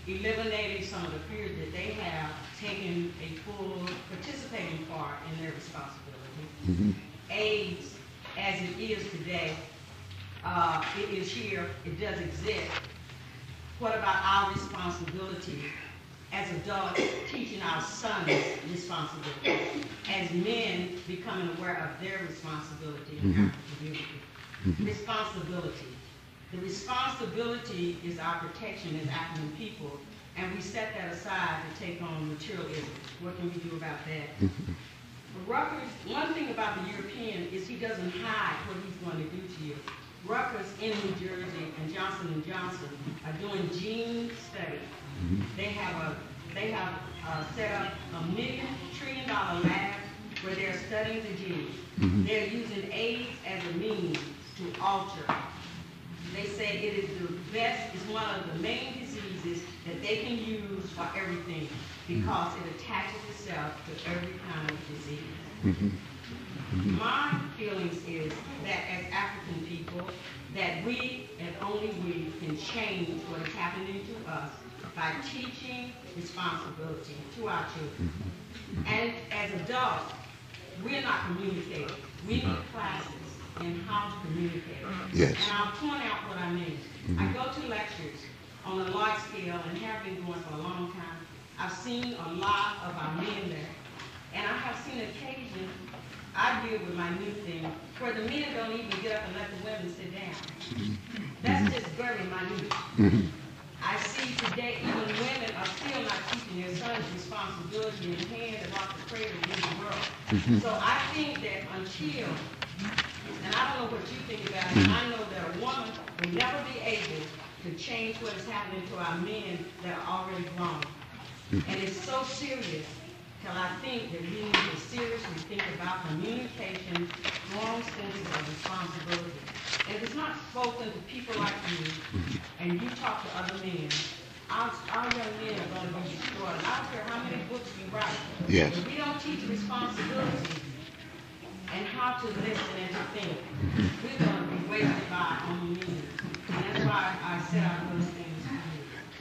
Speaker 4: eliminating some of the fears that they have, taking a full participating part in their responsibility. AIDS, as it is today, it is here, it does exist. What about our responsibility as adults, teaching our sons responsibility, as men becoming aware of their responsibility in our community? Responsibility. The responsibility is our protection as African people, and we set that aside to take on materialism. What can we do about that? Rutgers, one thing about the European is he doesn't hide what he's going to do to you. Rutgers in New Jersey and Johnson & Johnson are doing gene study. They have set up $1 trillion lab where they're studying the genes. They're using AIDS as a means to alter. They say it is the best, it's one of the main diseases that they can use for everything, because it attaches itself to every kind of disease. My feelings is that as African people, that we and only we can change what is happening to us by teaching responsibility to our children. And as adults, we're not communicating. We need classes in how to communicate.
Speaker 1: Yes.
Speaker 4: And I'll point out what I mean. I go to lectures on a large scale and have been going for a long time. I've seen a lot of our men there. And I have seen occasion, I deal with my new thing, where the men don't even get up and let the women sit down. That's just very minute. I see today even women are still not teaching their sons responsibility in hand about the cradle in the world. So I think that until, and I don't know what you think about it, I know that a woman will never be able to change what is happening to our men that are already grown. And it's so serious till I think that we need to seriously think about communication, strong senses of responsibility. And if it's not spoken to people like you, and you talk to other men, our young men are going to be destroyed. And I don't care how many books we write.
Speaker 1: Yes.
Speaker 4: If we don't teach responsibility and how to listen and to think, we're going to be wasted by our own means. And that's why I set out those things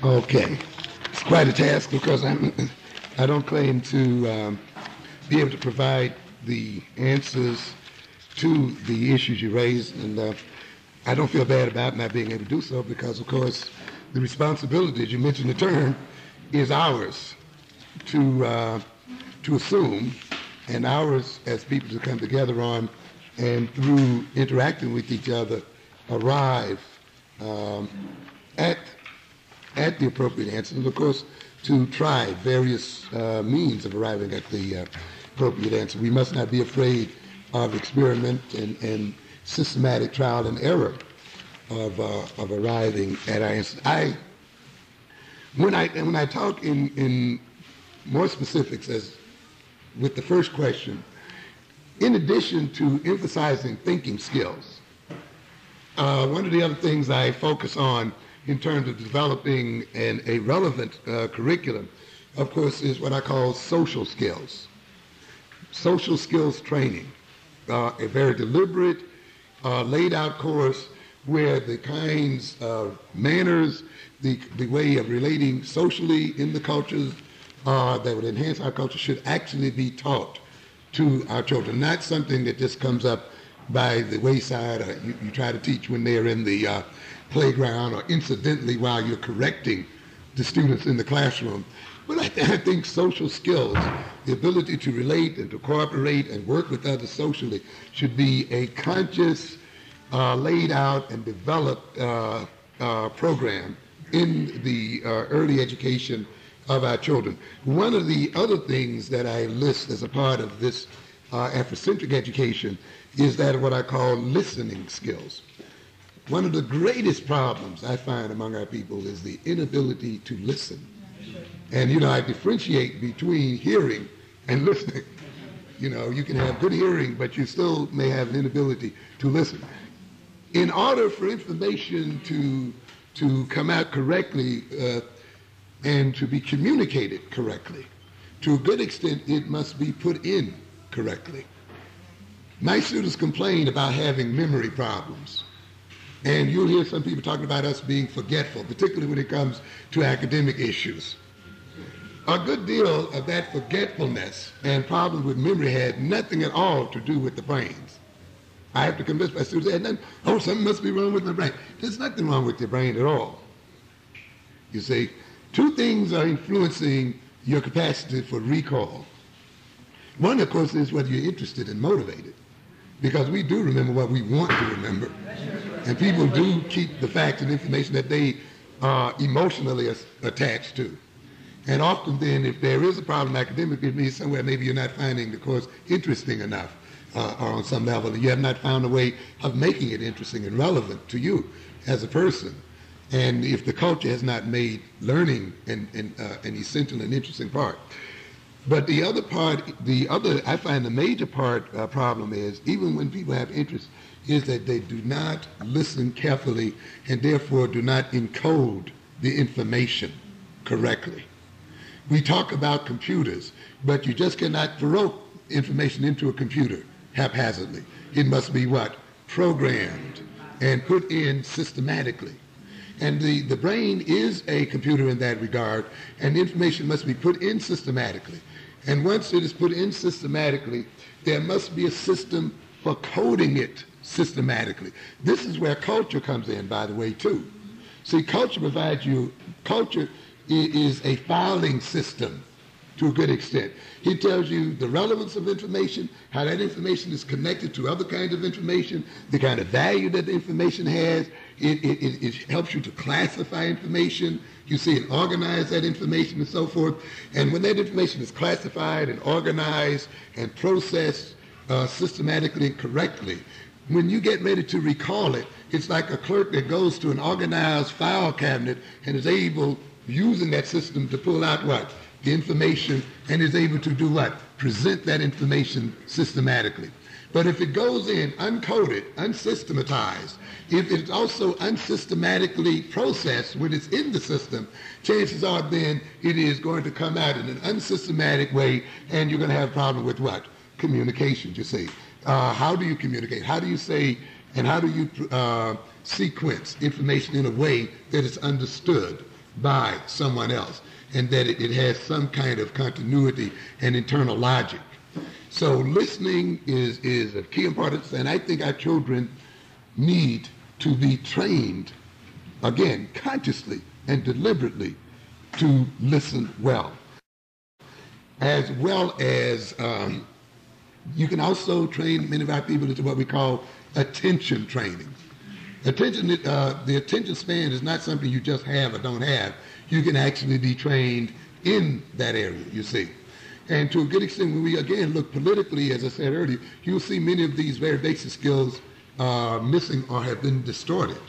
Speaker 4: for you.
Speaker 1: Okay. It's quite a task because I don't claim to be able to provide the answers to the issues you raised, and I don't feel bad about not being able to do so because, of course, the responsibility, as you mentioned the term, is ours to assume, and ours as people to come together on, and through interacting with each other, arrive at the appropriate answer, and of course, to try various means of arriving at the appropriate answer. We must not be afraid of experiment and systematic trial and error of arriving at our answer. When I talk in more specifics, as with the first question, in addition to emphasizing thinking skills, one of the other things I focus on in terms of developing a relevant curriculum, of course, is what I call social skills. Social skills training, a very deliberate, laid out course where the kinds of manners, the way of relating socially in the cultures that would enhance our culture should actually be taught to our children, not something that just comes up by the wayside or you try to teach when they're in the playground or incidentally while you're correcting the students in the classroom. But I think social skills, the ability to relate and to cooperate and work with others socially, should be a conscious, laid out and developed program in the early education of our children. One of the other things that I list as a part of this Afrocentric education is that of what I call listening skills. One of the greatest problems I find among our people is the inability to listen. And, I differentiate between hearing and listening. You can have good hearing, but you still may have an inability to listen. In order for information to come out correctly and to be communicated correctly, to a good extent, it must be put in correctly. My students complain about having memory problems. And you'll hear some people talking about us being forgetful, particularly when it comes to academic issues. A good deal of that forgetfulness and problems with memory had nothing at all to do with the brains. I have to convince my students, something must be wrong with my brain. There's nothing wrong with your brain at all. You see, two things are influencing your capacity for recall. One, of course, is whether you're interested and motivated, because we do remember what we want to remember. And people do keep the facts and information that they are emotionally attached to. And often then, if there is a problem academically, it means somewhere maybe you're not finding the course interesting enough or on some level, and you have not found a way of making it interesting and relevant to you as a person. And if the culture has not made learning an essential and interesting part. But the other part, I find the major problem is, even when people have interest, is that they do not listen carefully and therefore do not encode the information correctly. We talk about computers, but you just cannot throw information into a computer haphazardly. It must be what? Programmed and put in systematically. And the brain is a computer in that regard, and the information must be put in systematically. And once it is put in systematically, there must be a system for coding it systematically. This is where culture comes in, by the way, too. See, culture is a filing system to a good extent. It tells you the relevance of information, how that information is connected to other kinds of information, the kind of value that the information has. It helps you to classify information. You see, and organize that information and so forth. And when that information is classified and organized and processed systematically and correctly, when you get ready to recall it, it's like a clerk that goes to an organized file cabinet and is able, using that system, to pull out what? the information and is able to do what? Present that information systematically. But if it goes in uncoded, unsystematized, if it's also unsystematically processed when it's in the system, chances are then it is going to come out in an unsystematic way, and you're going to have a problem with what? Communication, you see. How do you communicate? How do you say, and how do you sequence information in a way that is understood by someone else, and that it has some kind of continuity and internal logic? So listening is of key importance, and I think our children need to be trained, again, consciously and deliberately, to listen well. As well as you can also train many of our people into what we call attention training. The attention span is not something you just have or don't have. You can actually be trained in that area, you see. And to a good extent, when we again look politically, as I said earlier, you'll see many of these very basic skills missing or have been distorted.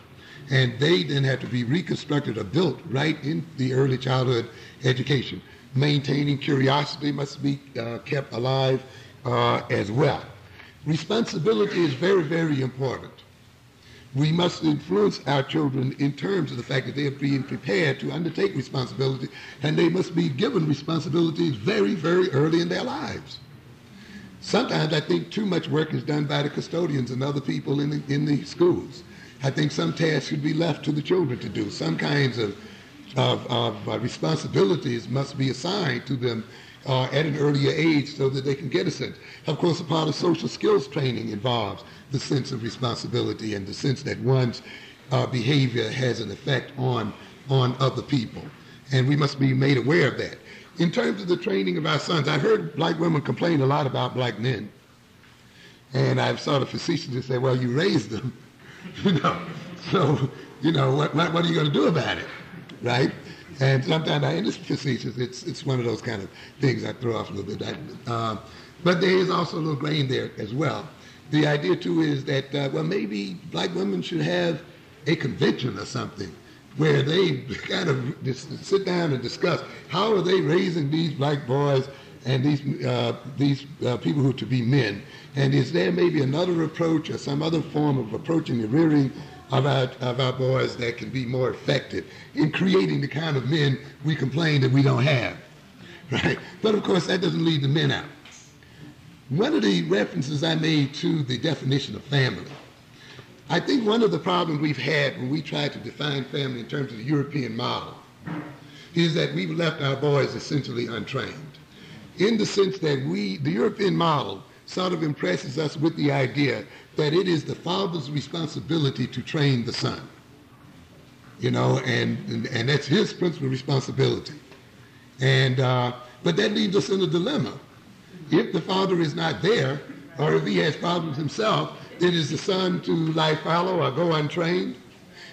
Speaker 1: And they then have to be reconstructed or built right in the early childhood education. Maintaining curiosity must be kept alive as well. Responsibility is very, very important. We must influence our children in terms of the fact that they are being prepared to undertake responsibility, and they must be given responsibilities very, very early in their lives. Sometimes I think too much work is done by the custodians and other people in the schools. I think some tasks should be left to the children to do. Some kinds of responsibilities must be assigned to them at an earlier age so that they can get a sense. Of course, a part of social skills training involves the sense of responsibility and the sense that one's behavior has an effect on other people. And we must be made aware of that. In terms of the training of our sons, I've heard black women complain a lot about black men. And I've sort of facetiously said, well, you raised them, So, what are you going to do about it, right? And sometimes I, and it's facetious, it's one of those kind of things I throw off a little bit. But there is also a little grain there as well. The idea, too, is that, maybe black women should have a convention or something where they kind of just sit down and discuss how are they raising these black boys and these people who are to be men. And is there maybe another approach or some other form of approaching the rearing of our boys that can be more effective in creating the kind of men we complain that we don't have, right? But of course, that doesn't leave the men out. One of the references I made to the definition of family, I think one of the problems we've had when we try to define family in terms of the European model is that we've left our boys essentially untrained, in the sense that the European model sort of impresses us with the idea that it is the father's responsibility to train the son, and that's his principal responsibility. And but that leaves us in a dilemma. If the father is not there, or if he has problems himself, then is the son to lie fallow or go untrained?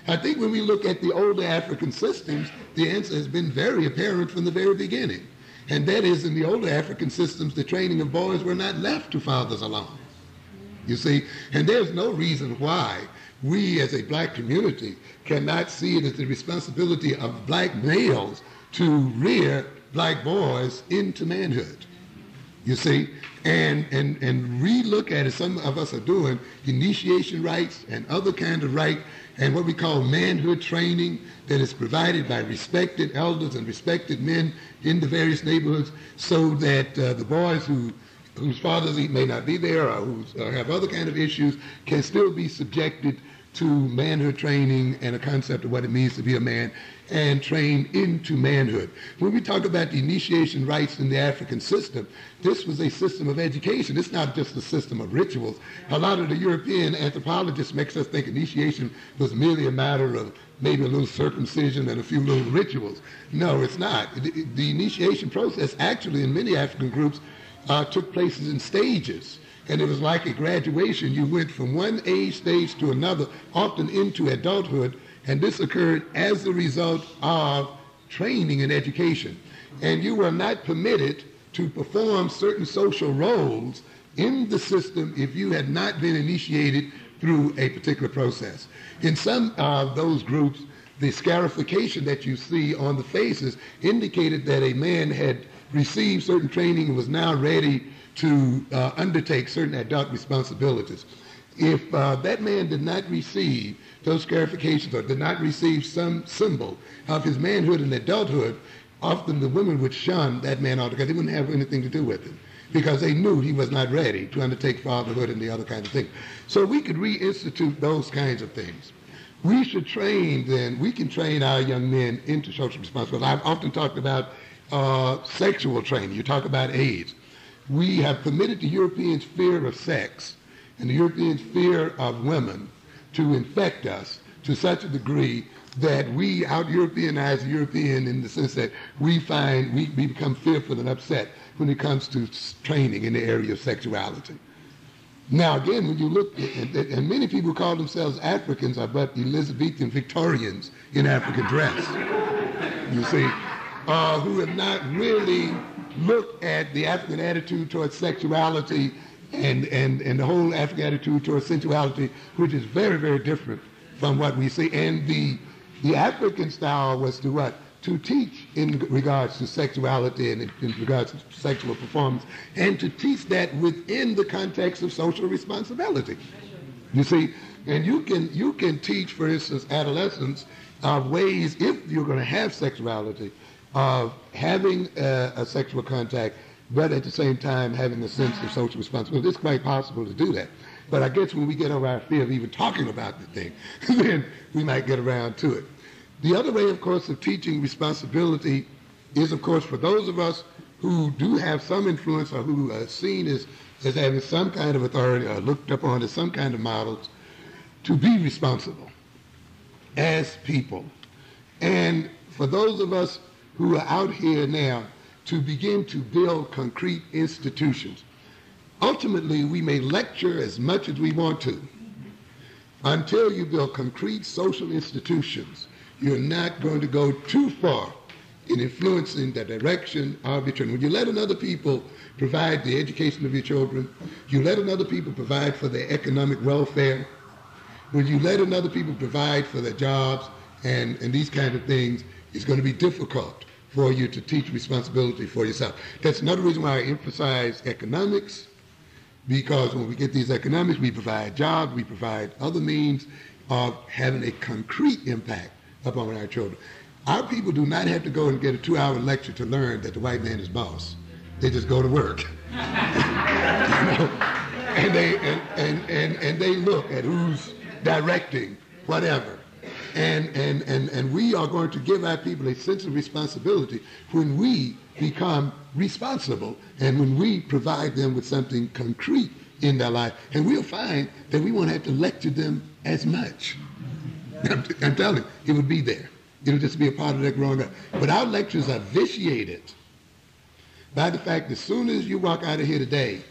Speaker 1: I think when we look at the older African systems, the answer has been very apparent from the very beginning. And that is, in the older African systems, the training of boys were not left to fathers alone. You see, and there's no reason why we as a black community cannot see it as the responsibility of black males to rear black boys into manhood. You see, and re-look at it. Some of us are doing initiation rites and other kind of rite and what we call manhood training that is provided by respected elders and respected men in the various neighborhoods, so that the boys whose fathers may not be there or who have other kind of issues can still be subjected to manhood training and a concept of what it means to be a man and trained into manhood. When we talk about the initiation rites in the African system, this was a system of education. It's not just a system of rituals. A lot of the European anthropologists makes us think initiation was merely a matter of maybe a little circumcision and a few little rituals. No, it's not. The initiation process actually in many African groups took place in stages. And it was like a graduation. You went from one age stage to another, often into adulthood, and this occurred as a result of training and education. And you were not permitted to perform certain social roles in the system if you had not been initiated through a particular process. In some of those groups, the scarification that you see on the faces indicated that a man had received certain training and was now ready to undertake certain adult responsibilities. If that man did not receive those scarifications or did not receive some symbol of his manhood and adulthood, often the women would shun that man altogether. They wouldn't have anything to do with him because they knew he was not ready to undertake fatherhood and the other kind of things. So we could reinstitute those kinds of things. We should train then, we can train our young men into social responsibility. I've often talked about sexual training. You talk about AIDS. We have permitted the Europeans' fear of sex and the Europeans' fear of women to infect us to such a degree that we out-Europeanize the European in the sense that we become fearful and upset when it comes to training in the area of sexuality. Now, again, when you look, and many people call themselves Africans are but Elizabethan Victorians in African dress, you see, who have not really looked at the African attitude towards sexuality and the whole African attitude towards sensuality, which is very, very different from what we see. And the African style was to what? To teach in regards to sexuality and in regards to sexual performance, and to teach that within the context of social responsibility. You see, and you can teach, for instance, adolescents of ways, if you're going to have sexuality, of having a sexual contact, but at the same time having a sense of social responsibility. It's quite possible to do that. But I guess when we get over our fear of even talking about the thing, then we might get around to it. The other way, of course, of teaching responsibility is, of course, for those of us who do have some influence or who are seen as having some kind of authority or looked upon as some kind of models, to be responsible as people. And for those of us who are out here now, to begin to build concrete institutions. Ultimately, we may lecture as much as we want to. Until you build concrete social institutions, you're not going to go too far in influencing the direction of your children. When you let another people provide the education of your children, you let another people provide for their economic welfare, when you let another people provide for their jobs and these kind of things, it's going to be difficult for you to teach responsibility for yourself. That's another reason why I emphasize economics, because when we get these economics, we provide jobs, we provide other means of having a concrete impact upon our children. Our people do not have to go and get a 2-hour lecture to learn that the white man is boss. They just go to work. And they look at who's directing whatever. And we are going to give our people a sense of responsibility when we become responsible and when we provide them with something concrete in their life. And we'll find that we won't have to lecture them as much. I'm telling you, it would be there. It'll just be a part of their growing up. But our lectures are vitiated by the fact that as soon as you walk out of here today,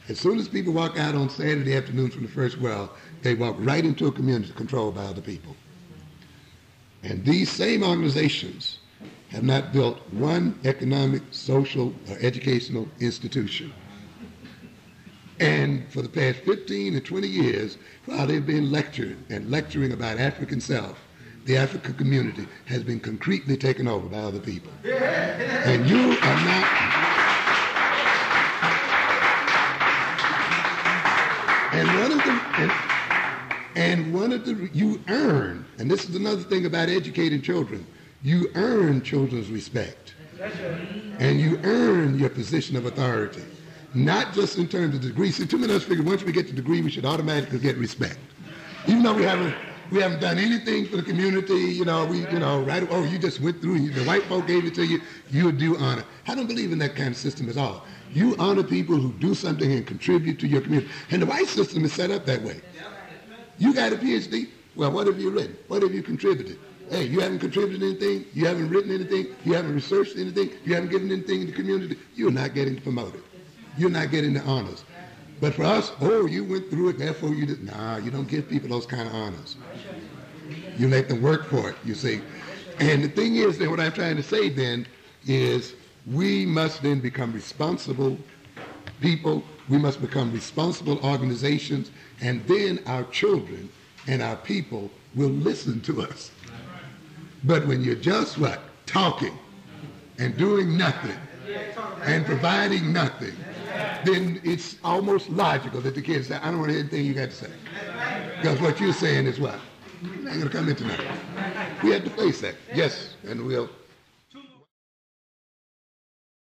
Speaker 1: as soon as people walk out on Saturday afternoon from the first well, they walk right into a community controlled by other people. And these same organizations have not built one economic, social, or educational institution. And for the past 15 and 20 years, while they've been lecturing about African self, the African community has been concretely taken over by other people. And you are not... you earn, and this is another thing about educating children, you earn children's respect. And you earn your position of authority. Not just in terms of degree. See, too many of us figure once we get the degree, we should automatically get respect. Even though we haven't done anything for the community, right? Oh, you just went through, the white folk gave it to you, you do honor. I don't believe in that kind of system at all. You honor people who do something and contribute to your community. And the white system is set up that way. You got a PhD? Well, what have you written? What have you contributed? Hey, you haven't contributed anything? You haven't written anything? You haven't researched anything? You haven't given anything in the community? You're not getting promoted. You're not getting the honors. But for us, oh, you went through it, therefore you did. Nah, you don't give people those kind of honors. You let them work for it, you see. And the thing is that what I'm trying to say then is we must then become responsible people. We must become responsible organizations. And then our children and our people will listen to us. But when you're just what? Talking and doing nothing and providing nothing, then it's almost logical that the kids say, I don't want to hear anything you got to say. Because what you're saying is what? You're not going to come in tonight. We have to face that. Yes, and we'll